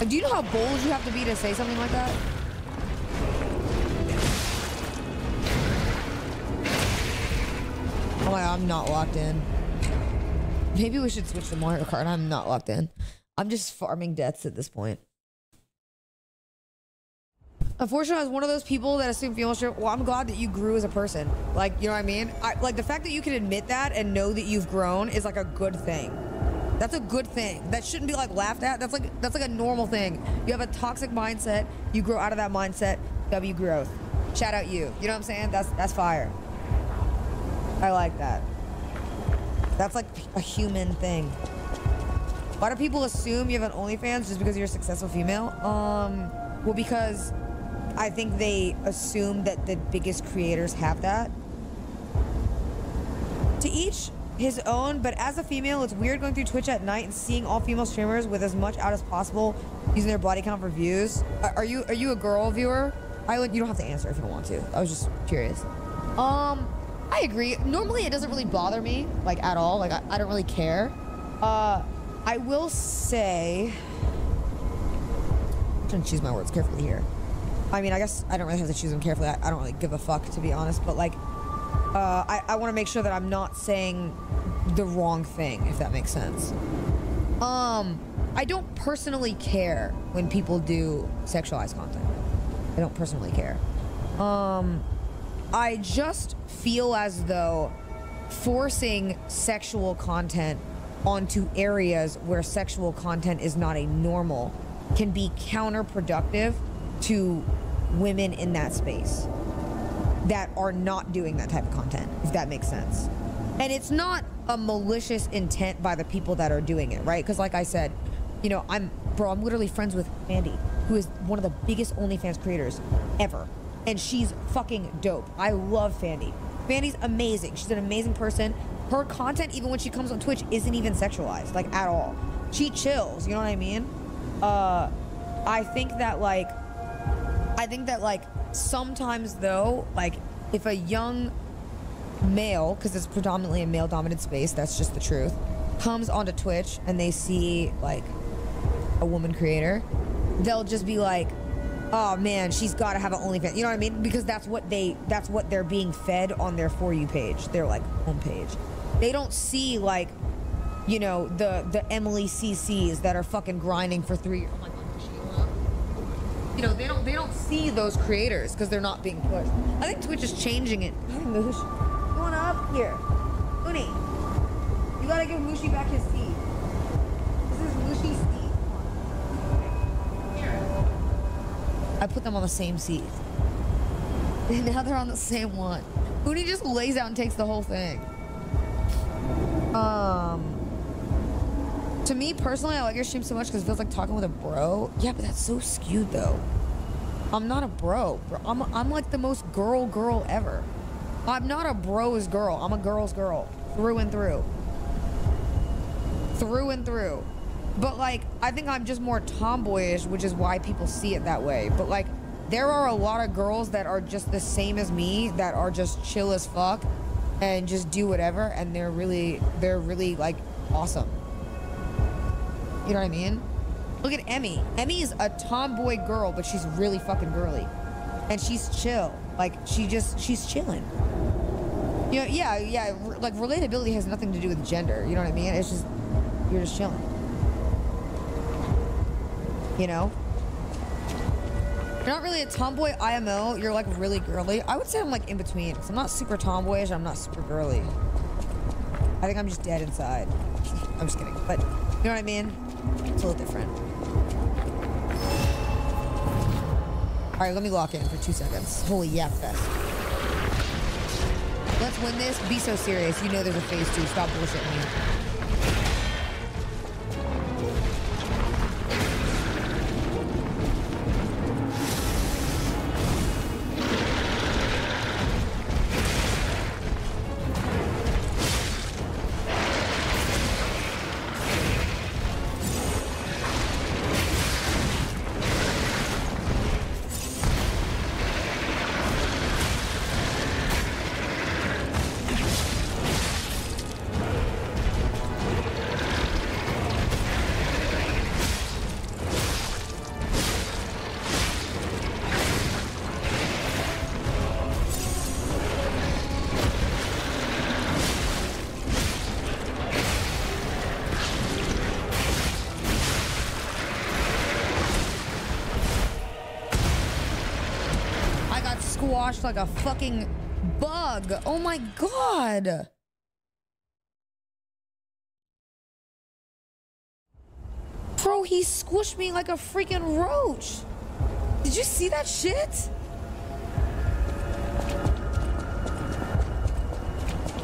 Like, do you know how bold you have to be to say something like that? Oh my god, I'm not locked in. Maybe we should switch to Mario Kart. I'm not locked in. I'm just farming deaths at this point. Unfortunately, I was one of those people that assume female streamer. Well, I'm glad that you grew as a person. Like, you know what I mean? Like, the fact that you can admit that and know that you've grown is like a good thing. That's a good thing. That shouldn't be like laughed at. That's like a normal thing. You have a toxic mindset. You grow out of that mindset. W growth. Shout out you. You know what I'm saying? That's fire. I like that. That's like a human thing. Why do people assume you have an OnlyFans just because you're a successful female? Well, because I think they assume that the biggest creators have that. To each his own, but as a female, it's weird going through Twitch at night and seeing all female streamers with as much out as possible using their body count for views. Are you a girl viewer? You don't have to answer if you don't want to. I was just curious. I agree. Normally, it doesn't really bother me, like, at all. Like, I don't really care. I will say... I'm trying to choose my words carefully here. I mean, I guess I don't really have to choose them carefully. I don't really give a fuck, to be honest. But, like, I want to make sure that I'm not saying the wrong thing, if that makes sense. I don't personally care when people do sexualized content. I don't personally care. I just feel as though forcing sexual content onto areas where sexual content is not a normal can be counterproductive to women in that space that are not doing that type of content, if that makes sense. And it's not a malicious intent by the people that are doing it, right? Because like I said, you know, I'm literally friends with Mandy, who is one of the biggest OnlyFans creators ever. And she's fucking dope. I love Fandy. Fandy's amazing. She's an amazing person. Her content, even when she comes on Twitch, isn't even sexualized, like, at all. She chills, you know what I mean? I think that, like, sometimes, though, like, if a young male, because it's predominantly a male-dominated space, that's just the truth, comes onto Twitch and they see, like, a woman creator, they'll just be like, oh man, she's got to have an OnlyFans. You know what I mean? Because that's what they're being fed on their For You page, their like homepage. They don't see, like, you know, the Emily CCs that are fucking grinding for 3 years. Oh my god, you know, they don't see those creators because they're not being pushed. I think Twitch is changing it. Hey, Moosh, come on up here. Uni, you gotta give Mooshie back his seat. This is Mooshie's seat. I put them on the same seat. And now they're on the same one. Uni just lays out and takes the whole thing. To me personally, I like your stream so much because it feels like talking with a bro. Yeah, but that's so skewed though. I'm not a bro. I'm like the most girl ever. I'm not a bro's girl. I'm a girl's girl. Through and through. Through and through. But like, I think I'm just more tomboyish, which is why people see it that way. But like, there are a lot of girls that are just the same as me, that are just chill as fuck and just do whatever, and they're really like awesome. You know what I mean? Look at Emmy. Emmy is a tomboy girl, but she's really fucking girly. And she's chill. Like, she's chilling. You know, yeah, like, relatability has nothing to do with gender. You know what I mean? It's just, you're just chilling. You know? You're not really a tomboy IMO. You're, like, really girly. I would say I'm, like, in between. So I'm not super tomboyish. I'm not super girly. I think I'm just dead inside. I'm just kidding. But, you know what I mean? It's a little different. All right, let me lock in for 2 seconds. Holy yap fest. Let's win this. Be so serious. You know there's a phase 2. Stop bullshitting me. Squashed like a fucking bug. Oh my god. Bro, he squished me like a freaking roach. Did you see that shit?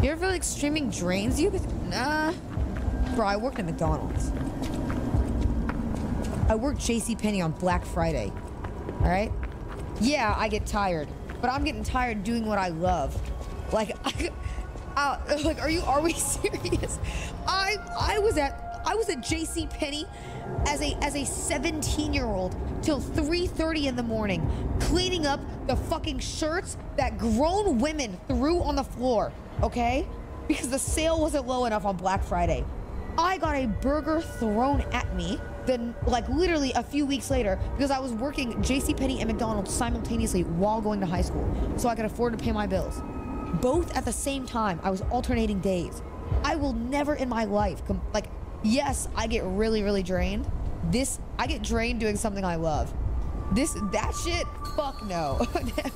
You ever feel like streaming drains you? Nah. Bro, I worked at McDonald's. I worked JCPenney on Black Friday. All right? Yeah, I get tired. But I'm getting tired doing what I love. Like, like, are we serious? I was at JCPenney as a 17-year-old till 3:30 in the morning, cleaning up the fucking shirts that grown women threw on the floor, okay? Because the sale wasn't low enough on Black Friday. I got a burger thrown at me. Then, like, literally a few weeks later, because I was working JCPenney and McDonald's simultaneously while going to high school, so I could afford to pay my bills. Both at the same time. I was alternating days. I will never in my life, like, yes, I get really, really drained. I get drained doing something I love. That shit, fuck no. Never.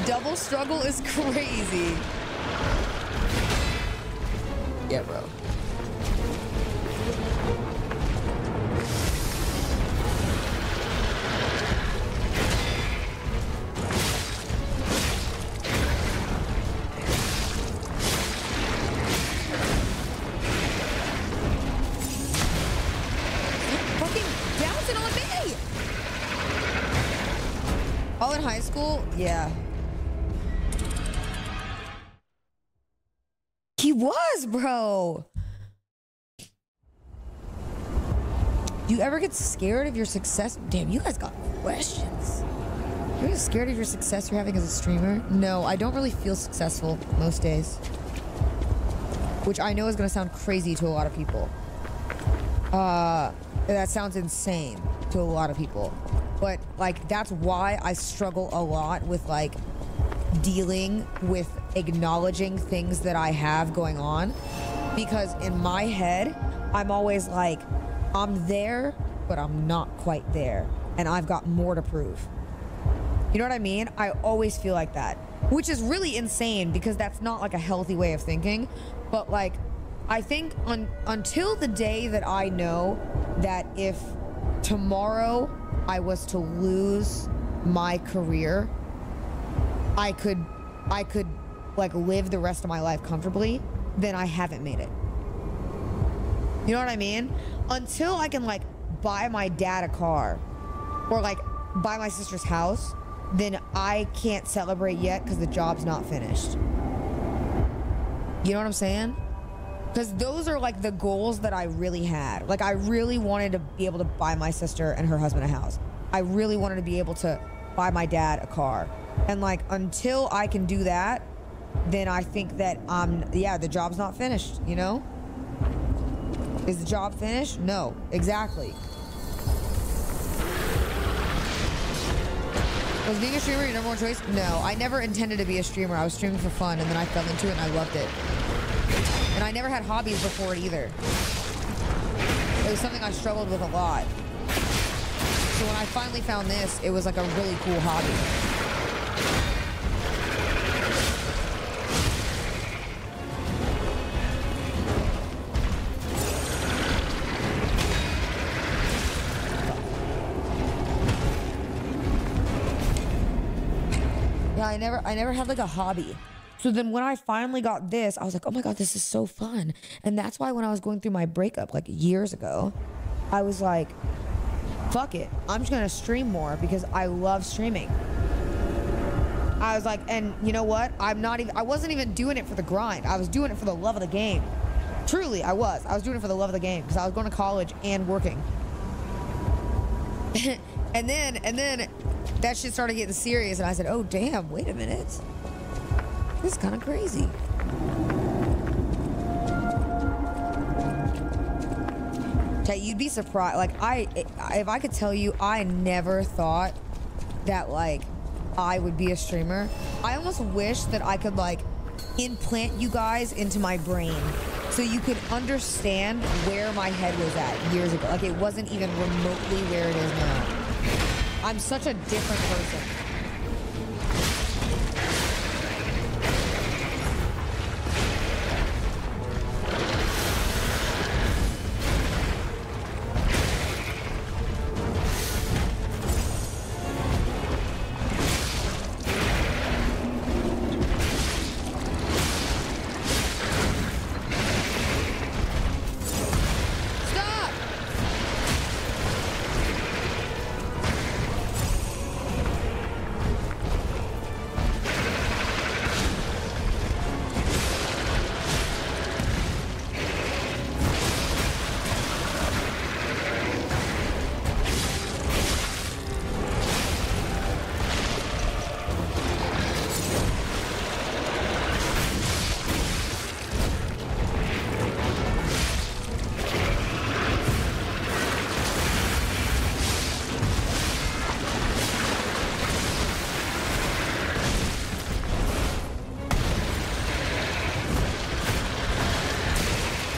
Double struggle is crazy. Yeah, bro. All in high school? Yeah. He was, bro. Do you ever get scared of your success? Damn, you guys got questions. You ever scared of your success you're having as a streamer? No, I don't really feel successful most days. Which I know is gonna sound crazy to a lot of people. That sounds insane to a lot of people. But, like, that's why I struggle a lot with, like, dealing with acknowledging things that I have going on. Because in my head, I'm always like, I'm there, but I'm not quite there. And I've got more to prove. You know what I mean? I always feel like that. Which is really insane because that's not, like, a healthy way of thinking. But, like, I think until the day that I know that if tomorrow I was to lose my career, I could like live the rest of my life comfortably, then I haven't made it. You know what I mean? Until I can like buy my dad a car or like buy my sister's house, then I can't celebrate yet because the job's not finished. You know what I'm saying? Because those are like the goals that I really had. Like I really wanted to be able to buy my sister and her husband a house. I really wanted to be able to buy my dad a car. And like until I can do that, then I think that yeah, the job's not finished, you know? Is the job finished? No, exactly. Was being a streamer your number one choice? No, I never intended to be a streamer. I was streaming for fun, and then I fell into it, and I loved it. And I never had hobbies before it either. It was something I struggled with a lot. So when I finally found this, it was like a really cool hobby. Yeah, I never had like a hobby. So then when I finally got this, I was like, oh my God, this is so fun. And that's why when I was going through my breakup like years ago, I was like, fuck it. I'm just gonna stream more because I love streaming. I was like, and you know what? I wasn't even doing it for the grind. I was doing it for the love of the game. Truly, I was. I was doing it for the love of the game because I was going to college and working. and then that shit started getting serious, and I said, oh damn, wait a minute. This is kind of crazy. Okay, you'd be surprised. Like, if I could tell you, I never thought that, like, I would be a streamer. I almost wish that I could, like, implant you guys into my brain so you could understand where my head was at years ago. Like, it wasn't even remotely where it is now. I'm such a different person.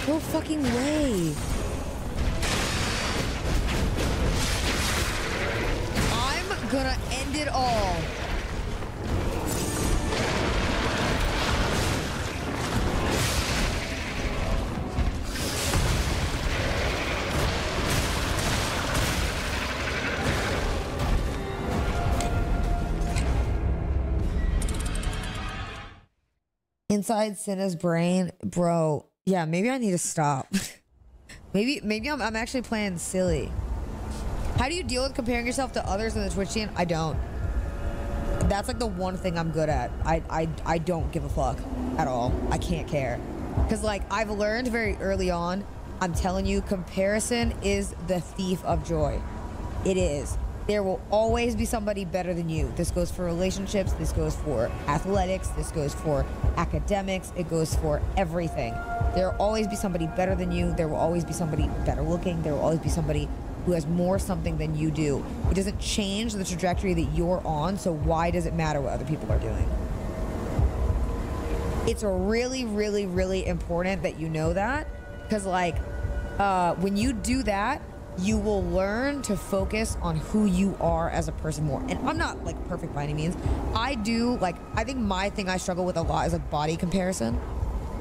No fucking way. I'm gonna end it all. Inside Cinna's brain, bro. Yeah, maybe I need to stop. maybe I'm actually playing silly. How do you deal with comparing yourself to others in the Twitch scene? I don't. That's like the one thing I'm good at. I don't give a fuck at all. I can't care. Because like I've learned very early on, I'm telling you, comparison is the thief of joy. It is. There will always be somebody better than you. This goes for relationships, this goes for athletics, this goes for academics, it goes for everything. There will always be somebody better than you. There will always be somebody better looking. There will always be somebody who has more something than you do. It doesn't change the trajectory that you're on, so why does it matter what other people are doing? It's really, really, really important that you know that, because like, when you do that, you will learn to focus on who you are as a person more. And I'm not like perfect by any means. I think my thing I struggle with a lot is like body comparison.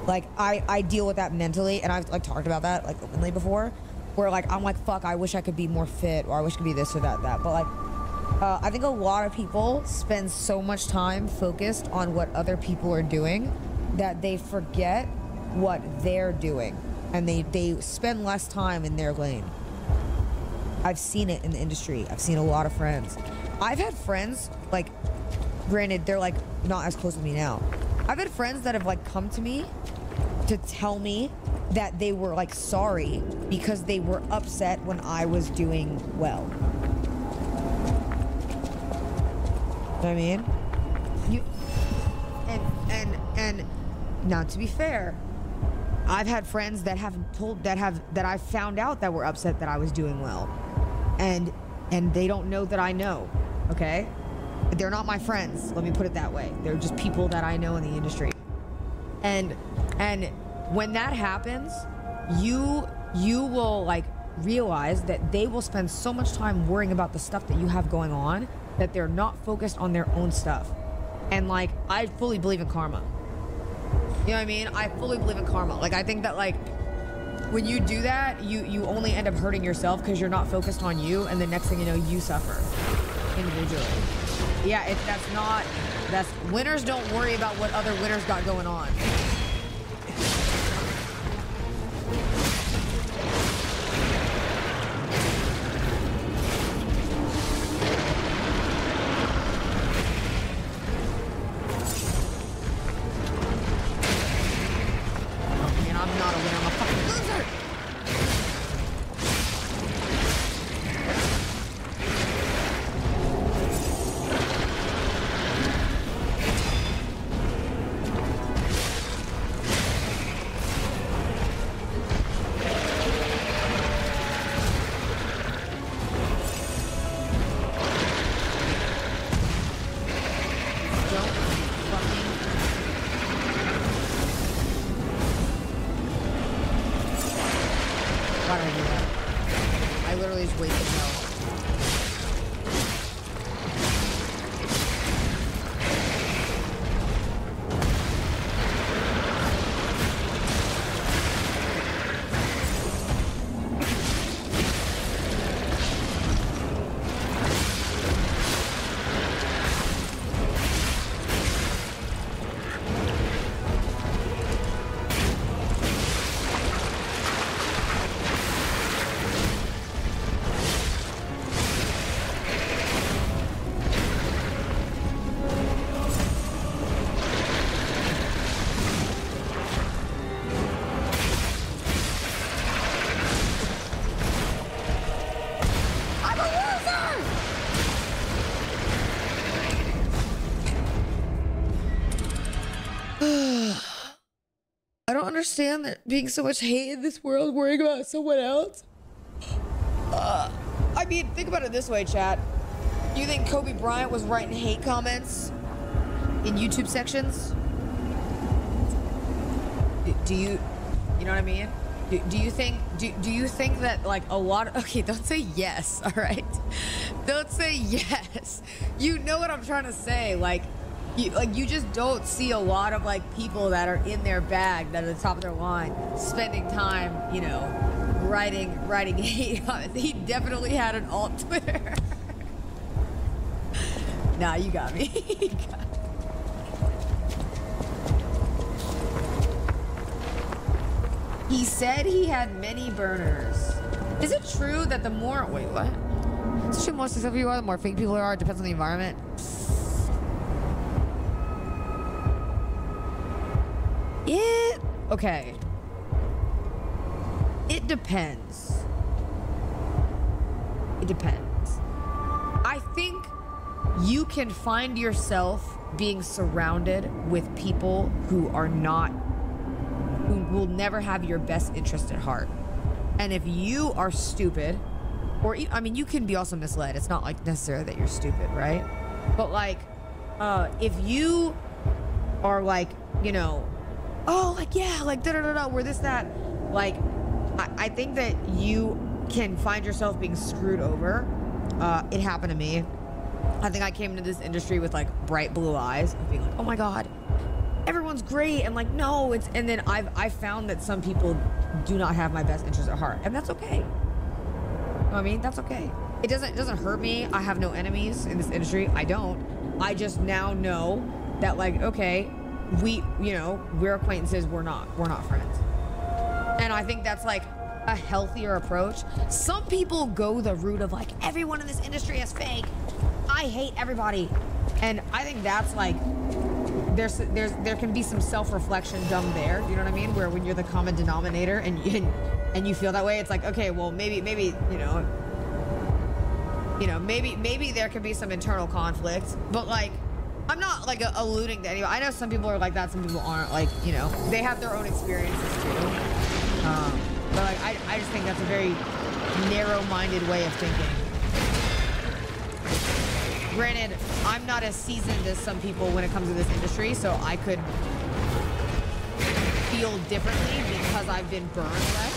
Like I deal with that mentally, and I've like talked about that like openly before, where like I'm like, fuck, I wish I could be more fit, or I wish I could be this or that. But like, I think a lot of people spend so much time focused on what other people are doing that they forget what they're doing, and they spend less time in their lane. I've seen it in the industry. I've seen a lot of friends. I've had friends, like, granted, they're like not as close with me now. I've had friends that have like come to me to tell me that they were like sorry because they were upset when I was doing well. You know what I mean? And now to be fair, I've had friends that I found out that were upset that I was doing well. And they don't know that I know, okay? They're not my friends. Let me put it that way. They're just people that I know in the industry. And when that happens, you will like realize that they will spend so much time worrying about the stuff that you have going on that they're not focused on their own stuff. And like, I fully believe in karma. You know what I mean? I fully believe in karma. Like, I think that like, when you do that, you only end up hurting yourself because you're not focused on you, and the next thing you know, you suffer individually. Yeah, that's winners don't worry about what other winners got going on. Understand that being so much hate in this world, worrying about someone else. I mean, think about it this way, chat. You think Kobe Bryant was writing hate comments in YouTube sections? Do you know what I mean? Do you think that like a lot of, okay, don't say yes, all right? Don't say yes. You know what I'm trying to say, like you just don't see a lot of like people that are in their bag, that are at the top of their line, spending time, you know, writing hate comments. He definitely had an alt Twitter. Nah, you got me. You got me. He said he had many burners. Is it true that the more, wait, what? Is it true the more successful you are, the more fake people there are? It depends on the environment. Okay. It depends. It depends. I think you can find yourself being surrounded with people who are not, who will never have your best interest at heart. And if you are stupid, or I mean, you can be also misled. It's not like necessarily that you're stupid, right? But like, if you are like, you know, oh, like, yeah, like, da-da-da-da, we're this, that. Like, I think that you can find yourself being screwed over. It happened to me. I think I came into this industry with, like, bright blue eyes of being like, oh, my God, everyone's great. And, like, no, it's... And then I've found that some people do not have my best interest at heart. And that's okay. You know what I mean? That's okay. It doesn't hurt me. I have no enemies in this industry. I don't. I just now know that, like, okay... we're acquaintances, we're not friends. And I think that's like a healthier approach. Some people go the route of like, everyone in this industry is fake. I hate everybody. And I think that's like, there can be some self-reflection done there. You know what I mean? Where when you're the common denominator and you feel that way, it's like, okay, well, maybe, maybe there could be some internal conflict, but like, I'm not like alluding to anybody. I know some people are like that, some people aren't. Like, you know, they have their own experiences too. But like, I just think that's a very narrow-minded way of thinking. Granted, I'm not as seasoned as some people when it comes to this industry, so I could feel differently because I've been burned less.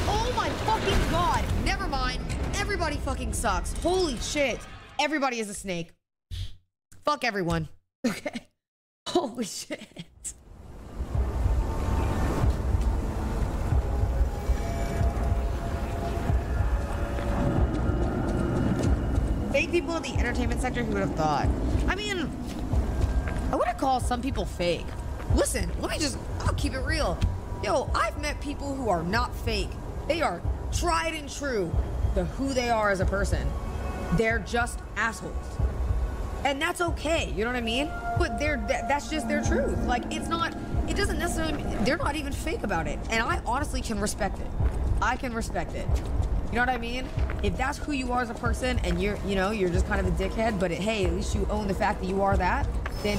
Oh my fucking god! Never mind. Everybody fucking sucks. Holy shit. Everybody is a snake. Fuck everyone. Okay. Holy shit. Fake people in the entertainment sector, who would have thought? I mean, I wouldn't call some people fake. Listen, I'll keep it real. Yo, I've met people who are not fake. They are tried and true to who they are as a person. They're just assholes. And that's okay, you know what I mean? But that's just their truth. Like, it doesn't necessarily, they're not even fake about it. And I honestly can respect it. I can respect it. You know what I mean? If that's who you are as a person and you're just kind of a dickhead, but hey, at least you own the fact that you are that, then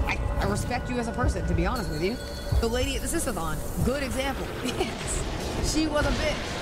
I respect you as a person, to be honest with you. The lady at the Sistathon, good example. Yes, she was a bitch.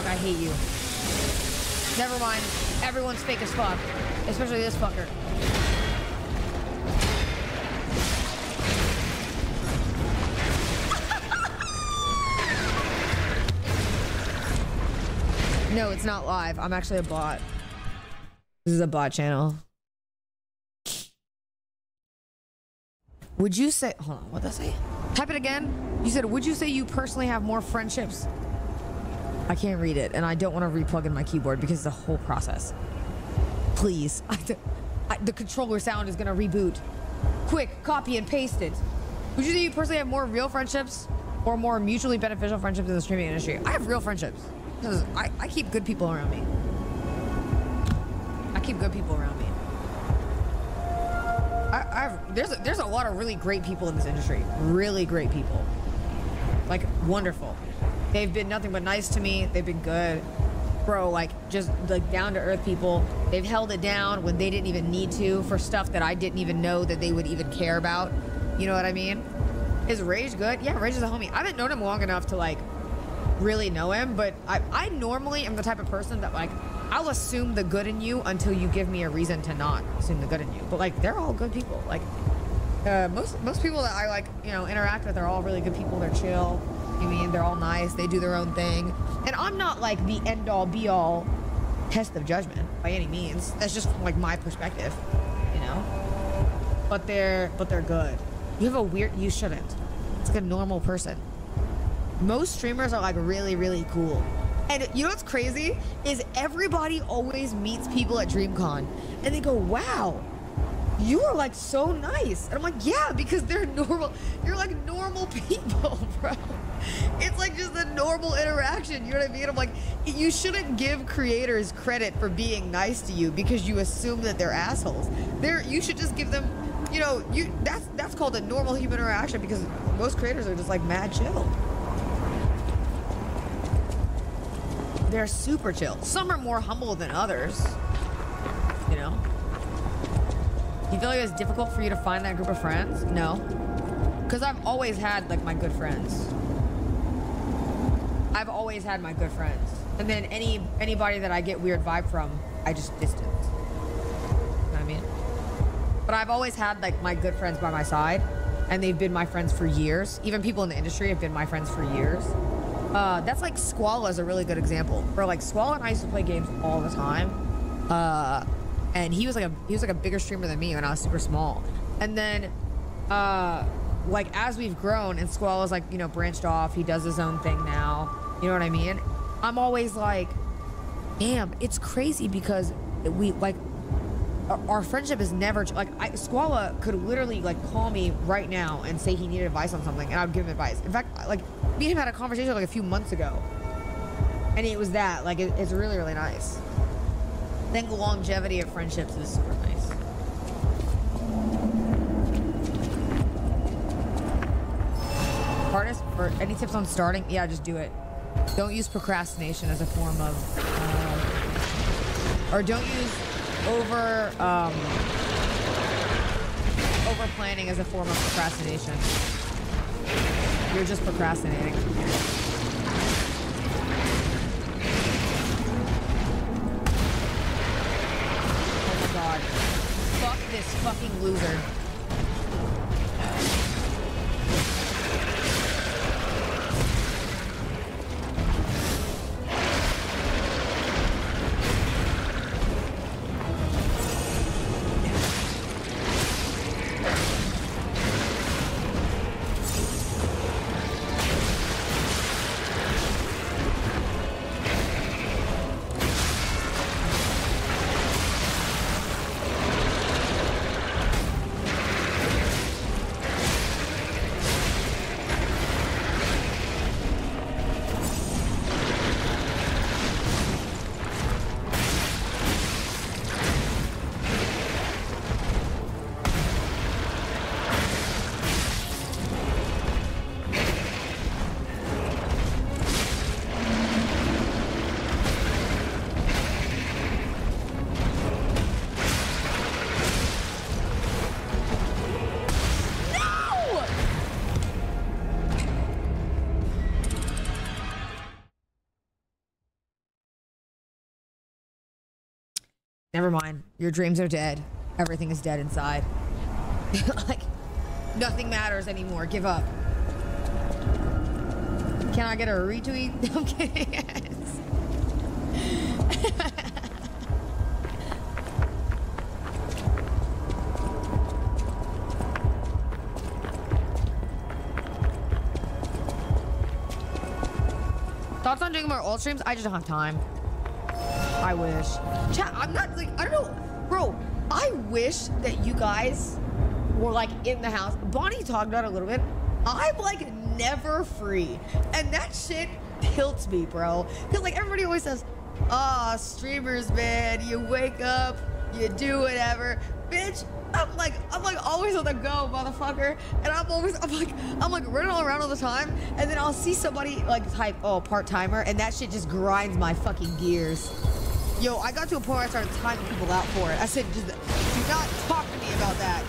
I hate you. Never mind. Everyone's fake as fuck. Especially this fucker. No, it's not live. I'm actually a bot. This is a bot channel. Would you say... Hold on. What did I say? Type it again. You said, would you say you personally have more friendships? I can't read it, and I don't want to replug in my keyboard because it's a whole process. Please. The controller sound is going to reboot. Quick, copy and paste it. Would you say you personally have more real friendships or more mutually beneficial friendships in the streaming industry? I have real friendships. Because I keep good people around me. I keep good people around me. There's a lot of really great people in this industry. Really great people. Like, wonderful. They've been nothing but nice to me. They've been good. Bro, like, just, like, down-to-earth people. They've held it down when they didn't even need to for stuff that I didn't even know that they would even care about. You know what I mean? Is Rage good? Yeah, Rage is a homie. I haven't known him long enough to, like, really know him, but I normally am the type of person that, like, I'll assume the good in you until you give me a reason to not assume the good in you. But, like, they're all good people. Like, most people that I, like, you know, interact with are all really good people. They're chill. I mean, they're all nice. They do their own thing. And I'm not like the end all be all test of judgment by any means. That's just like my perspective, you know? But they're good. You shouldn't. It's like a normal person. Most streamers are like really, really cool. And you know what's crazy? Is everybody always meets people at DreamCon and they go, wow, you are like so nice. And I'm like, yeah, because they're normal. You're like normal people, bro. It's like just a normal interaction. You know what I mean? I'm like, you shouldn't give creators credit for being nice to you because you assume that they're assholes. You should just give them, you know, that's called a normal human interaction because most creators are just like mad chill. they're super chill. Some are more humble than others, you know? You feel like it was difficult for you to find that group of friends? No. Because I've always had, like, my good friends. I've always had my good friends. And then anybody that I get weird vibe from, I just distance. You know what I mean? But I've always had, like, my good friends by my side. And they've been my friends for years. Even people in the industry have been my friends for years. That's like Squalla is a really good example. Bro, like Squalla and I used to play games all the time. And he was like a bigger streamer than me when I was super small. And then like as we've grown and Squalla's like, you know, branched off, he does his own thing now. You know what I mean? I'm always like, damn, it's crazy because we like our friendship is never like Squalla could literally like call me right now and say he needed advice on something and I would give him advice. In fact, like me and him had a conversation like a few months ago and it was that like it's really, really nice. I think longevity of friendships is super nice. Hardest for any tips on starting? Yeah, just do it. Don't use procrastination as a form of or don't use over planning as a form of procrastination. You're just procrastinating. Oh my god. Fuck this fucking loser. Never mind. Your dreams are dead. Everything is dead inside. Like, nothing matters anymore. Give up. Can I get a retweet? I'm kidding. Thoughts on doing more old streams? I just don't have time. I wish. Chat, I'm not like, I don't know. Bro, I wish that you guys were like in the house. Bonnie talked about it a little bit. I'm like never free. And that shit tilts me, bro. Cause like everybody always says, ah, streamers, man, you wake up, you do whatever. Bitch, I'm like always on the go, motherfucker. And I'm like running all around all the time. And then I'll see somebody like type, oh, part-timer, and that shit just grinds my fucking gears. Yo, I got to a point where I started timing people out for it. I said, just do not talk to me about that.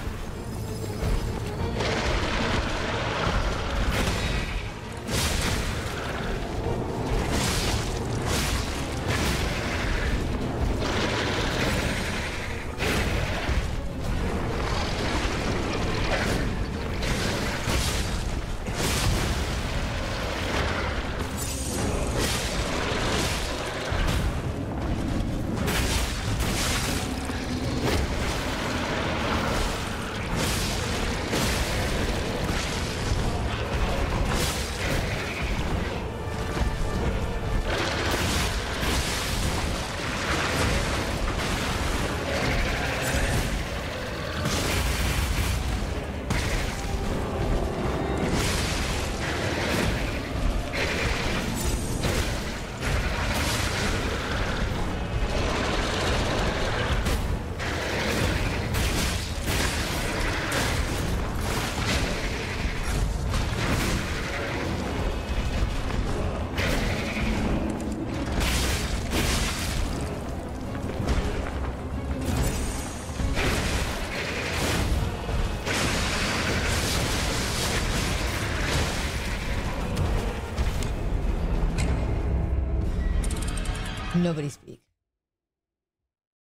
Nobody speak.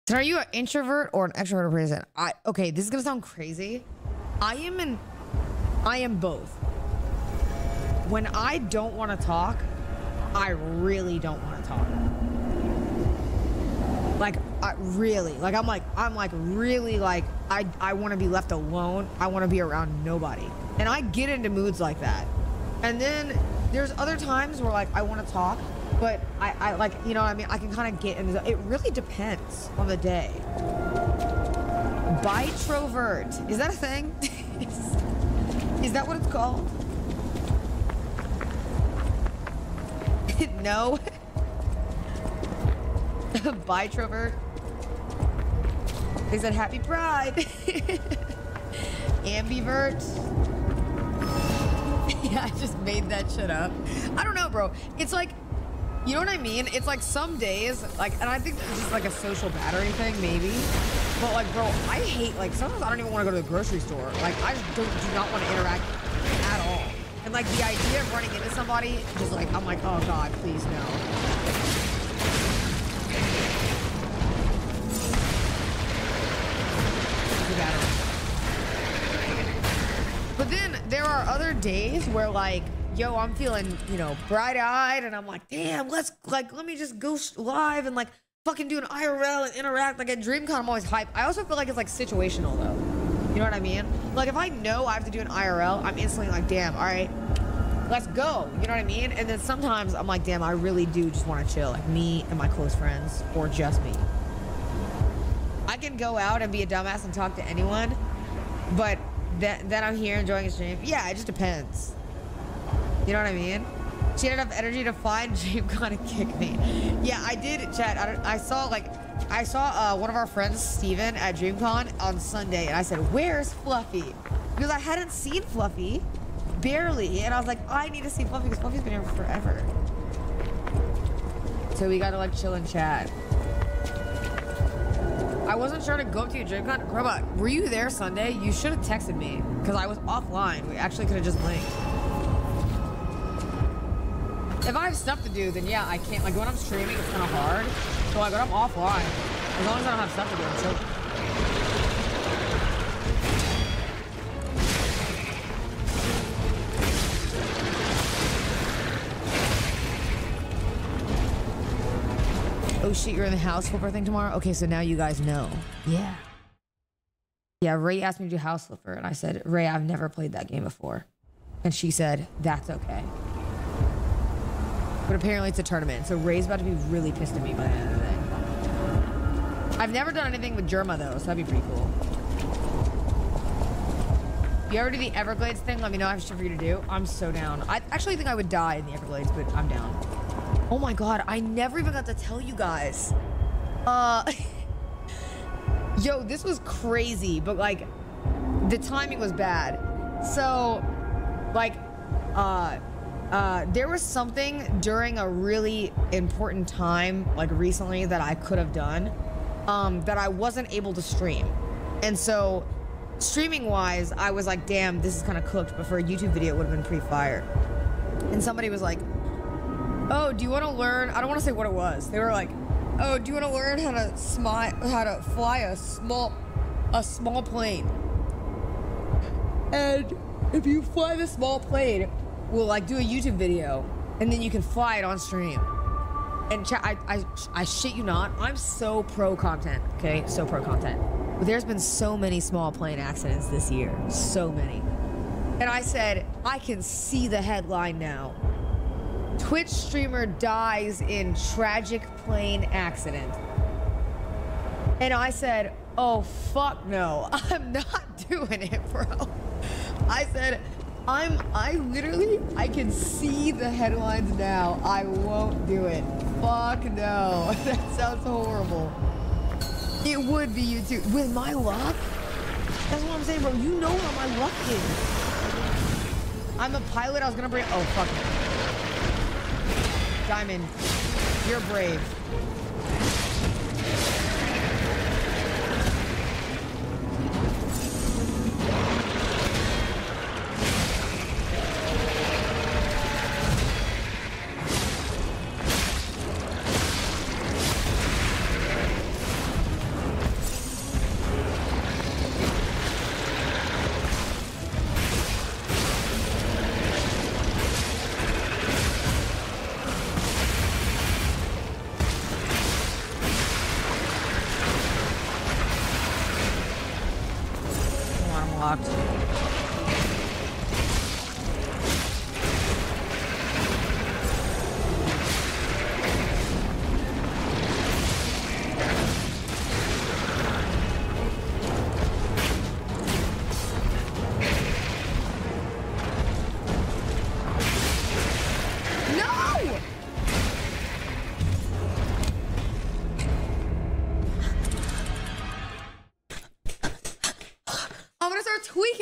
So are you an introvert or an extrovert person? Okay, this is gonna sound crazy. I am both. When I don't want to talk, I really don't want to talk. Like, I want to be left alone. I want to be around nobody. And I get into moods like that. And then there's other times where like I want to talk, but I like, you know what I mean? I can kind of get into it. Really depends on the day. Bitrovert. Is that a thing? Is that what it's called? No. Bitrovert. They said happy pride. Ambivert. Yeah, I just made that shit up. I don't know, bro. It's like, you know what I mean? It's like some days, like, and I think it's just like a social battery thing, maybe. But like, bro, I hate, like, sometimes I don't even want to go to the grocery store. Like, I just do not want to interact at all. And like the idea of running into somebody, just like, I'm like, oh God, please no. But then there are other days where like, yo, I'm feeling, you know, bright-eyed, and I'm like, damn, let me just go live and like fucking do an IRL and interact. Like at DreamCon, I'm always hyped. I also feel like it's like situational though. You know what I mean? Like if I know I have to do an IRL, I'm instantly like, damn, all right, let's go. You know what I mean? And then sometimes I'm like, damn, I really do just want to chill. Like me and my close friends, or just me. I can go out and be a dumbass and talk to anyone, but then I'm here enjoying a stream. Yeah, it just depends. You know what I mean? She had enough energy to find DreamCon and kick me. Yeah, I did, chat. I saw one of our friends, Steven, at DreamCon on Sunday, and I said, where's Fluffy? Because I hadn't seen Fluffy, barely, and I was like, I need to see Fluffy because Fluffy's been here forever. So we gotta like chill and chat. I wasn't sure to go up to you at DreamCon. Grandma, were you there Sunday? You should have texted me because I was offline. We actually could have just linked. If I have stuff to do, then yeah, I can't. Like when I'm streaming, it's kind of hard. So like when I'm offline, as long as I don't have stuff to do, I'm chill. Oh shit, you're in the house flipper thing tomorrow? Okay, so now you guys know. Yeah. Yeah, Ray asked me to do house flipper, and I said, Ray, I've never played that game before. And she said, that's okay. But apparently it's a tournament, so Ray's about to be really pissed at me by the end of the day. I've never done anything with Germa though, so that'd be pretty cool. You ever do the Everglades thing? Let me know. I have shit for you to do. I'm so down. I actually think I would die in the Everglades, but I'm down. Oh my God, I never even got to tell you guys. Yo, this was crazy, but like, the timing was bad. So, like, there was something during a really important time, like recently, that I could have done, that I wasn't able to stream. And so, streaming-wise, I was like, damn, this is kind of cooked, but for a YouTube video, it would have been pretty fire. And somebody was like, oh, do you want to learn? I don't want to say what it was. They were like, oh, do you want to learn how to fly a small plane? And if you fly the small plane, we'll like do a YouTube video, and then you can fly it on stream. And I shit you not, I'm so pro content, okay? So pro content. But there's been so many small plane accidents this year. So many. And I said, I can see the headline now. Twitch streamer dies in tragic plane accident. And I said, oh, fuck no. I'm not doing it, bro. I said, I can see the headlines now. I won't do it. Fuck no. That sounds horrible. It would be YouTube. With my luck? That's what I'm saying, bro. You know how my luck is. I'm a pilot. I was gonna bring, oh, fuck no. Diamond, you're brave.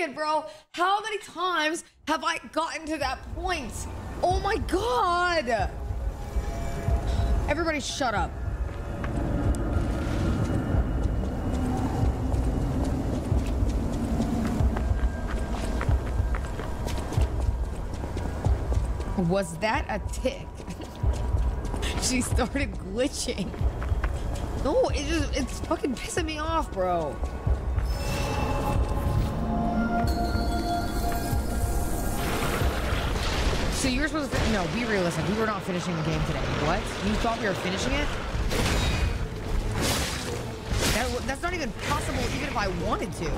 second, bro. How many times have I gotten to that point? Oh my God. Everybody shut up. Was that a tick? She started glitching. No, it's fucking pissing me off, bro. So you were supposed to no, be realistic. We were not finishing the game today. What? You thought we were finishing it? That's not even possible even if I wanted to.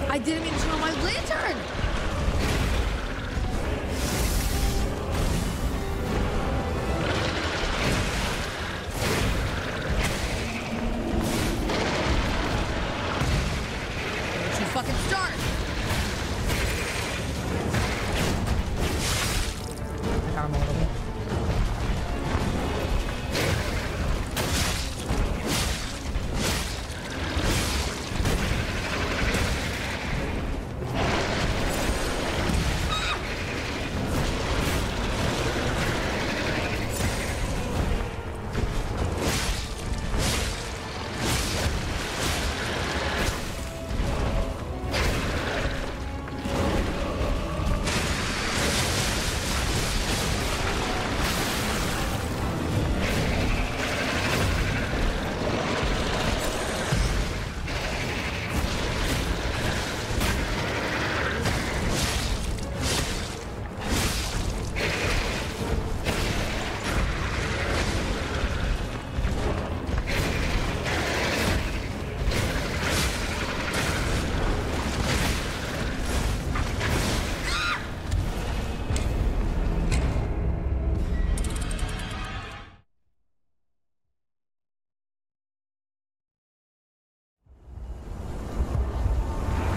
I didn't mean to turn on my lantern! Don't you fucking start! I got him a little bit.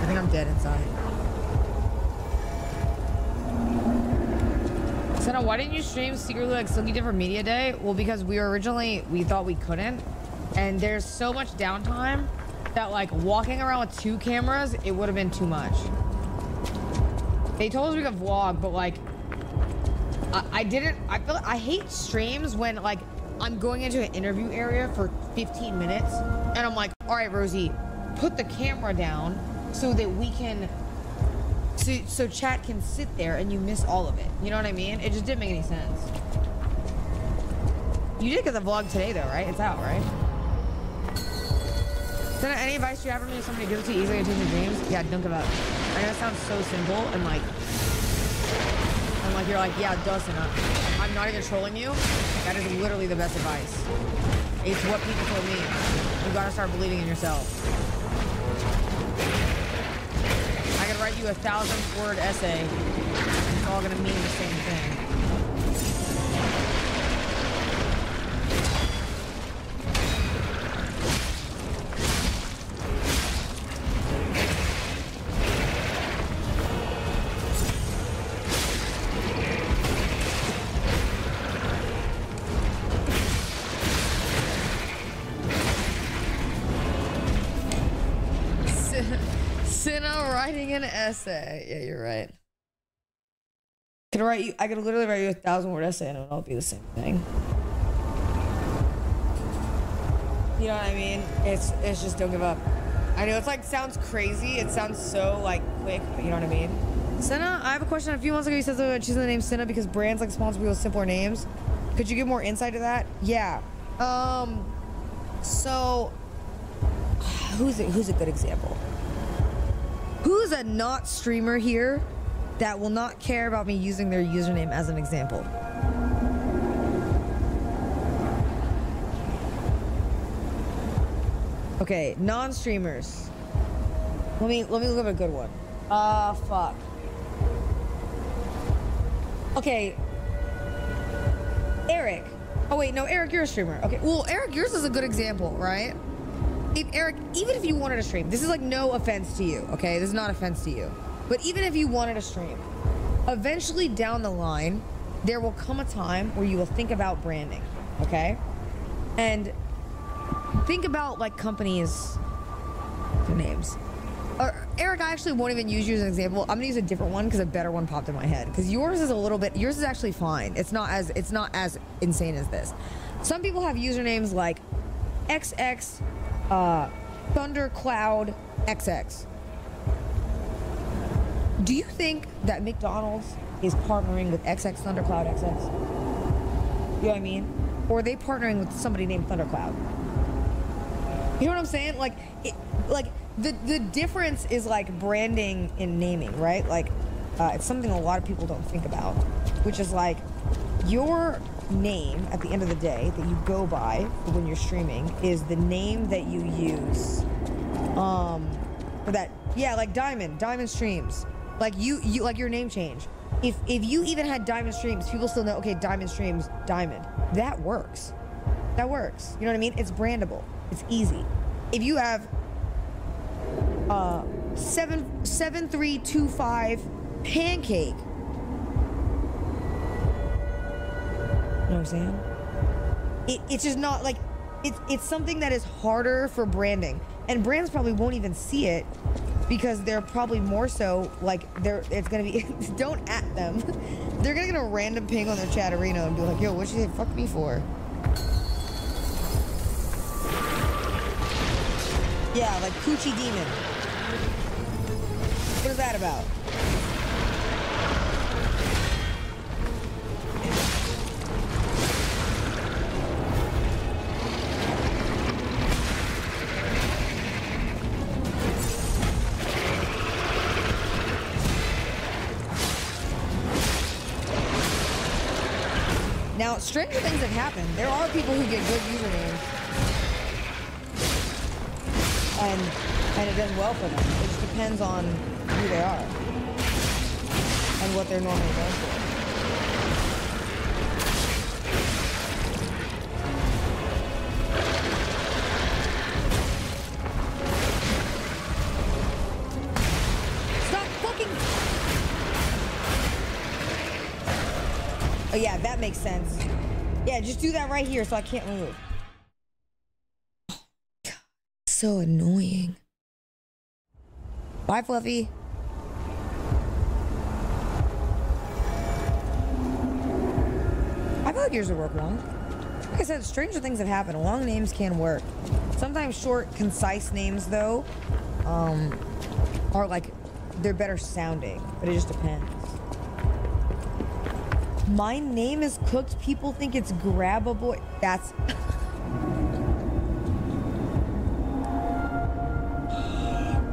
I'm dead inside. Cinna, why didn't you stream secretly like Silky did for Media Day? Well, because we thought we couldn't. And there's so much downtime that like walking around with 2 cameras, it would have been too much. They told us we could vlog, but like, I hate streams when like I'm going into an interview area for 15 minutes and I'm like, all right, Rosie, put the camera down so that we can, so chat can sit there and you miss all of it. You know what I mean? It just didn't make any sense. You did get the vlog today though, right? It's out, right? Cinna, any advice you have for me if somebody gives it to you easily to your dreams? Yeah, don't give up. I know it sounds so simple and like you're like, yeah, duh, Cinna. I'm not even trolling you. That is literally the best advice. It's what people told me. You gotta start believing in yourself. I could write you a 1,000-word essay. It's all gonna mean the same thing. Cinna writing an essay. Yeah, you're right. I could literally write you a 1,000-word essay and it would all be the same thing. You know what I mean? It's just don't give up. I know it's like sounds crazy. It sounds so like quick, but you know what I mean? Cinna, I have a question. A few months ago you said that choosing the name Cinna because brands like sponsor people with simpler names. Could you give more insight to that? Yeah. So who's a good example? Who's a not streamer here that will not care about me using their username as an example? Okay, non-streamers. Let me look up a good one. Fuck. Okay. Eric. Oh wait, no, Eric, you're a streamer. Okay, well, Eric, yours is a good example, right? Eric, even if you wanted to stream, this is like no offense to you, okay? This is not offense to you. But even if you wanted to stream, eventually down the line, there will come a time where you will think about branding, okay? And think about like companies, the names. Eric, I actually won't even use you as an example. I'm gonna use a different one because a better one popped in my head. Because yours is a little bit, yours is actually fine. It's not as insane as this. Some people have usernames like XX Thundercloud XX. Do you think that McDonald's is partnering with XX Thundercloud XX? You know what I mean? Or are they partnering with somebody named Thundercloud? You know what I'm saying? Like, the difference is like branding in naming, right? Like, it's something a lot of people don't think about, which is like your name at the end of the day that you go by when you're streaming is the name that you use. For that, yeah, like Diamond Streams. Like you like your name change. If you even had Diamond Streams, people still know, okay, Diamond Streams, Diamond. That works. That works. You know what I mean? It's brandable. It's easy. If you have 7325 pancake. You know what I'm saying? It's just not like it's something that is harder for branding, and brands probably won't even see it because they're probably more so like it's gonna be don't at them. They're gonna get a random ping on their chat arena and be like, yo, what'd you say fuck me for? Yeah, like Coochie Demon. What is that about? Now, stranger things have happened. There are people who get good usernames. And it does well for them. It just depends on who they are. And what they're normally going for. Stop fucking... Oh yeah, that makes sense. Yeah, just do that right here so I can't move. So annoying. Bye, Fluffy. I feel like yours would work long. Like I said, stranger things have happened. Long names can work. Sometimes short, concise names, though, are like, they're better sounding, but it just depends. My name is Cooked. People think it's Grab-a-Boy. That's...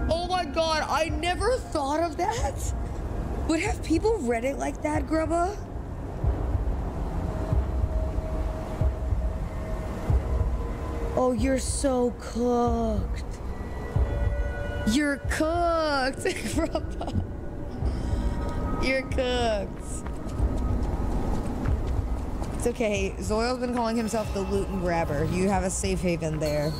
Oh my god, I never thought of that. But have people read it like that, Grubba? Oh, you're so cooked. You're cooked, Grubba. You're cooked. It's okay. Zoil's been calling himself the loot and grabber. You have a safe haven there.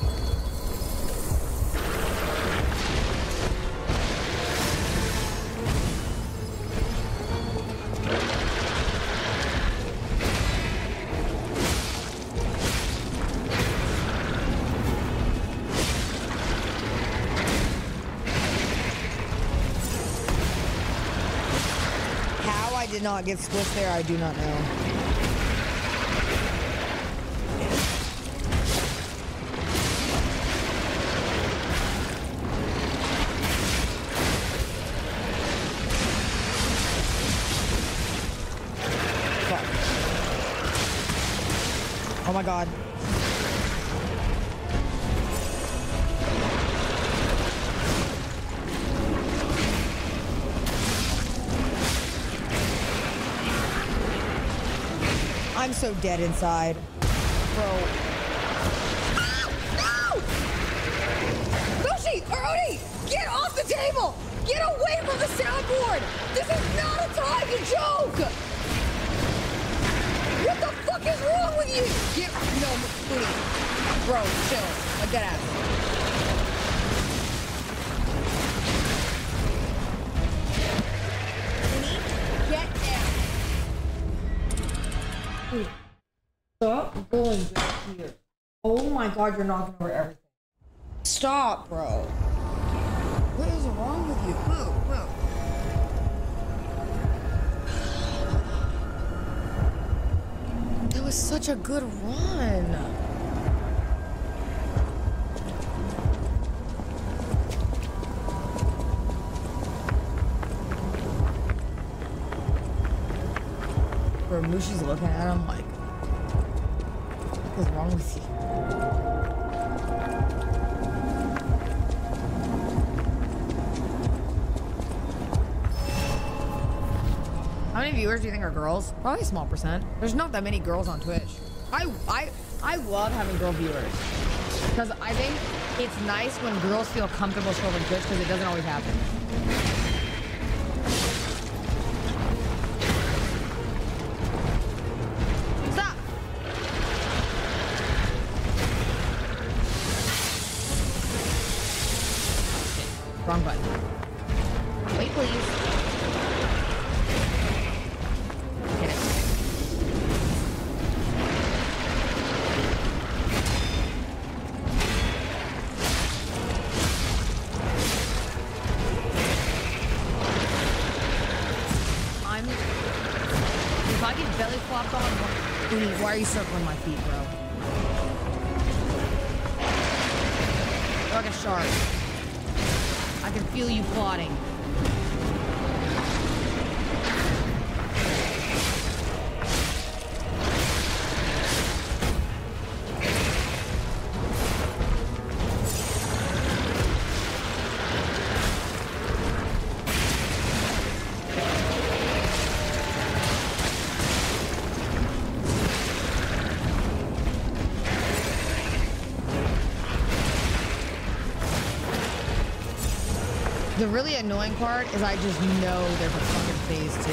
How I did not get squished there, I do not know. Oh my god. I'm so dead inside. Bro. No! Get away from the soundboard! This is not a time to joke! What the fuck is wrong with you? Get no, please. Bro, chill. Like that ass. Get down. Stop going back here. Oh my god, you're knocking over everything. Stop, bro. What is wrong with you? Move. That was such a good run. Bro, Mushi's looking at him like, what is wrong with you? How many viewers do you think are girls? Probably a small percent. There's not that many girls on Twitch. I love having girl viewers because I think it's nice when girls feel comfortable scrolling Twitch because it doesn't always happen. Stop! Wrong button. Wait, please. Why are you circling my feet, bro? You're like a shark. I can feel you plotting. The really annoying part is I just know there's a fucking phase 2.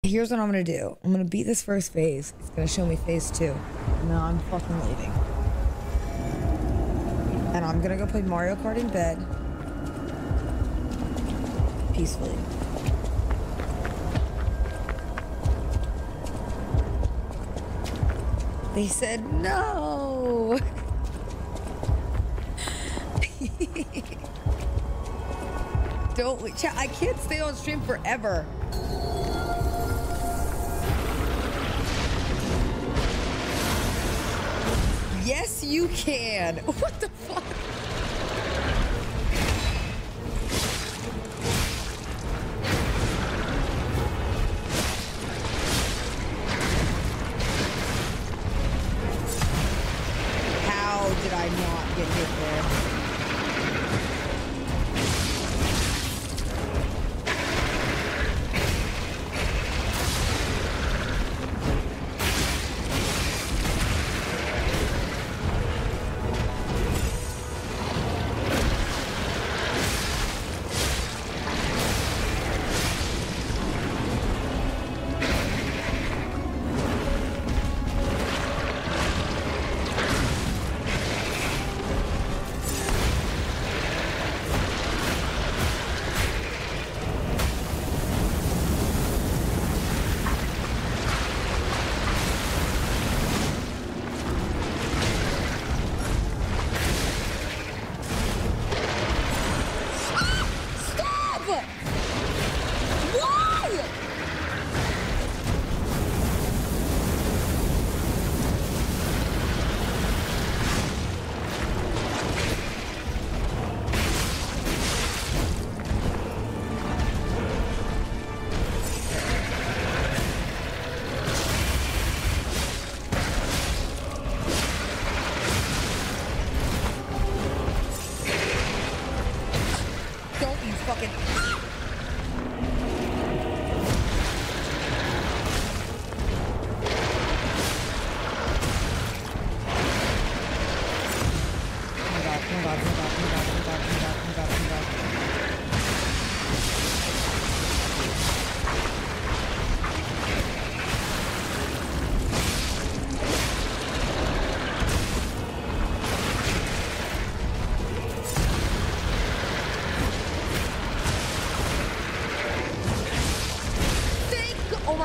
Here's what I'm gonna do. I'm gonna beat this first phase. It's gonna show me phase 2. No, I'm fucking leaving. And I'm gonna go play Mario Kart in bed. Peacefully. They said no. Don't chat. I can't stay on stream forever. Yes, you can. What the fuck? How did I not get hit there?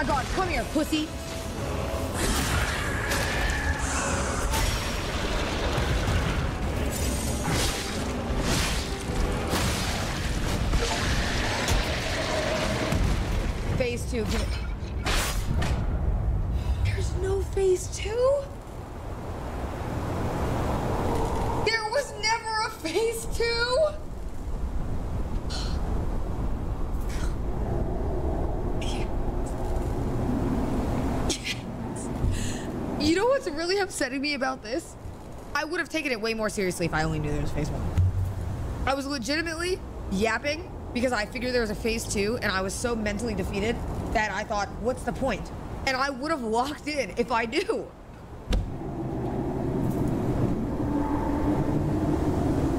my god, come here, pussy. Phase 2. There's no phase 2? There was never a phase 2? You know what's really upsetting me about this? I would have taken it way more seriously if I only knew there was phase 1. I was legitimately yapping because I figured there was a phase 2 and I was so mentally defeated that I thought, what's the point? And I would have locked in if I knew.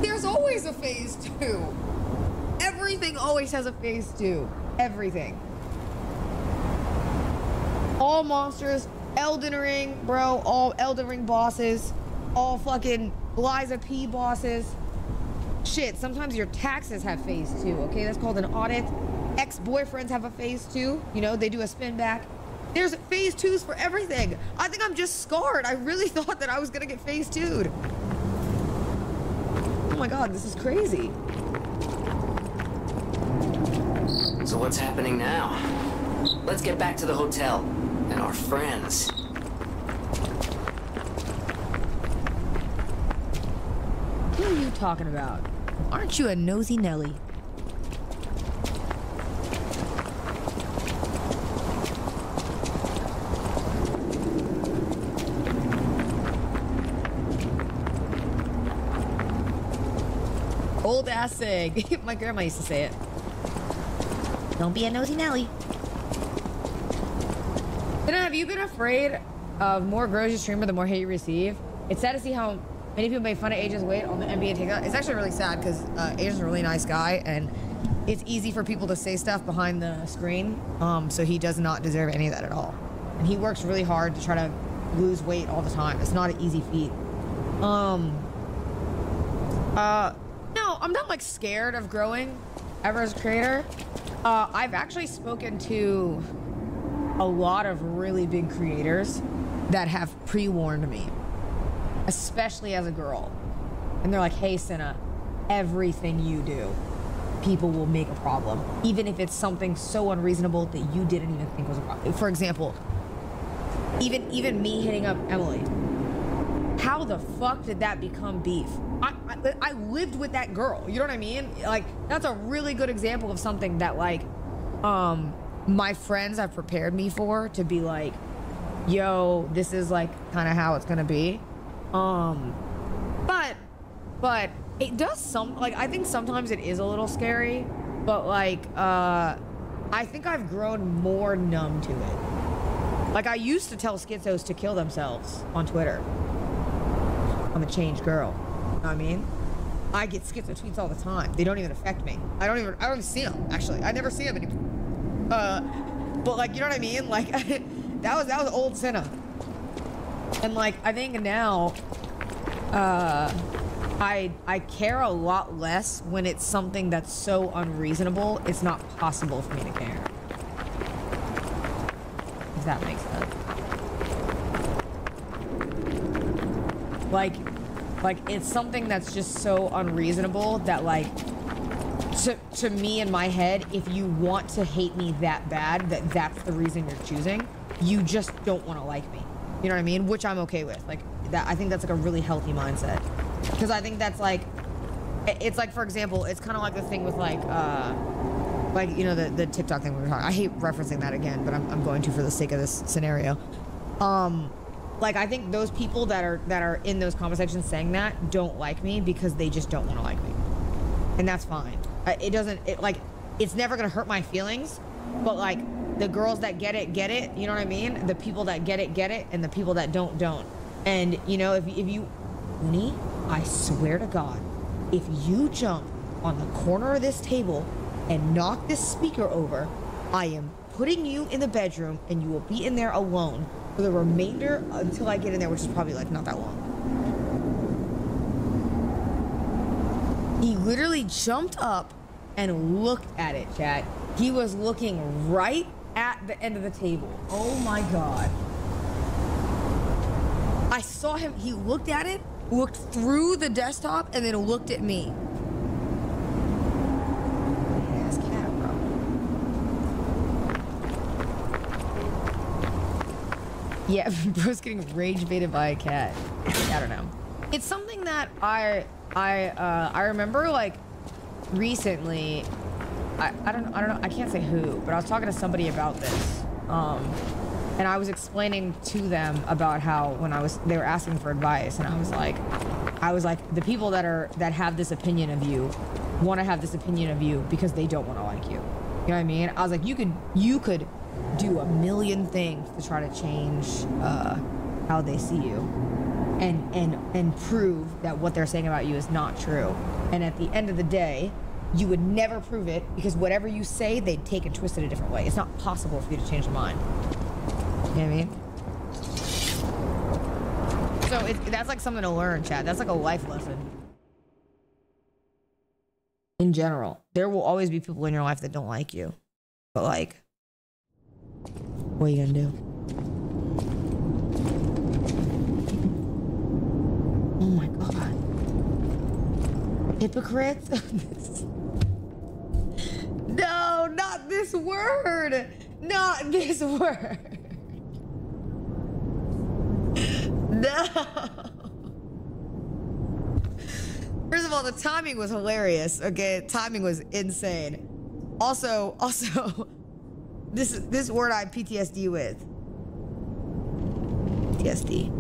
There's always a phase 2. Everything always has a phase 2. Everything. All monsters, Elden Ring, bro, all Elden Ring bosses, all fucking Liza P bosses. Shit, sometimes your taxes have phase 2, okay? That's called an audit. Ex-boyfriends have a phase 2. You know, they do a spin back. There's phase 2s for everything. I think I'm just scarred. I really thought that I was gonna get phase 2'd. Oh my god, this is crazy. So what's happening now? Let's get back to the hotel and our friends. Who are you talking about? Aren't you a nosy Nelly? Old ass saying. My grandma used to say it. Don't be a nosy Nelly. Cinna, have you been afraid of more grows you streamer, the more hate you receive? It's sad to see how many people make fun of Asia's weight on the NBA TikTok. It's actually really sad because Asia's a really nice guy and it's easy for people to say stuff behind the screen. So he does not deserve any of that at all. And he works really hard to try to lose weight all the time. It's not an easy feat. No, I'm not like scared of growing ever as a creator. I've actually spoken to a lot of really big creators that have pre-warned me, especially as a girl. And they're like, hey, Cinna, everything you do, people will make a problem, even if it's something so unreasonable that you didn't even think was a problem. For example, even me hitting up Emily. How the fuck did that become beef? I lived with that girl, you know what I mean? Like, that's a really good example of something that, like, my friends have prepared me for, to be like, yo, this is, like, kind of how it's gonna be. But it does like, I think sometimes it is a little scary, but, like, I think I've grown more numb to it. Like, I used to tell schizos to kill themselves on Twitter. I'm a changed girl. You know what I mean? I get schizo tweets all the time. They don't even affect me. I don't even see them, actually. I never see them anymore. But like, you know what I mean? Like, that was old Cinna. And like, I think now, I care a lot less when it's something that's so unreasonable, it's not possible for me to care. If that makes sense. Like it's something that's just so unreasonable that, like, to me in my head, if you want to hate me that bad, that's the reason you're choosing, you just don't want to like me. You know what I mean? Which I'm okay with. Like, that, I think that's like a really healthy mindset. Because I think that's like, it's like, for example, it's kind of like the thing with like, you know, the TikTok thing we were talking. I hate referencing that again, but I'm going to for the sake of this scenario. Like, I think those people that are in those comment sections saying that don't like me because they just don't want to like me, and that's fine. It's never gonna hurt my feelings, but like, the girls that get it, you know what I mean? The people that get it, and the people that don't. And you know, if you, Uni, I swear to God, if you jump on the corner of this table and knock this speaker over, I am putting you in the bedroom and you will be in there alone for the remainder until I get in there, which is probably like not that long. He literally jumped up and looked at it, chat. He was looking right at the end of the table. Oh my God. I saw him, he looked at it, looked through the desktop, and then looked at me. Ass cat, bro. Yeah, bro's getting rage baited by a cat. I don't know. It's something that I remember like recently. I don't know. I can't say who, but I was talking to somebody about this. And I was explaining to them about how when they were asking for advice, and I was like, the people that have this opinion of you want to have this opinion of you because they don't want to like you. You know what I mean? I was like, you could do a million things to try to change how they see you, and prove that what they're saying about you is not true. And at the end of the day, you would never prove it because whatever you say, they'd take and twist it a different way. It's not possible for you to change your mind. You know what I mean? So that's like something to learn, chat. That's like a life lesson. In general, there will always be people in your life that don't like you. But like, what are you gonna do? Oh my God. Hypocrites? No, not this word. Not this word. No. First of all, the timing was hilarious. Okay, timing was insane. Also, this word I have PTSD with. PTSD.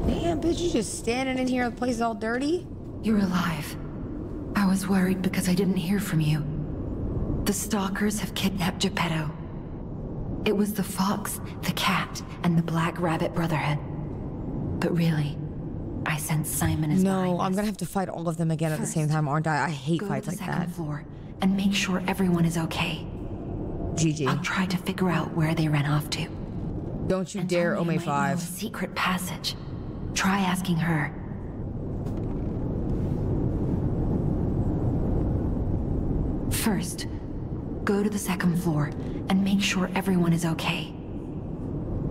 Damn, bitch, you just standing in here, the place is all dirty? You're alive. I was worried because I didn't hear from you. The stalkers have kidnapped Geppetto. It was the fox, the cat, and the Black Rabbit Brotherhood. But really, I sense Simon is behind No, I'm this. gonna have to fight all of them again at the same time, aren't I? I hate Go fights to the like second that. floor and make sure everyone is okay. GG. I'll try to figure out where they ran off to. Don't you And dare, tell me Ome you might know 5. a secret passage. Try asking her. First, go to the second floor and make sure everyone is okay.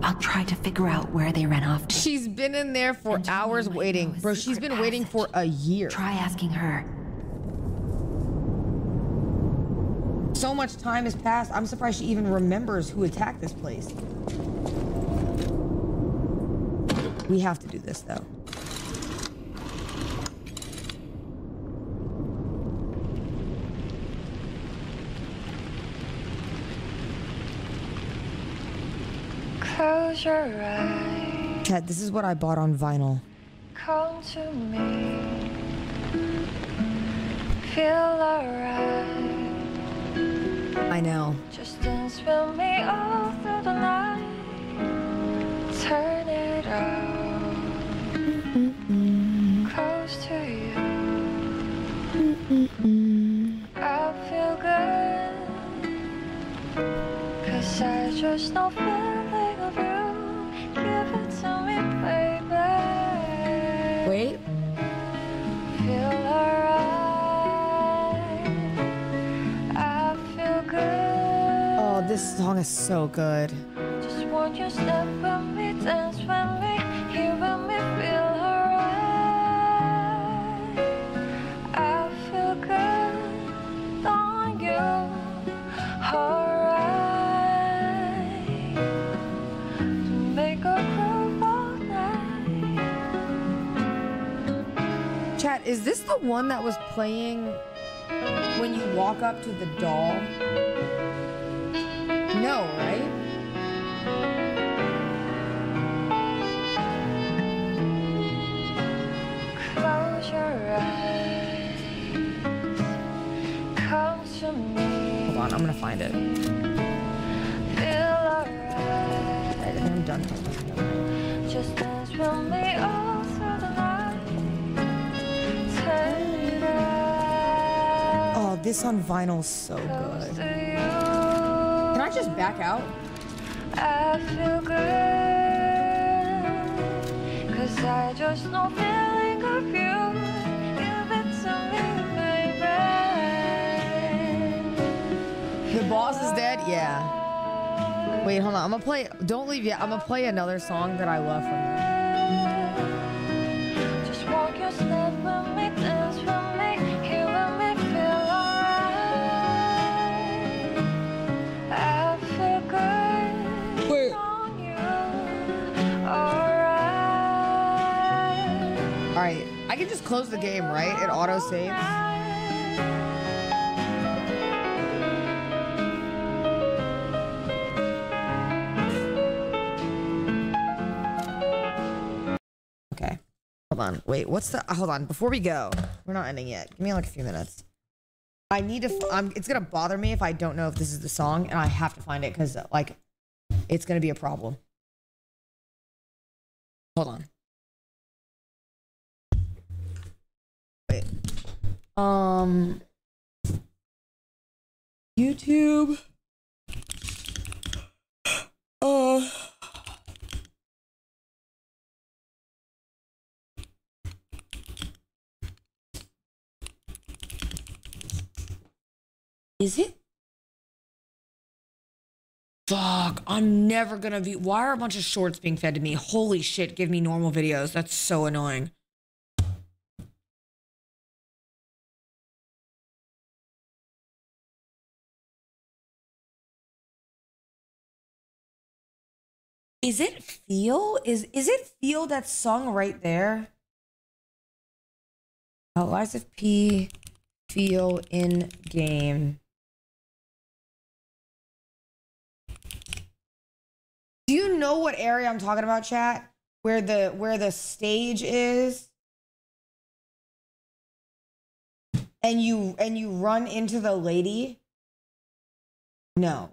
I'll try to figure out where they ran off to. She's been in there for And tell me hours you might waiting. know a Bro, she's secret been waiting for passage. a year. Try asking her. So much time has passed. I'm surprised she even remembers who attacked this place. We have to do this, though. Close your eyes, Chad, this is what I bought on vinyl. come to me, feel alright. I know. Just dance with me all through the night. Turn it up, close to you. I feel good, 'cause I just know feeling of you. Give it to me, baby. Wait. Feel alright. I feel good. Oh, this song is so good. Just want you to step with me, dance with me, here with me, feel alright. I feel good on you, alright. To make a groove all night. Chat, is this the one that was playing when you walk up to the doll? No, right? Close your eyes, come to me. Hold on, I'm gonna find it. Feel alright. Alright, I think I'm done. Just dance with me all through the night. Turn it up. Oh, this on vinyl's so Close good. to you. Can I just back out? I feel good, 'cause I just know feeling of you. Give it to me, baby. The boss is dead? Yeah. Wait, hold on. I'm gonna play. Don't leave yet. I'm gonna play another song that I love from them. Just walk your step with me, dance with me, here with me, feel alright. I feel good. Wait. On you, alright. All right. I can just close the game, right? It auto saves. Okay. Hold on. Wait, what's the... Hold on. Before we go, we're not ending yet. Give me like a few minutes. I need to... it's going to bother me if I don't know if this is the song, and I have to find it because, like, it's going to be a problem. Hold on. Wait. YouTube. Is it? Fuck, I'm never gonna be... Why are a bunch of shorts being fed to me? Holy shit, give me normal videos. That's so annoying. Is it Feel? Is it Feel that song right there? Eliza P. Feel in game. Do you know what area I'm talking about, chat? Where the stage is? And you run into the lady? No.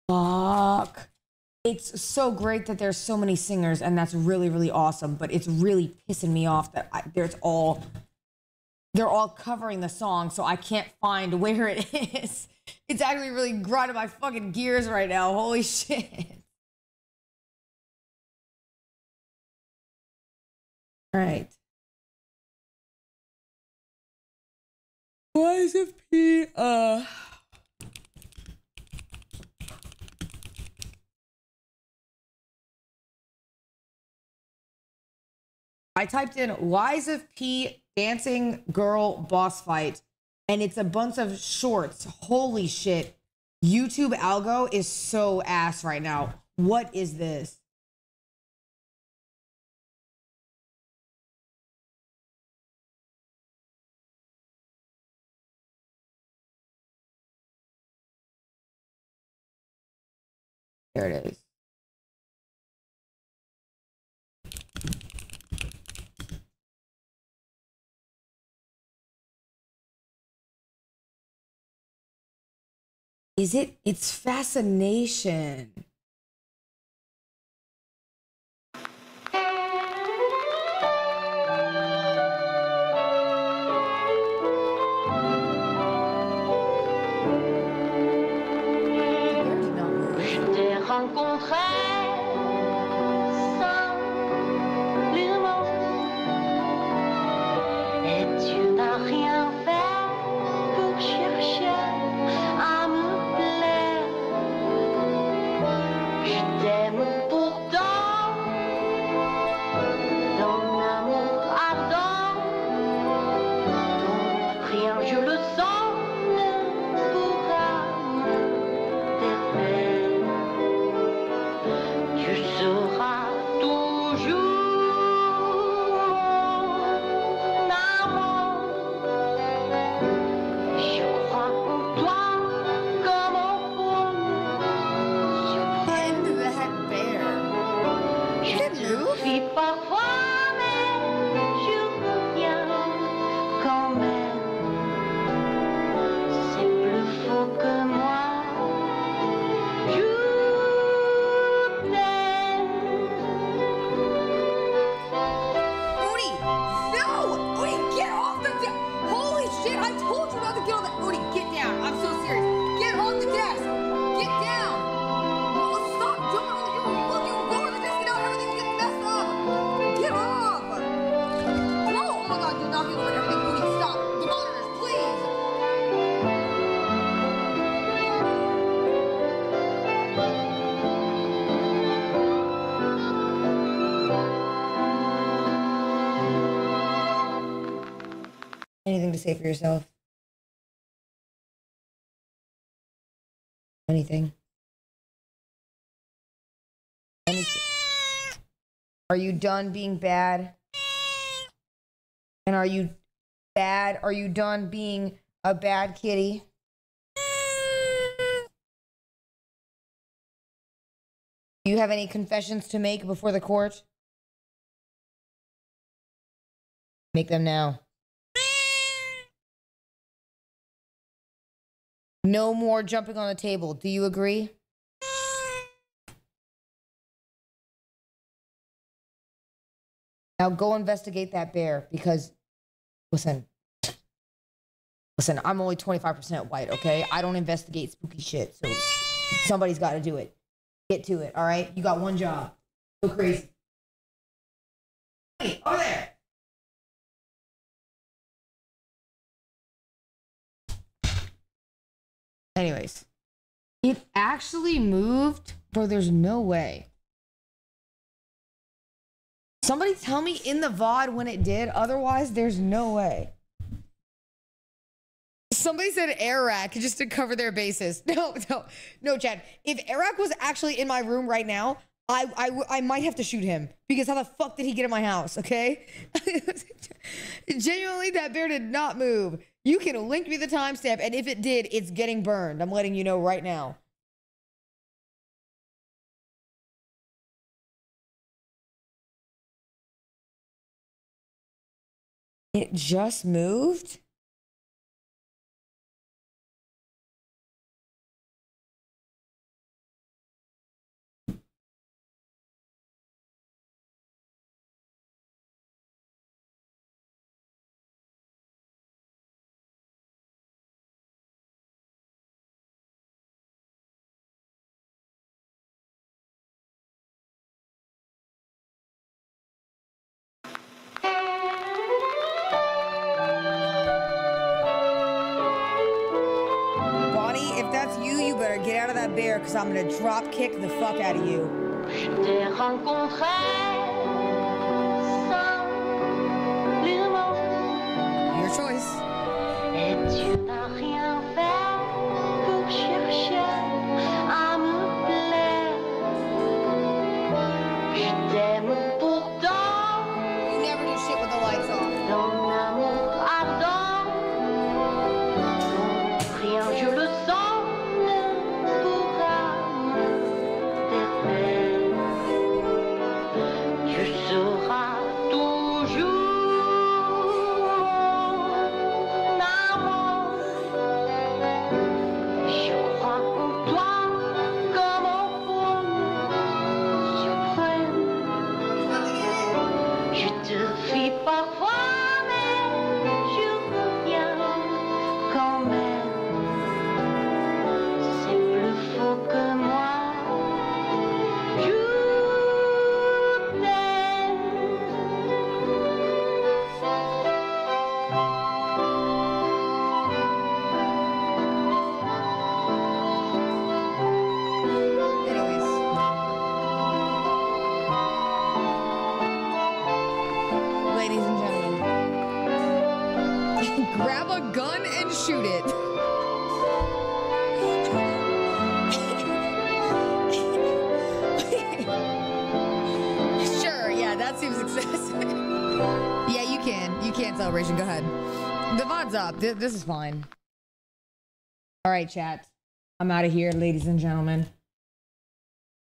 Fuck. It's so great that there's so many singers, and that's really, really awesome. But it's really pissing me off that they're all covering the song, so I can't find where it is. It's actually really grinding my fucking gears right now. Holy shit. All right. Why is it P? I typed in Liza P dancing girl boss fight, and it's a bunch of shorts. Holy shit. YouTube algo is so ass right now. What is this? There it is. Is it? It's Fascination. Je t'ai rencontré simplement et tu n'as rien fait pour chercher à me plaire. Je t'aime pourtant d'un amour ardent dont rien, je le sens, ne pourra me défaire. Tu seras toujours mon amant. Je crois en toi comme en End that bear. je te fuis parfois, mais je reviens quand même. C'est plus faux que moi. Je t'aime. say for yourself? Anything? Anything? Are you done being bad? And are you bad? Are you done being a bad kitty? Do you have any confessions to make before the court? Make them now. No more jumping on the table. Do you agree? Now go investigate that bear because, listen, I'm only 25% white, okay? I don't investigate spooky shit, so somebody's got to do it. Get to it, all right? You got one job. Go crazy. Hey, over there. Anyways, it actually moved, bro. There's no way. Somebody tell me in the VOD when it did. Otherwise, there's no way. Somebody said Arak just to cover their bases. No, Chad. If Arak was actually in my room right now, I might have to shoot him because how the fuck did he get in my house? Okay, genuinely, that bear did not move. You can link me the timestamp, and if it did, it's getting burned. I'm letting you know right now. It just moved? You better get out of that bear because I'm gonna drop kick the fuck out of you. Je t'ai rencontré simplement. Your choice. Et tu n'as rien fait pour chercher à me plaire. Je t'aime pourtant. You never do shit with the lights off. Ton amour ardent. Rien, je le sens. Shoot it. Sure, yeah, that seems excessive. Yeah, you can celebration. Go ahead. The VOD's up. This is fine. All right, chat. I'm out of here, ladies and gentlemen.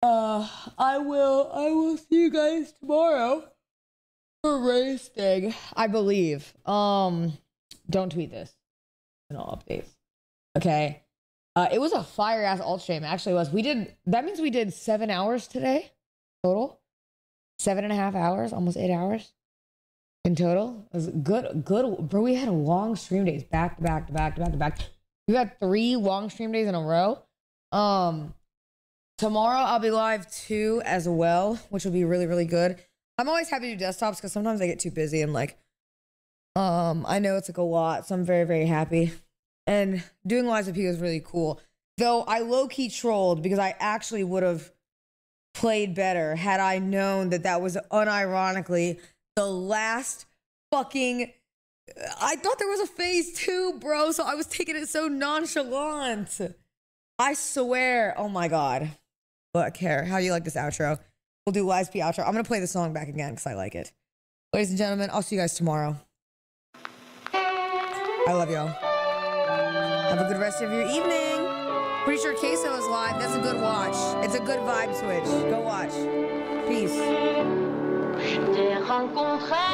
I will see you guys tomorrow for race thing, I believe. Don't tweet this. All updates. Okay. It was a fire ass alt stream. Actually, it was. That means we did 7 hours today total. 7.5 hours, almost 8 hours in total. It was good, bro. We had long stream days back to back to back to back to back. We had 3 long stream days in a row. Tomorrow I'll be live too as well, which will be really, really good. I'm always happy to do desktops because sometimes I get too busy and like, I know it's like a lot, so I'm very, very happy. And doing lives with people is really cool. Though I low-key trolled because I actually would have played better had I known that that was unironically the last fucking I thought there was a phase 2, bro, so I was taking it so nonchalant. I swear. Oh my God. Look here. How do you like this outro? We'll do YSP outro. I'm going to play the song back again because I like it. Ladies and gentlemen, I'll see you guys tomorrow. I love y'all. Have a good rest of your evening. Pretty sure Queso is live. That's a good watch. It's a good vibe switch. Go watch. Peace. Je t'ai rencontré